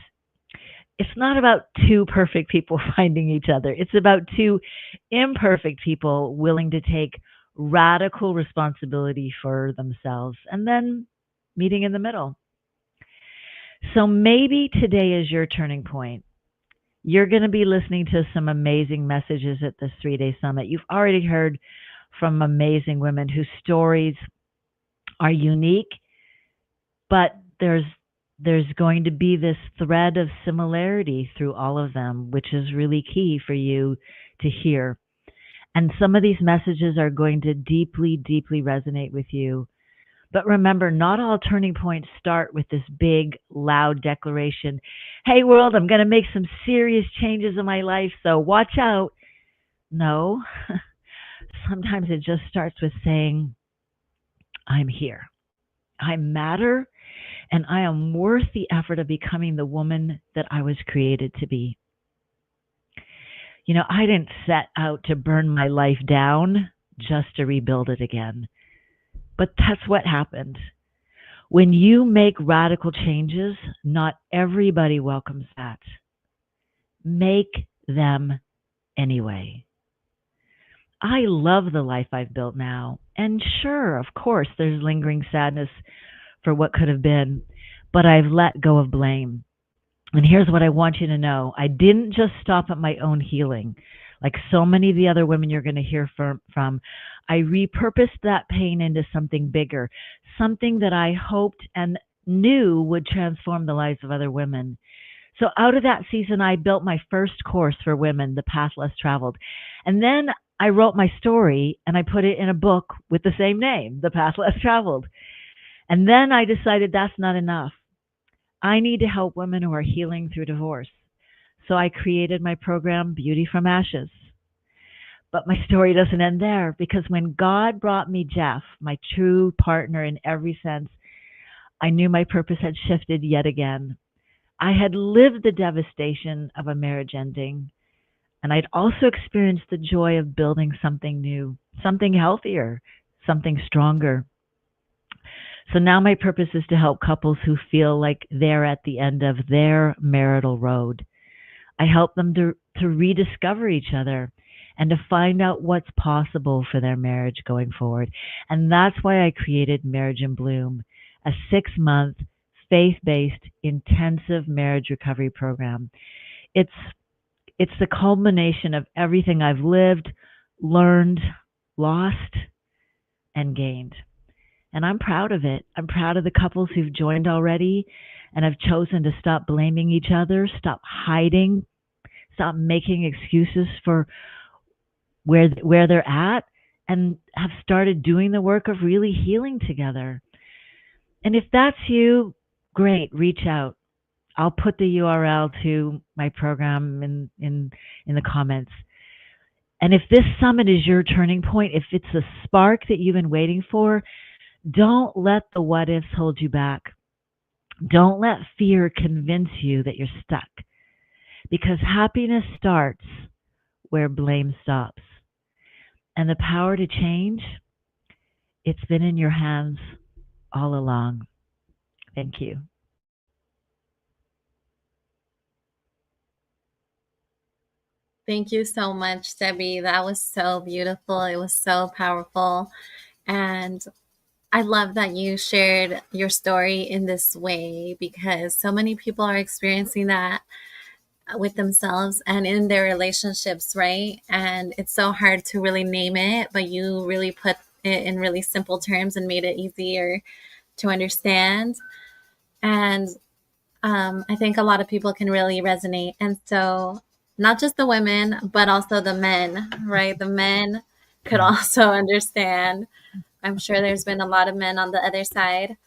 it's not about two perfect people finding each other. It's about two imperfect people willing to take radical responsibility for themselves and then meeting in the middle. So maybe today is your turning point. You're going to be listening to some amazing messages at this 3-day summit. You've already heard from amazing women whose stories are unique, but there's going to be this thread of similarity through all of them, which is really key for you to hear. And some of these messages are going to deeply, deeply resonate with you. But remember, not all turning points start with this big, loud declaration. Hey, world, I'm going to make some serious changes in my life, so watch out. No, sometimes it just starts with saying, I'm here. I matter, and I am worth the effort of becoming the woman that I was created to be. I didn't set out to burn my life down just to rebuild it again. But that's what happened. When you make radical changes, not everybody welcomes that. Make them anyway. I love the life I've built now. And sure, of course, there's lingering sadness for what could have been, but I've let go of blame. And here's what I want you to know. I didn't just stop at my own healing. Like so many of the other women you're going to hear from, I repurposed that pain into something bigger, something that I hoped and knew would transform the lives of other women. So out of that season, I built my first course for women, The Path Less Traveled. And then I wrote my story and I put it in a book with the same name, The Path Less Traveled. And then I decided that's not enough. I need to help women who are healing through divorce. So I created my program, Beauty from Ashes. But my story doesn't end there, because when God brought me Jeff, my true partner in every sense, I knew my purpose had shifted yet again. I had lived the devastation of a marriage ending, and I'd also experienced the joy of building something new, something healthier, something stronger. So now my purpose is to help couples who feel like they're at the end of their marital road. I help them to rediscover each other and to find out what's possible for their marriage going forward. And that's why I created Marriage in Bloom, a 6-month, faith-based, intensive marriage recovery program. It's the culmination of everything I've lived, learned, lost, and gained. And I'm proud of it. I'm proud of the couples who've joined already and have chosen to stop blaming each other, stop hiding, stop making excuses for where they're at, and have started doing the work of really healing together. And if that's you, great, reach out. I'll put the URL to my program in the comments. And if this summit is your turning point, if it's a spark that you've been waiting for, don't let the what ifs hold you back. Don't let fear convince you that you're stuck, because happiness starts where blame stops. And the power to change, it's been in your hands all along. Thank you. Thank you so much, Debbie. That was so beautiful. It was so powerful. And I love that you shared your story in this way, because so many people are experiencing that with themselves and in their relationships, right? And it's so hard to really name it, but you really put it in really simple terms and made it easier to understand. And I think a lot of people can really resonate. And so, not just the women, but also the men, right? The men could also understand. I'm sure there's been a lot of men on the other side.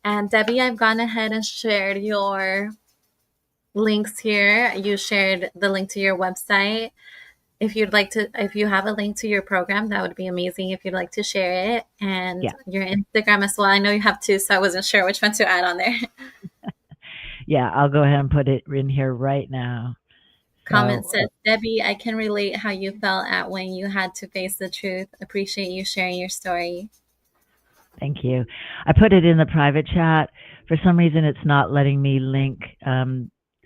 And Debbie, I've gone ahead and shared your links here. You shared the link to your website. If you have a link to your program, that would be amazing if you'd like to share it. And your Instagram as well. I know you have two, so I wasn't sure which one to add on there. Yeah, I'll go ahead and put it in here right now. Comment says, Debbie, I can relate how you felt at when you had to face the truth. Appreciate you sharing your story. Thank you. I put it in the private chat. For some reason, it's not letting me link,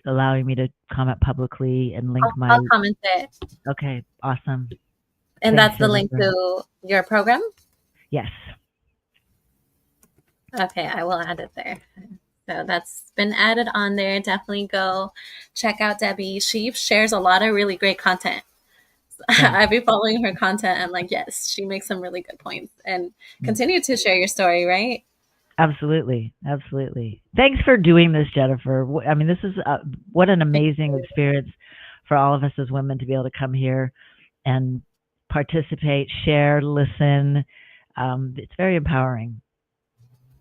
allowing me to comment publicly and link I'll comment it. Okay, awesome. And that's the link to your program? Yes. Okay, I will add it there. So that's been added on there. Definitely go check out Debbie. She shares a lot of really great content. I've been following her content. I'm like, yes, she makes some really good points. And continue to share your story, right? Absolutely. Absolutely. Thanks for doing this, Jennifer. I mean, this is what an amazing experience for all of us as women to be able to come here and participate, share, listen. It's very empowering.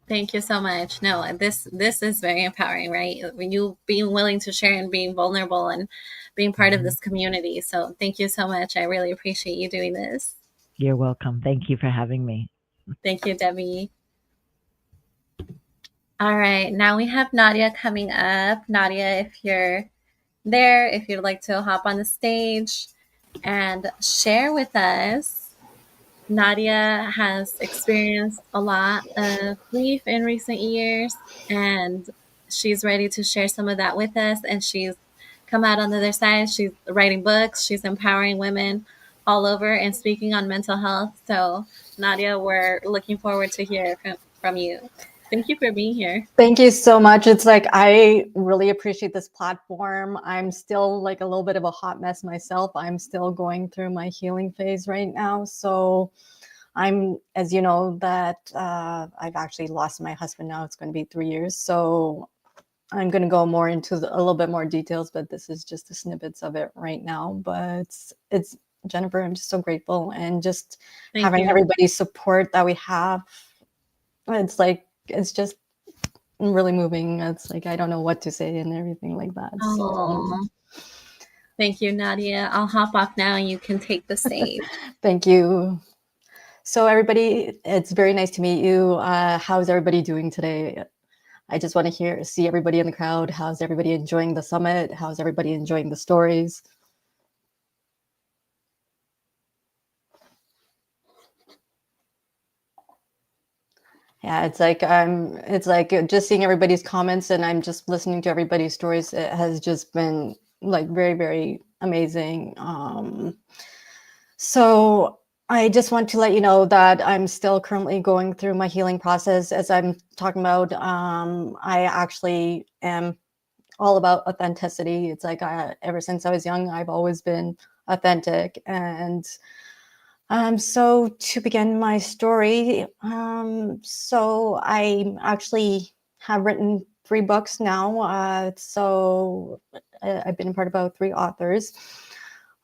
Thank you so much. No, this is very empowering, right? You being willing to share and being vulnerable and being part of this community. So thank you so much. I really appreciate you doing this. You're welcome. Thank you for having me. Thank you, Debbie. All right, now we have Nadia coming up. Nadia, if you're there, if you'd like to hop on the stage and share with us Nadia has experienced a lot of grief in recent years, and she's ready to share some of that with us. And she's come out on the other side. She's writing books, she's empowering women all over and speaking on mental health. So, Nadia, we're looking forward to hear from you. Thank you for being here. Thank you so much. It's like, I really appreciate this platform. I'm still like a little bit of a hot mess myself. I'm still going through my healing phase right now. So I'm, as you know, that I've actually lost my husband now. It's going to be 3 years. So I'm going to go more into a little bit more details, but this is just the snippets of it right now. But it's Jennifer, I'm just so grateful, and just having everybody's support that we have. It's like, it's just really moving. It's like, I don't know what to say and everything like that. So thank you, Nadia. I'll hop off now and you can take the stage. Thank you. So everybody, it's very nice to meet you. How's everybody doing today? I just want to see everybody in the crowd. How's everybody enjoying the summit? How's everybody enjoying the stories? Yeah, it's like just seeing everybody's comments, and I'm just listening to everybody's stories. It has just been like very, very amazing. So I just want to let you know that I'm still currently going through my healing process. As I'm talking about, I actually am all about authenticity. It's like, ever since I was young, I've always been authentic. And so to begin my story, so I actually have written 3 books now. So I've been a part of about 3 authors.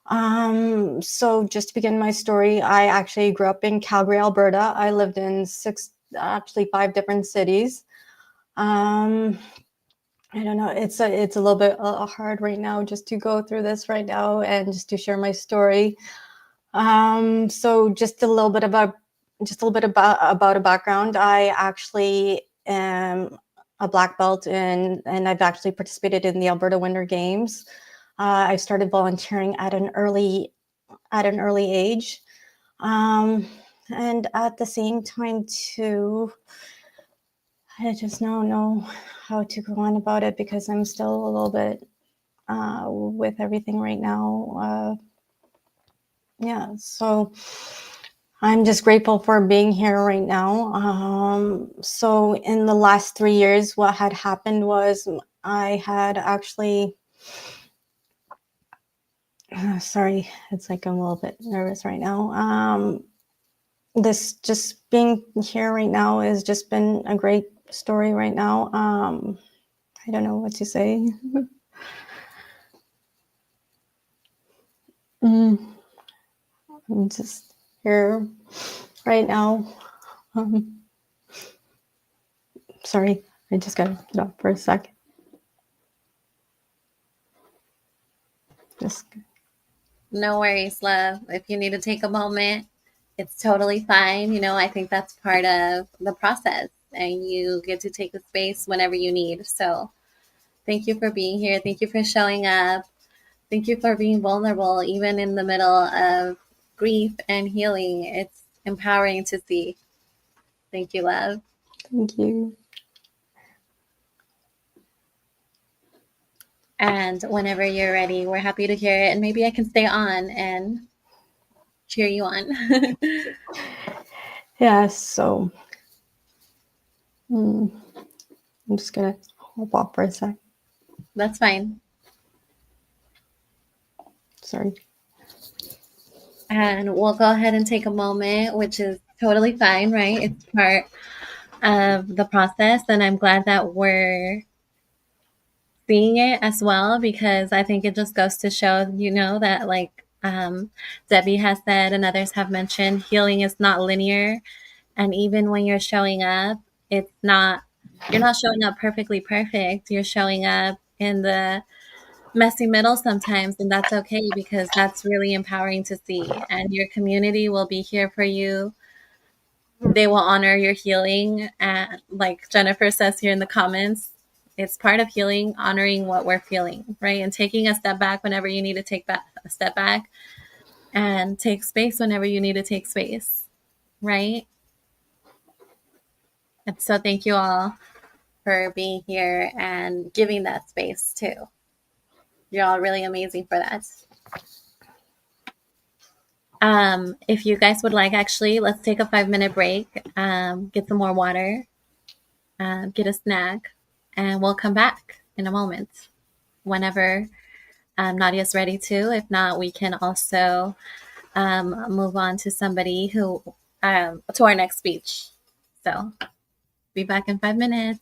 So just to begin my story, I actually grew up in Calgary, Alberta. I lived in 5 different cities. I don't know. It's a little bit hard right now just to go through this right now and just to share my story. So just a little bit about a background. I actually am a black belt and I've actually participated in the Alberta Winter Games. I started volunteering at an early age, and at the same time too, I just don't know how to go on about it because I'm still a little bit with everything right now. Yeah, so I'm just grateful for being here right now. So in the last 3 years, what had happened was I had actually, sorry, it's like I'm a little bit nervous right now. This just being here right now has just been a great story right now. I don't know what to say. I'm just here right now. Sorry, I just got to get off for a second. No worries, love. If you need to take a moment, it's totally fine. I think that's part of the process, and you get to take the space whenever you need. So thank you for being here. Thank you for showing up. Thank you for being vulnerable, even in the middle of grief and healing. It's empowering to see. Thank you, love. Thank you. And whenever you're ready, we're happy to hear it. And maybe I can stay on and cheer you on. Yeah, so I'm just going to hop off for a sec. That's fine. Sorry. And we'll go ahead and take a moment, which is totally fine, right? It's part of the process. And I'm glad that we're seeing it as well, because I think it just goes to show, that like Debbie has said and others have mentioned, healing is not linear. And even when you're showing up, you're not showing up perfectly perfect. You're showing up in the messy middle sometimes, and that's okay, because that's really empowering to see. And your community will be here for you. They will honor your healing. And like Jennifer says here in the comments, it's part of healing, honoring what we're feeling, right? And taking a step back whenever you need to take a step back, and take space whenever you need to take space. right? And so thank you all for being here and giving that space too. You're all really amazing for that. If you guys would like, actually, let's take a 5-minute break, get some more water, get a snack, and we'll come back in a moment whenever Nadia's ready to. If not, we can also move on to somebody who, to our next speech. So be back in 5 minutes.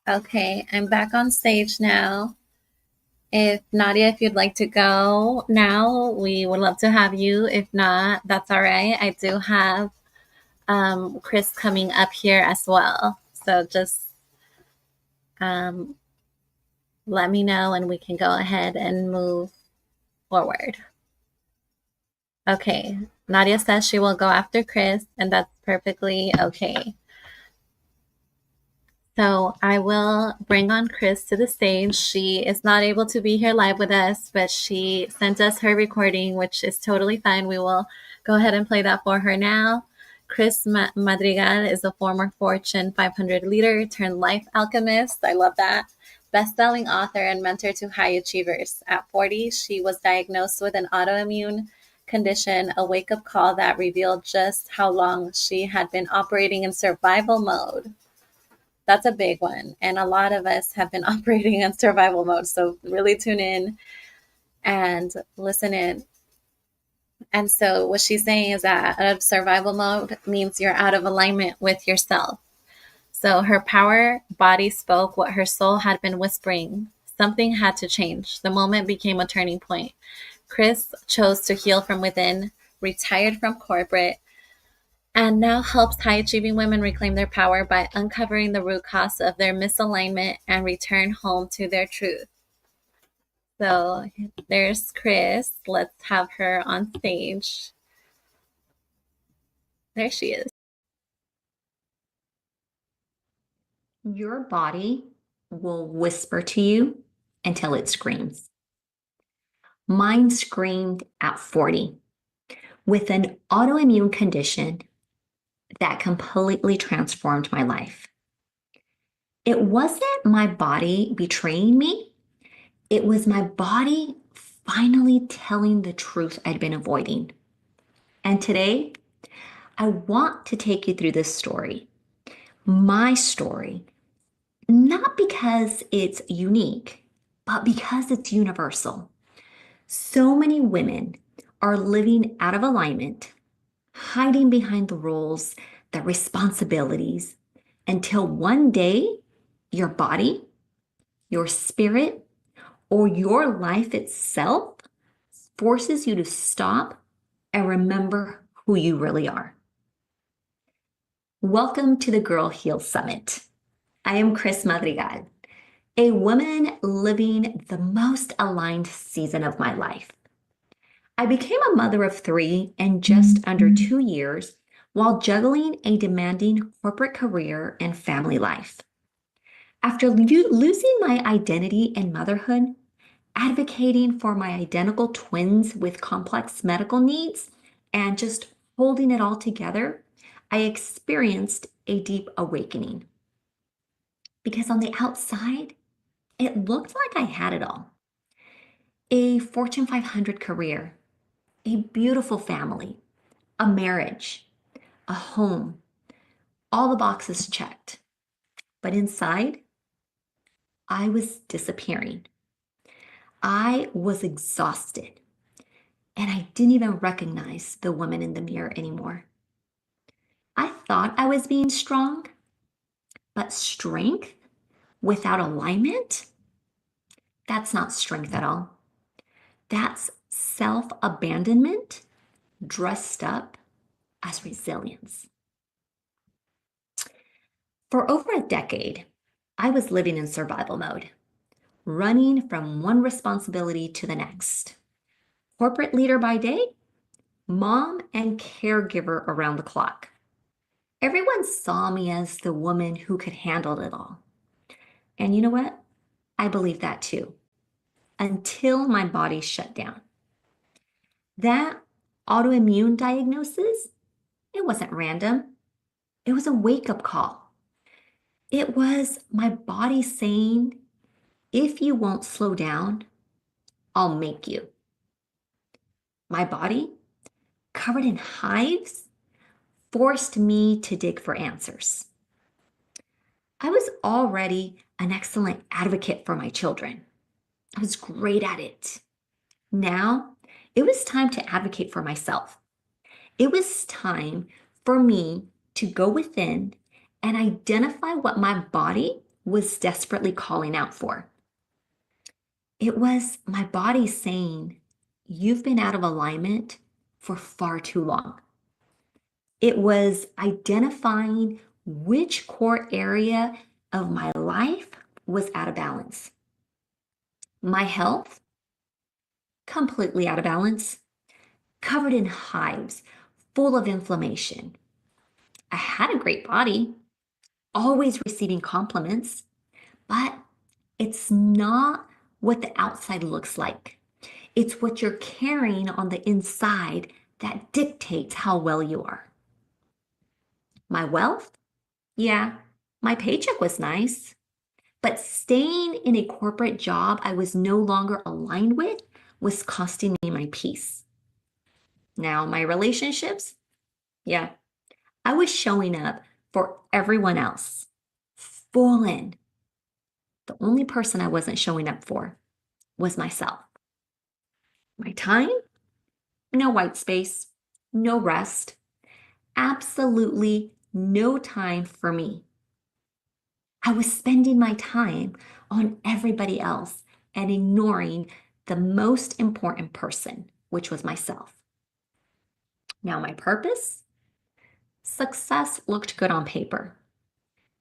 Okay, I'm back on stage now. If Nadia, if you'd like to go now, we would love to have you. If not, that's all right. I do have Chris coming up here as well. So just let me know and we can go ahead and move forward. Okay, Nadia says she will go after Chris, and that's perfectly okay. So I will bring on Chris to the stage. She is not able to be here live with us, but she sent us her recording, which is totally fine. We will go ahead and play that for her now. Chris Madrigal is a former Fortune 500 leader turned life alchemist. I love that. Best-selling author and mentor to high achievers. At 40, she was diagnosed with an autoimmune condition, a wake-up call that revealed just how long she had been operating in survival mode. That's a big one. And a lot of us have been operating in survival mode. So really tune in and listen in. And so what she's saying is that out of survival mode means you're out of alignment with yourself. So her power body spoke what her soul had been whispering. Something had to change. The moment became a turning point. Chris chose to heal from within, retired from corporate, and now helps high achieving women reclaim their power by uncovering the root cause of their misalignment and return home to their truth. So there's Chris. Let's have her on stage. There she is. Your body will whisper to you until it screams. Mine screamed at 40 with an autoimmune condition that completely transformed my life. It wasn't my body betraying me. It was my body finally telling the truth I'd been avoiding. And today, I want to take you through this story, my story, not because it's unique, but because it's universal. So many women are living out of alignment, hiding behind the roles, the responsibilities, until one day your body, your spirit, or your life itself forces you to stop and remember who you really are. Welcome to the Girl Heal Summit. I am Chris Madrigal, a woman living the most aligned season of my life. I became a mother of 3 in just under 2 years while juggling a demanding corporate career and family life. After losing my identity in motherhood, advocating for my identical twins with complex medical needs, and just holding it all together, I experienced a deep awakening. Because on the outside, it looked like I had it all. A Fortune 500 career, a beautiful family, a marriage, a home, all the boxes checked. But inside, I was disappearing. I was exhausted, and I didn't even recognize the woman in the mirror anymore. I thought I was being strong, but strength without alignment, that's not strength at all. That's self-abandonment dressed up as resilience. For over a decade, I was living in survival mode, running from one responsibility to the next. Corporate leader by day, mom and caregiver around the clock. Everyone saw me as the woman who could handle it all. And you know what? I believed that too, until my body shut down. That autoimmune diagnosis, it wasn't random. It was a wake-up call. It was my body saying, if you won't slow down, I'll make you. My body, covered in hives, forced me to dig for answers. I was already an excellent advocate for my children. I was great at it. Now, it was time to advocate for myself. It was time for me to go within and identify what my body was desperately calling out for. It was my body saying, you've been out of alignment for far too long. It was identifying which core area of my life was out of balance. My health, completely out of balance, covered in hives, full of inflammation. I had a great body, always receiving compliments, but it's not what the outside looks like. It's what you're carrying on the inside that dictates how well you are. My wealth? Yeah, my paycheck was nice, but staying in a corporate job I was no longer aligned with was costing me my peace. Now, my relationships? Yeah, I was showing up for everyone else, full in. The only person I wasn't showing up for was myself. My time? No white space, no rest, absolutely no time for me. I was spending my time on everybody else and ignoring the most important person, which was myself. Now, my purpose? Success looked good on paper,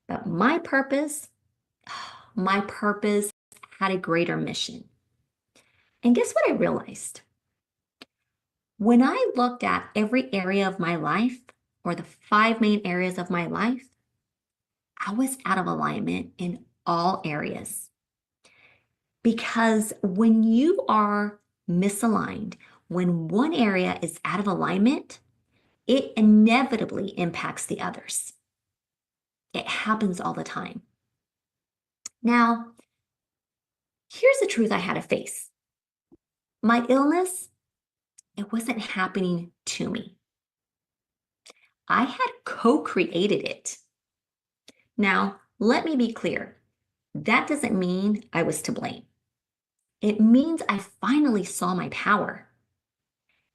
but my purpose had a greater mission. And guess what I realized? When I looked at every area of my life, or the 5 main areas of my life, I was out of alignment in all areas. Because when you are misaligned, when one area is out of alignment, it inevitably impacts the others. It happens all the time. Now, here's the truth I had to face. My illness, it wasn't happening to me. I had co-created it. Now, let me be clear. That doesn't mean I was to blame. It means I finally saw my power.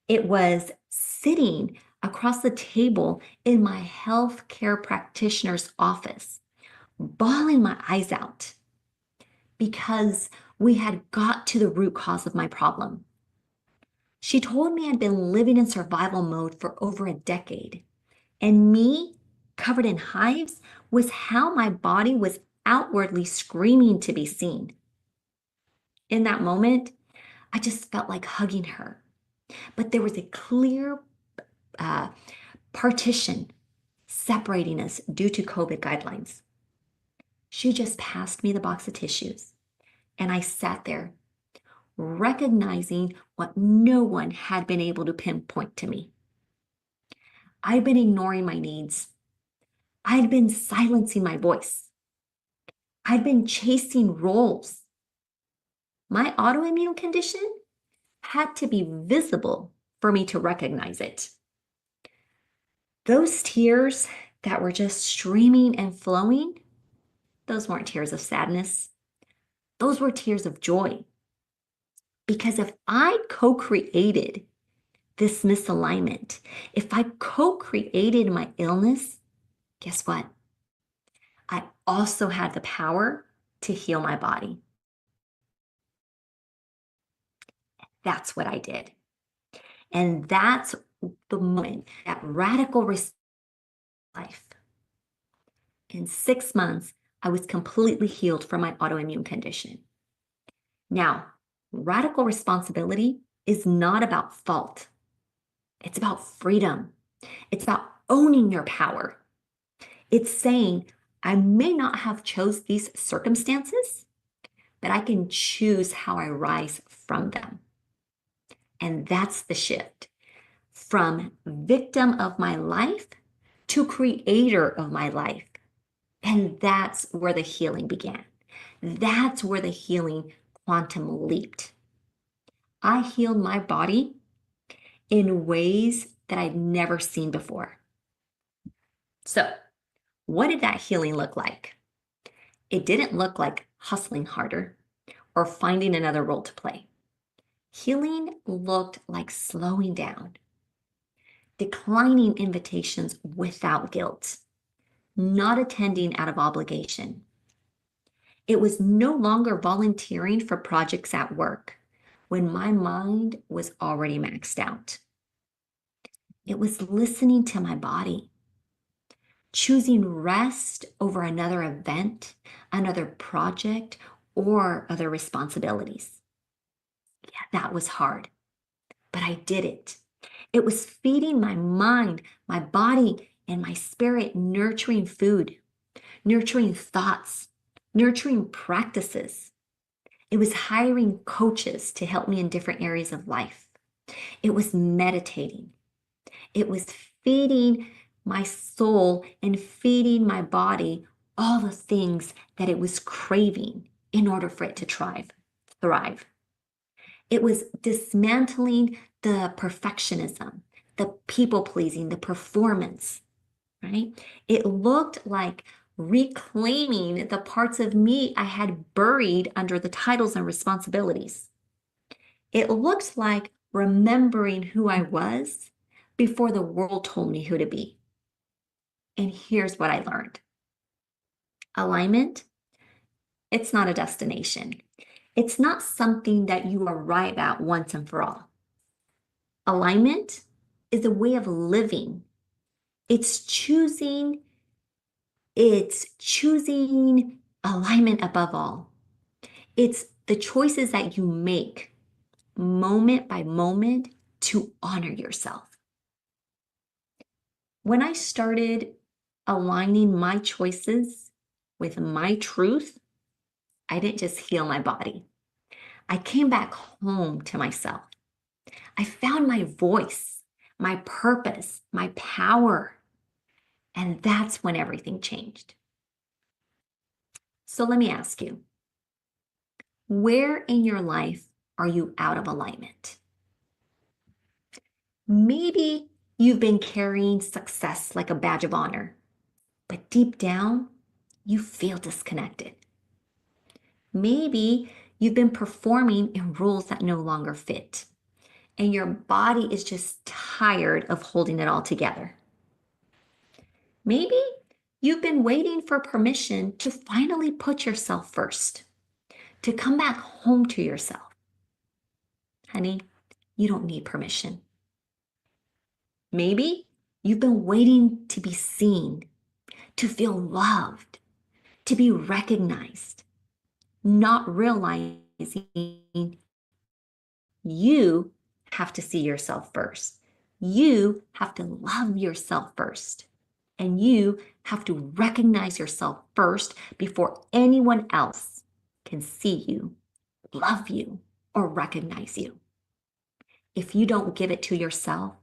It was sitting across the table in my healthcare practitioner's office, bawling my eyes out because we had got to the root cause of my problem. She told me I'd been living in survival mode for over a decade, and me, covered in hives, was how my body was outwardly screaming to be seen. In that moment, I just felt like hugging her, but there was a clear partition separating us due to COVID guidelines. She just passed me the box of tissues, and I sat there, recognizing what no one had been able to pinpoint to me. I'd been ignoring my needs. I'd been silencing my voice. I'd been chasing roles. My autoimmune condition had to be visible for me to recognize it. Those tears that were just streaming and flowing, those weren't tears of sadness. Those were tears of joy. Because if I co-created this misalignment, if I co-created my illness, guess what? I also had the power to heal my body. That's what I did. And that's the moment, that radical life. In 6 months, I was completely healed from my autoimmune condition. Now, radical responsibility is not about fault. It's about freedom. It's about owning your power. It's saying, I may not have chose these circumstances, but I can choose how I rise from them. And that's the shift from victim of my life to creator of my life. And that's where the healing began. That's where the healing quantum leaped. I healed my body in ways that I'd never seen before. So, what did that healing look like? It didn't look like hustling harder or finding another role to play. Healing looked like slowing down, declining invitations without guilt, not attending out of obligation. It was no longer volunteering for projects at work when my mind was already maxed out. It was listening to my body, choosing rest over another event, another project, or other responsibilities. Yeah, that was hard, but I did it. It was feeding my mind, my body, and my spirit, nurturing food, nurturing thoughts, nurturing practices. It was hiring coaches to help me in different areas of life. It was meditating. It was feeding my soul and feeding my body all the things that it was craving in order for it to thrive. It was dismantling the perfectionism, the people-pleasing, the performance, right? It looked like reclaiming the parts of me I had buried under the titles and responsibilities. It looked like remembering who I was before the world told me who to be. And here's what I learned. Alignment, it's not a destination. It's not something that you arrive at once and for all. Alignment is a way of living. It's choosing alignment above all. It's the choices that you make moment by moment to honor yourself. When I started aligning my choices with my truth, I didn't just heal my body. I came back home to myself. I found my voice, my purpose, my power. And that's when everything changed. So let me ask you, where in your life are you out of alignment? Maybe you've been carrying success like a badge of honor, but deep down, you feel disconnected. Maybe you've been performing in roles that no longer fit, and your body is just tired of holding it all together. Maybe you've been waiting for permission to finally put yourself first, to come back home to yourself. Honey, you don't need permission. Maybe you've been waiting to be seen, to feel loved, to be recognized, not realizing you have to see yourself first. You have to love yourself first. And you have to recognize yourself first before anyone else can see you, love you, or recognize you. If you don't give it to yourself,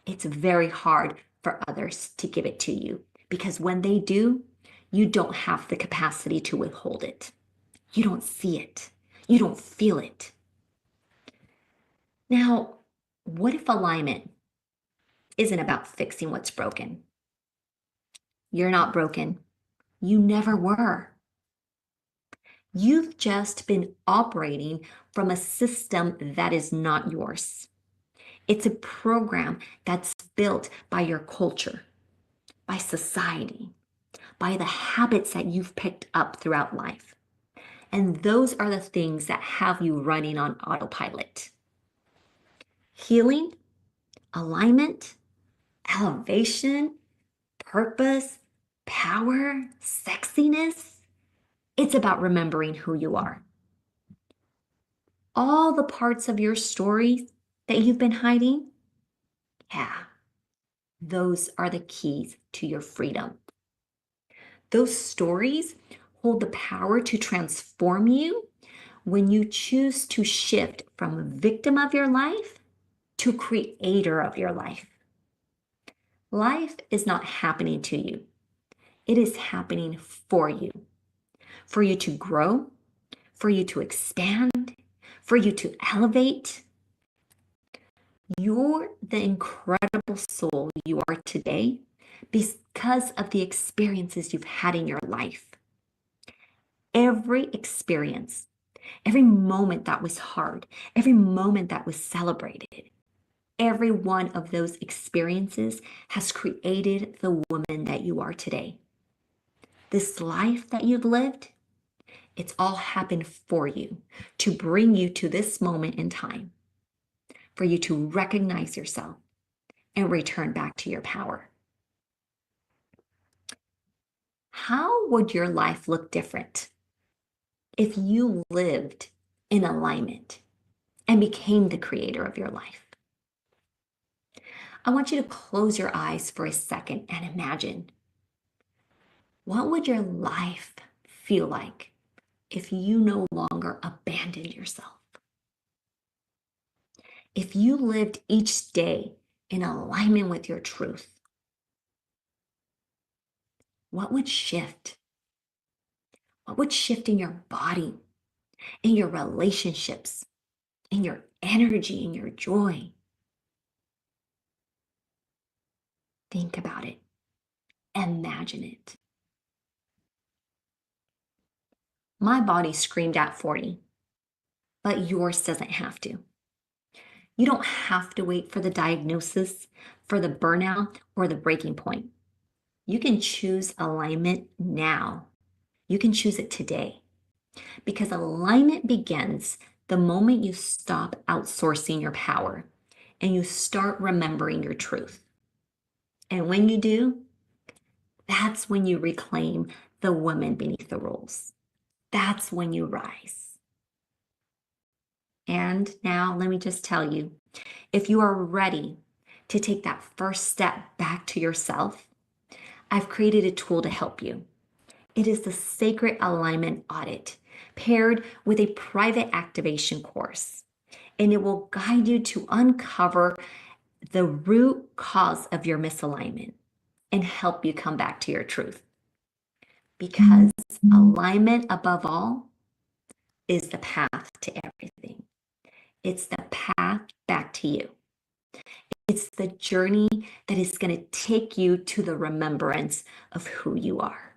it's very hard for others to give it to you, because when they do, you don't have the capacity to withhold it. You don't see it. You don't feel it. Now, what if alignment isn't about fixing what's broken? You're not broken. You never were. You've just been operating from a system that is not yours. It's a program that's built by your culture, by society, by the habits that you've picked up throughout life. And those are the things that have you running on autopilot. Healing, alignment, elevation, purpose, power, sexiness. It's about remembering who you are. All the parts of your story that you've been hiding, yeah, those are the keys to your freedom. Those stories hold the power to transform you when you choose to shift from a victim of your life to creator of your life. Life is not happening to you. It is happening for you to grow, for you to expand, for you to elevate. You're the incredible soul you are today because of the experiences you've had in your life. Every experience, every moment that was hard, every moment that was celebrated, every one of those experiences has created the woman that you are today. This life that you've lived, it's all happened for you to bring you to this moment in time, for you to recognize yourself and return back to your power. How would your life look different if you lived in alignment and became the creator of your life? I want you to close your eyes for a second and imagine, what would your life feel like if you no longer abandoned yourself? If you lived each day in alignment with your truth, what would shift? What would shift in your body, in your relationships, in your energy, in your joy? Think about it. Imagine it. My body screamed at 40, but yours doesn't have to. You don't have to wait for the diagnosis, for the burnout, or the breaking point. You can choose alignment now. You can choose it today. Because alignment begins the moment you stop outsourcing your power and you start remembering your truth. And when you do, that's when you reclaim the woman beneath the roles. That's when you rise. And now let me just tell you, if you are ready to take that first step back to yourself, I've created a tool to help you. It is the Sacred Alignment Audit, paired with a private activation course. And it will guide you to uncover the root cause of your misalignment and help you come back to your truth. Because alignment, above all, is the path to everything. It's the path back to you. It's the journey that is going to take you to the remembrance of who you are.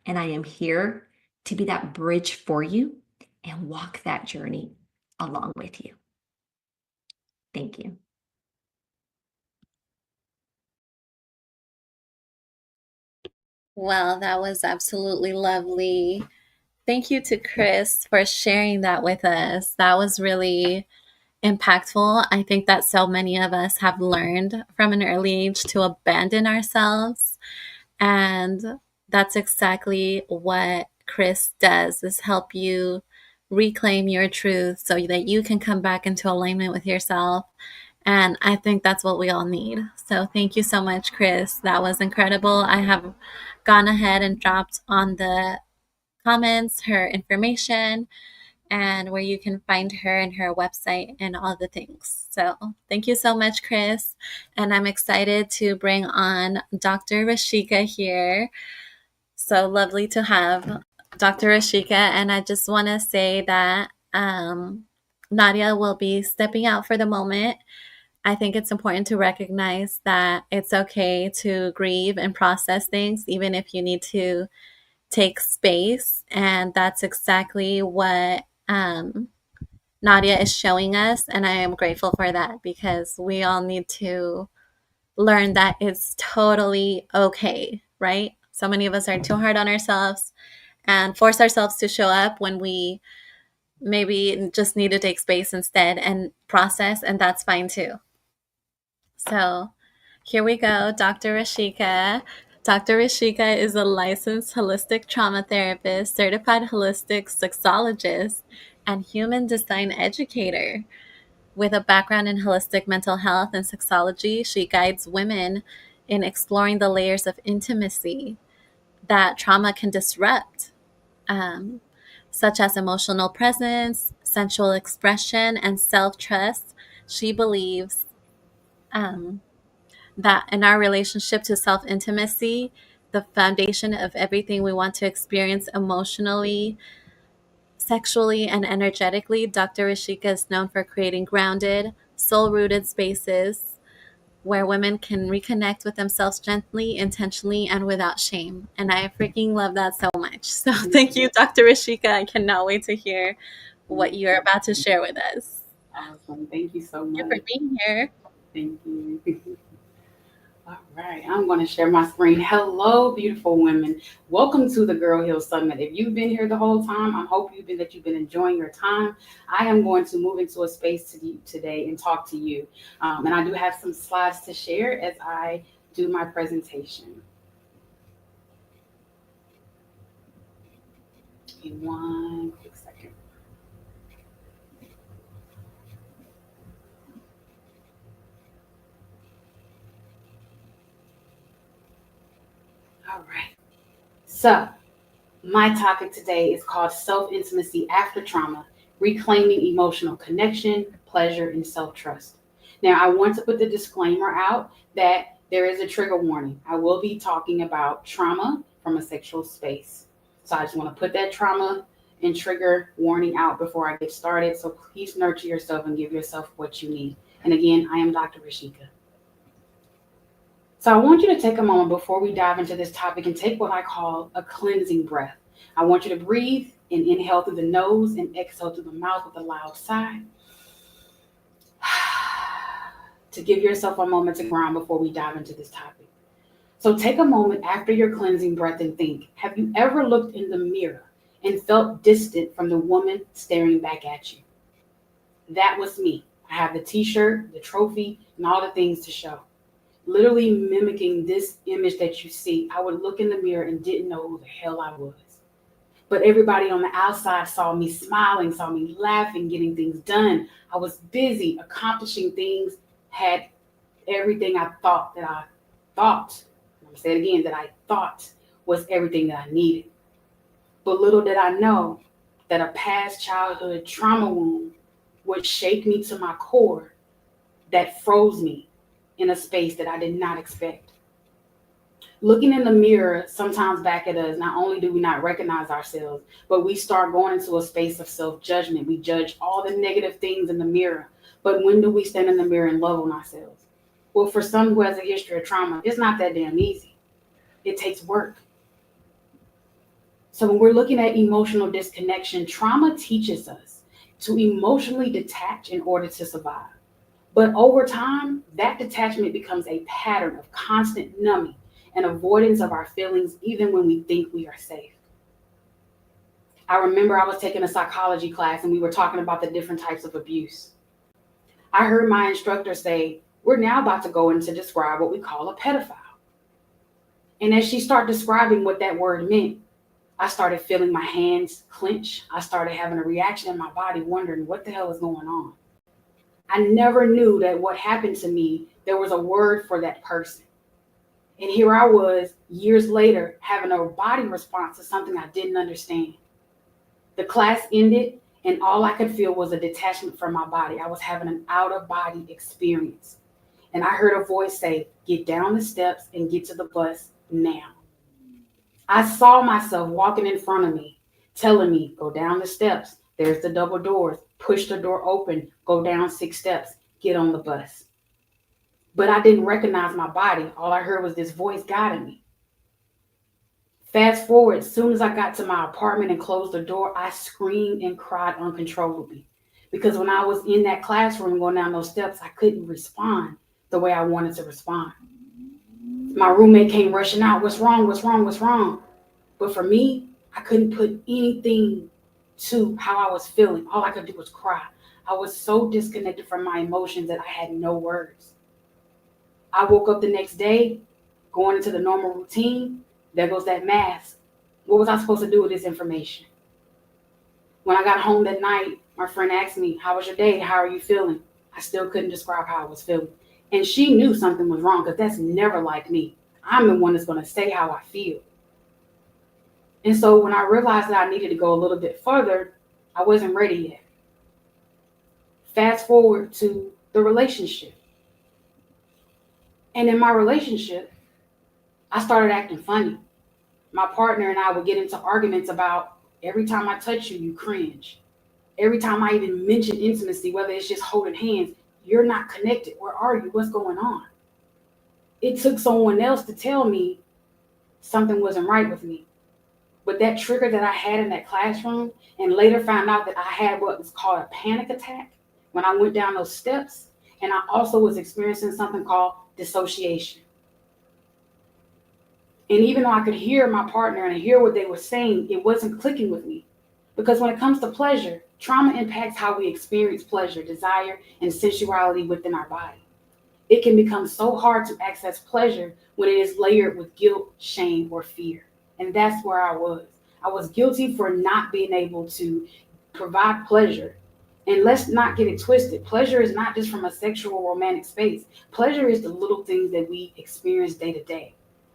And I am here to be that bridge for you and walk that journey along with you. Thank you. Well, that was absolutely lovely. Thank you to Chris for sharing that with us. That was really impactful. I think that so many of us have learned from an early age to abandon ourselves. And that's exactly what Chris does, is help you reclaim your truth so that you can come back into alignment with yourself. And I think that's what we all need. So thank you so much, Chris. That was incredible. I have gone ahead and dropped on the comments her information and where you can find her and her website and all the things. So thank you so much, Chris. And I'm excited to bring on Dr. Rashika here. So lovely to have Dr. Rashika. And I just want to say that Nadia will be stepping out for the moment. I think it's important to recognize that it's okay to grieve and process things, even if you need to take space. And that's exactly what Nadia is showing us. And I am grateful for that, because we all need to learn that it's totally okay, right? So many of us are too hard on ourselves and force ourselves to show up when we maybe just need to take space instead and process, and that's fine too. So here we go, Dr. Rashika. Dr. Rashika is a licensed holistic trauma therapist, certified holistic sexologist, and human design educator. With a background in holistic mental health and sexology, she guides women in exploring the layers of intimacy that trauma can disrupt, um, such as emotional presence, sensual expression, and self trust. She believes um, that in our relationship to self intimacy, the foundation of everything we want to experience emotionally, sexually, and energetically, Dr. Rashika is known for creating grounded, soul rooted spaces where women can reconnect with themselves gently, intentionally, and without shame. And I freaking love that so much. So thank you, Dr. Rashika. I cannot wait to hear what you're about to share with us. Awesome. Thank you so much. Thank you for being here. Thank you. All right, I'm going to share my screen. Hello, beautiful women. Welcome to the Girl Hill Summit. If you've been here the whole time, I hope you've been enjoying your time. I am going to move into a space today and talk to you. And I do have some slides to share as I do my presentation. Give me one quick second. All right. So, my topic today is called Self-Intimacy After Trauma, Reclaiming Emotional Connection, Pleasure, and Self-Trust. Now, I want to put the disclaimer out that there is a trigger warning. I will be talking about trauma from a sexual space. So I just want to put that trauma and trigger warning out before I get started. So please nurture yourself and give yourself what you need. And again, I am Dr. Rashika. So I want you to take a moment before we dive into this topic and take what I call a cleansing breath. I want you to breathe and inhale through the nose and exhale through the mouth with a loud sigh. To give yourself a moment to ground before we dive into this topic. So take a moment after your cleansing breath and think, have you ever looked in the mirror and felt distant from the woman staring back at you? That was me. I have the t-shirt, the trophy, and all the things to show. Literally mimicking this image that you see, I would look in the mirror and didn't know who the hell I was. But everybody on the outside saw me smiling, saw me laughing, getting things done. I was busy accomplishing things, had everything I thought, I'm going to say it again, that I thought was everything that I needed. But little did I know that a past childhood trauma wound would shake me to my core, that froze me in a space that I did not expect. Looking in the mirror sometimes back at us, not only do we not recognize ourselves, but we start going into a space of self-judgment. We judge all the negative things in the mirror. But when do we stand in the mirror and love on ourselves? Well, for some who has a history of trauma, it's not that damn easy. It takes work. So when we're looking at emotional disconnection, trauma teaches us to emotionally detach in order to survive. But over time, that detachment becomes a pattern of constant numbing and avoidance of our feelings, even when we think we are safe. I remember I was taking a psychology class and we were talking about the different types of abuse. I heard my instructor say, we're now about to go in to describe what we call a pedophile. And as she started describing what that word meant, I started feeling my hands clench. I started having a reaction in my body, wondering what the hell is going on. I never knew that what happened to me, there was a word for that person. And here I was, years later, having a body response to something I didn't understand. The class ended, and all I could feel was a detachment from my body. I was having an out-of-body experience. And I heard a voice say, get down the steps and get to the bus now. I saw myself walking in front of me, telling me, go down the steps. There's the double doors. Push the door open. Go down 6 steps. Get on the bus. But I didn't recognize my body. All I heard was this voice guiding me. Fast forward, as soon as I got to my apartment and closed the door, I screamed and cried uncontrollably. Because when I was in that classroom going down those steps, I couldn't respond the way I wanted to respond. My roommate came rushing out. What's wrong? What's wrong? What's wrong? But for me, I couldn't put anything to how I was feeling. All I could do was cry. I was so disconnected from my emotions that I had no words. I woke up the next day, going into the normal routine. There goes that mask. What was I supposed to do with this information? When I got home that night, my friend asked me, how was your day? How are you feeling? I still couldn't describe how I was feeling. And she knew something was wrong because that's never like me. I'm the one that's going to say how I feel. And so when I realized that I needed to go a little bit further, I wasn't ready yet. Fast forward to the relationship. And in my relationship, I started acting funny. My partner and I would get into arguments about every time I touch you, you cringe. Every time I even mention intimacy, whether it's just holding hands, you're not connected. Where are you? What's going on? It took someone else to tell me something wasn't right with me. But that trigger that I had in that classroom, and later found out that I had what was called a panic attack when I went down those steps. And I also was experiencing something called dissociation. And even though I could hear my partner and hear what they were saying, it wasn't clicking with me. Because when it comes to pleasure, trauma impacts how we experience pleasure, desire, and sensuality within our body. It can become so hard to access pleasure when it is layered with guilt, shame, or fear. And that's where I was. I was guilty for not being able to provide pleasure. And let's not get it twisted. Pleasure is not just from a sexual romantic space. Pleasure is the little things that we experience day to day.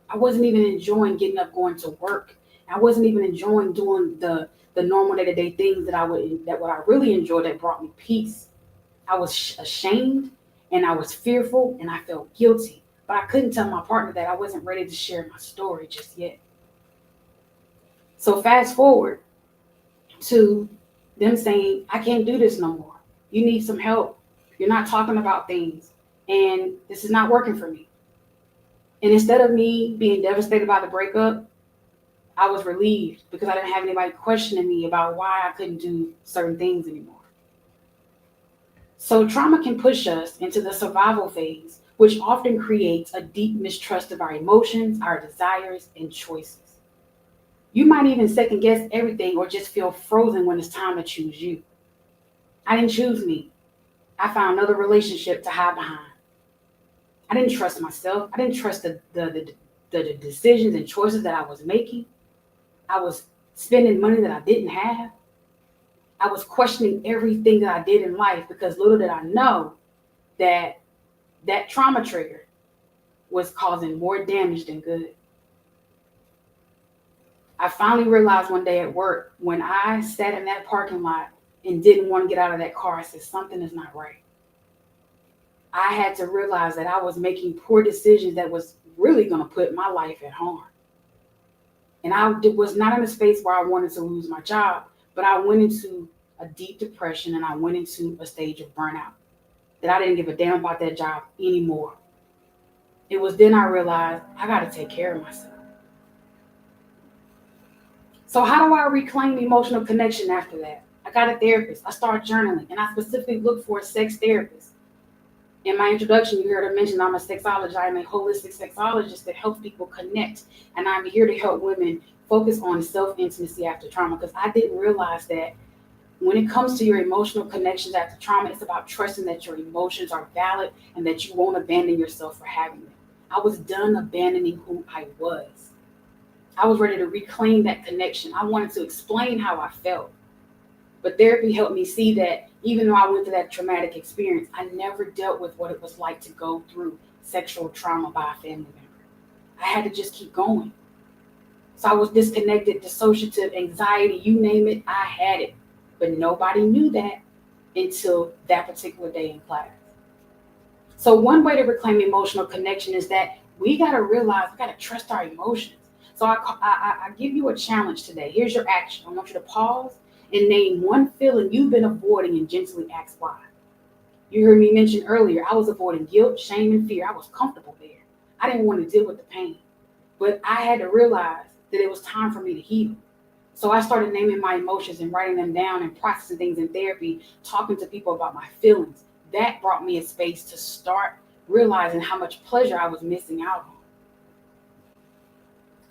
I wasn't even enjoying getting up, going to work. I wasn't even enjoying doing the normal day-to-day things that what I really enjoyed that brought me peace. I was ashamed and I was fearful and I felt guilty. But I couldn't tell my partner that I wasn't ready to share my story just yet. So fast forward to them saying, I can't do this no more. You need some help. You're not talking about things. And this is not working for me. And instead of me being devastated by the breakup, I was relieved because I didn't have anybody questioning me about why I couldn't do certain things anymore. So trauma can push us into the survival phase, which often creates a deep mistrust of our emotions, our desires, and choices. You might even second guess everything or just feel frozen when it's time to choose you. I didn't choose me. I found another relationship to hide behind. I didn't trust myself. I didn't trust the decisions and choices that I was making. I was spending money that I didn't have. I was questioning everything that I did in life because little did I know that that trauma trigger was causing more damage than good. I finally realized one day at work when I sat in that parking lot and didn't want to get out of that car, I said, something is not right. I had to realize that I was making poor decisions that was really going to put my life at harm. And I was not in a space where I wanted to lose my job, but I went into a deep depression and I went into a stage of burnout that I didn't give a damn about that job anymore. It was then I realized I got to take care of myself. So how do I reclaim emotional connection after that? I got a therapist. I started journaling, and I specifically looked for a sex therapist. In my introduction, you heard her mention I'm a sexologist. I'm a holistic sexologist that helps people connect, and I'm here to help women focus on self-intimacy after trauma, because I didn't realize that when it comes to your emotional connections after trauma, it's about trusting that your emotions are valid and that you won't abandon yourself for having them. I was done abandoning who I was. I was ready to reclaim that connection. I wanted to explain how I felt. But therapy helped me see that even though I went through that traumatic experience, I never dealt with what it was like to go through sexual trauma by a family member. I had to just keep going. So I was disconnected, dissociative, anxiety, you name it, I had it. But nobody knew that until that particular day in class. So one way to reclaim emotional connection is that we got to realize, we got to trust our emotions. So I give you a challenge today. Here's your action. I want you to pause and name one feeling you've been avoiding and gently ask why. You heard me mention earlier, I was avoiding guilt, shame, and fear. I was comfortable there. I didn't want to deal with the pain. But I had to realize that it was time for me to heal. So I started naming my emotions and writing them down and processing things in therapy, talking to people about my feelings. That brought me a space to start realizing how much pleasure I was missing out on.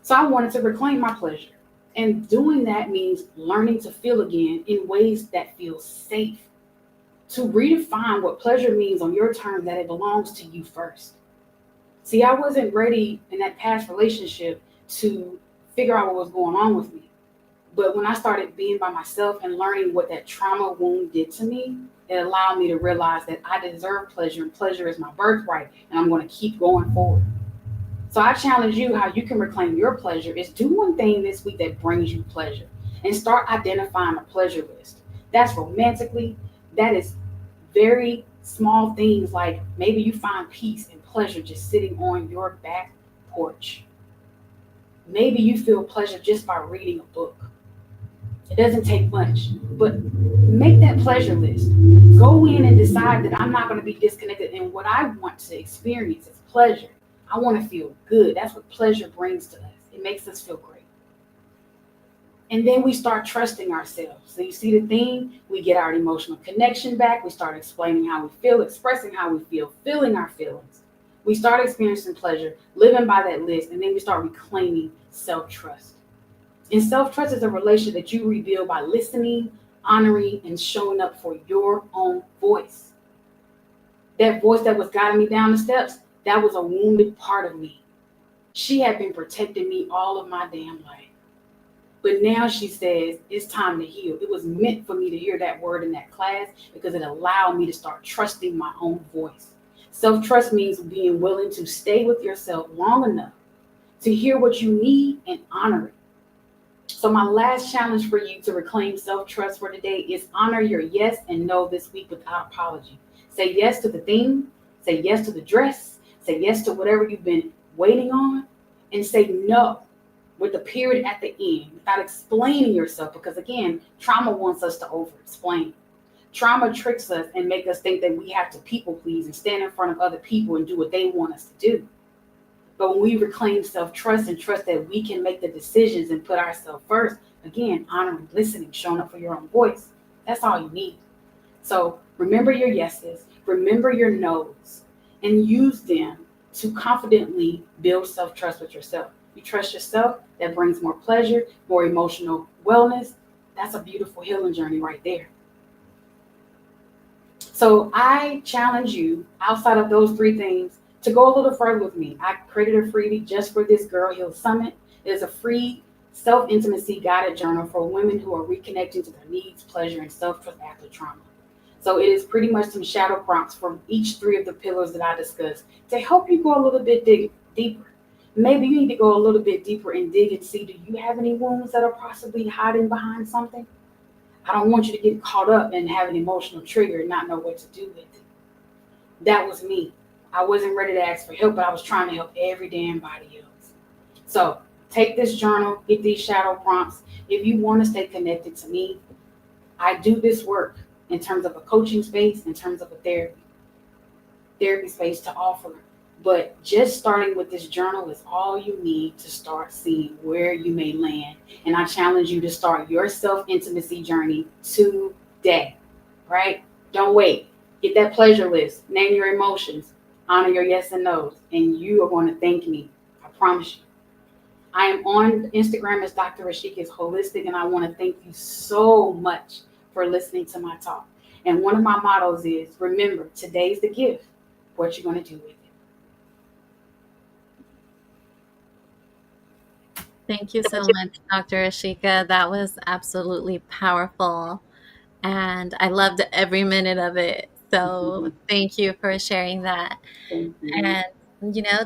So I wanted to reclaim my pleasure. And doing that means learning to feel again in ways that feel safe. To redefine what pleasure means on your terms, that it belongs to you first. See, I wasn't ready in that past relationship to figure out what was going on with me. But when I started being by myself and learning what that trauma wound did to me, it allowed me to realize that I deserve pleasure and pleasure is my birthright, and I'm going to keep going forward. So I challenge you, how you can reclaim your pleasure is do one thing this week that brings you pleasure and start identifying a pleasure list. That's romantically, that is very small things like maybe you find peace and pleasure just sitting on your back porch. Maybe you feel pleasure just by reading a book. It doesn't take much, but make that pleasure list. Go in and decide that I'm not going to be disconnected, and what I want to experience is pleasure. I want to feel good. That's what pleasure brings to us. It makes us feel great. And then we start trusting ourselves. So you see the theme? We get our emotional connection back. We start explaining how we feel, expressing how we feel, feeling our feelings. We start experiencing pleasure, living by that list, and then we start reclaiming self-trust. And self-trust is a relationship that you rebuild by listening, honoring, and showing up for your own voice. That voice that was guiding me down the steps, that was a wounded part of me. She had been protecting me all of my damn life. But now she says, it's time to heal. It was meant for me to hear that word in that class because it allowed me to start trusting my own voice. Self-trust means being willing to stay with yourself long enough to hear what you need and honor it. So my last challenge for you to reclaim self-trust for today is honor your yes and no this week without apology. Say yes to the thing, say yes to the dress, say yes to whatever you've been waiting on, and say no with the period at the end without explaining yourself, because again, trauma wants us to over-explain. Trauma tricks us and make us think that we have to people please and stand in front of other people and do what they want us to do. But when we reclaim self-trust and trust that we can make the decisions and put ourselves first, again, honoring, listening, showing up for your own voice, that's all you need. So remember your yeses, remember your nos, and use them to confidently build self-trust with yourself. You trust yourself, that brings more pleasure, more emotional wellness. That's a beautiful healing journey right there. So I challenge you, outside of those three things, to go a little further with me. I created a freebie just for this Girl Heal Summit. It is a free self-intimacy guided journal for women who are reconnecting to their needs, pleasure, and self-trust after trauma. So it is pretty much some shadow prompts from each three of the pillars that I discussed to help you go a little bit deeper. Maybe you need to go a little bit deeper and dig and see, do you have any wounds that are possibly hiding behind something? I don't want you to get caught up and have an emotional trigger and not know what to do with it. That was me. I wasn't ready to ask for help, but I was trying to help every damn body else. So take this journal, get these shadow prompts. If you want to stay connected to me, I do this work in terms of a coaching space, in terms of a therapy space to offer. But just starting with this journal is all you need to start seeing where you may land. And I challenge you to start your self-intimacy journey today, right? Don't wait. Get that pleasure list, name your emotions, honor your yes and no's, and you are going to thank me. I promise you. I am on Instagram as Dr. Rashika is Holistic, and I want to thank you so much for listening to my talk. And one of my mottos is, remember, today's the gift. What you going to do with it? Thank you so much, Dr. Ashika. That was absolutely powerful. And I loved every minute of it. So thank you for sharing that. Thank you. And,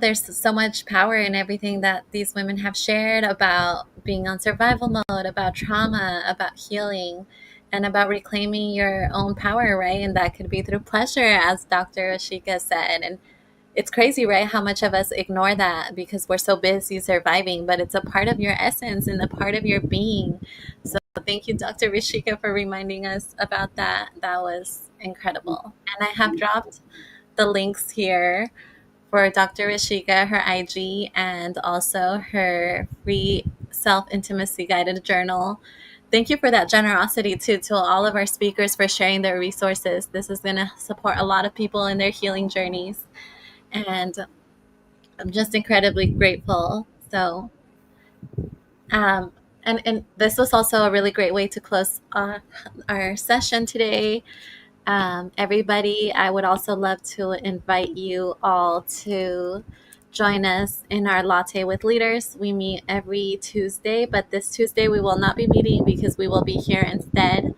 there's so much power in everything that these women have shared about being on survival mode, about trauma, about healing, and about reclaiming your own power, right? And that could be through pleasure, as Dr. Ashika said. And it's crazy, right? How much of us ignore that because we're so busy surviving, but it's a part of your essence and a part of your being. So thank you, Dr. Rishika, for reminding us about that. That was incredible. And I have dropped the links here for Dr. Rishika, her IG, and also her free self-intimacy guided journal. Thank you for that generosity too to all of our speakers for sharing their resources. This is going to support a lot of people in their healing journeys. And I'm just incredibly grateful. So, and this was also a really great way to close our session today. Everybody, I would also love to invite you all to join us in our Latte with Leaders. We meet every Tuesday, but this Tuesday we will not be meeting because we will be here instead.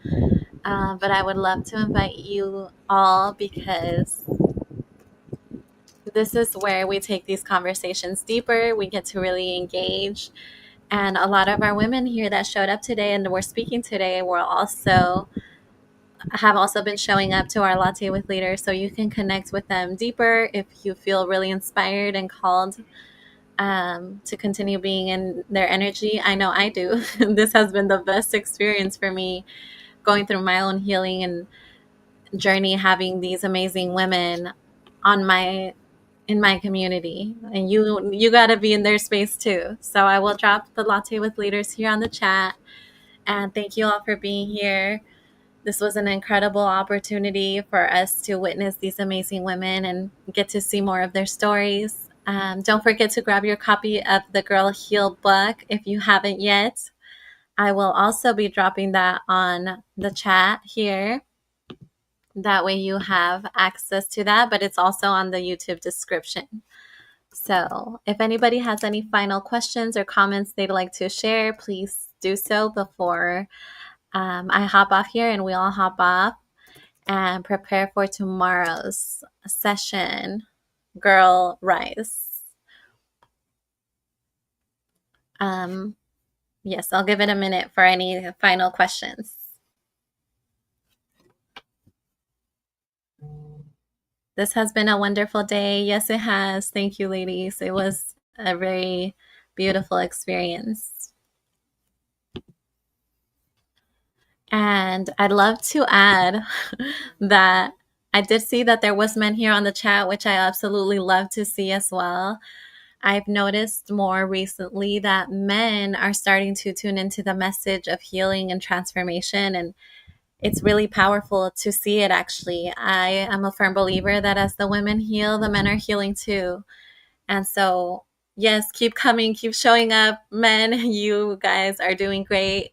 But I would love to invite you all because this is where we take these conversations deeper. We get to really engage. And a lot of our women here that showed up today and were speaking today have also been showing up to our Latte with Leaders. So you can connect with them deeper if you feel really inspired and called to continue being in their energy. I know I do. This has been the best experience for me going through my own healing and journey, having these amazing women in my community, and you got to be in their space too. So I will drop the Latte with Leaders here on the chat, and thank you all for being here. This was an incredible opportunity for us to witness these amazing women and get to see more of their stories. Don't forget to grab your copy of the Girl Heal book if you haven't yet. I will also be dropping that on the chat here. That way you have access to that, but it's also on the YouTube description. So if anybody has any final questions or comments they'd like to share, please do so before I hop off here and we all hop off and prepare for tomorrow's session, Girl Rise. Yes, I'll give it a minute for any final questions. This has been a wonderful day. Yes, it has. Thank you, ladies. It was a very beautiful experience. And I'd love to add that I did see that there was men here on the chat, which I absolutely love to see as well. I've noticed more recently that men are starting to tune into the message of healing and transformation, and it's really powerful to see it actually. I am a firm believer that as the women heal, the men are healing too. And so, yes, keep coming, keep showing up. Men, you guys are doing great.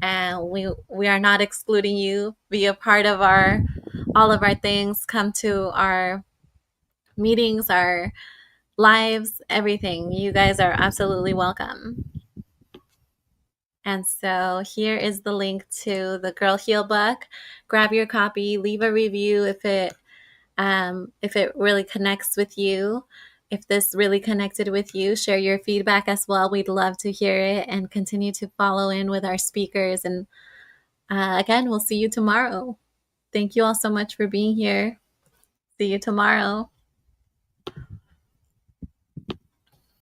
And we are not excluding you. Be a part of all of our things. Come to our meetings, our lives, everything. You guys are absolutely welcome. And so here is the link to the Girl Heal book. Grab your copy, leave a review if it really connects with you. if this really connected with you, share your feedback as well. We'd love to hear it, and continue to follow in with our speakers. And again, we'll see you tomorrow. Thank you all so much for being here. See you tomorrow.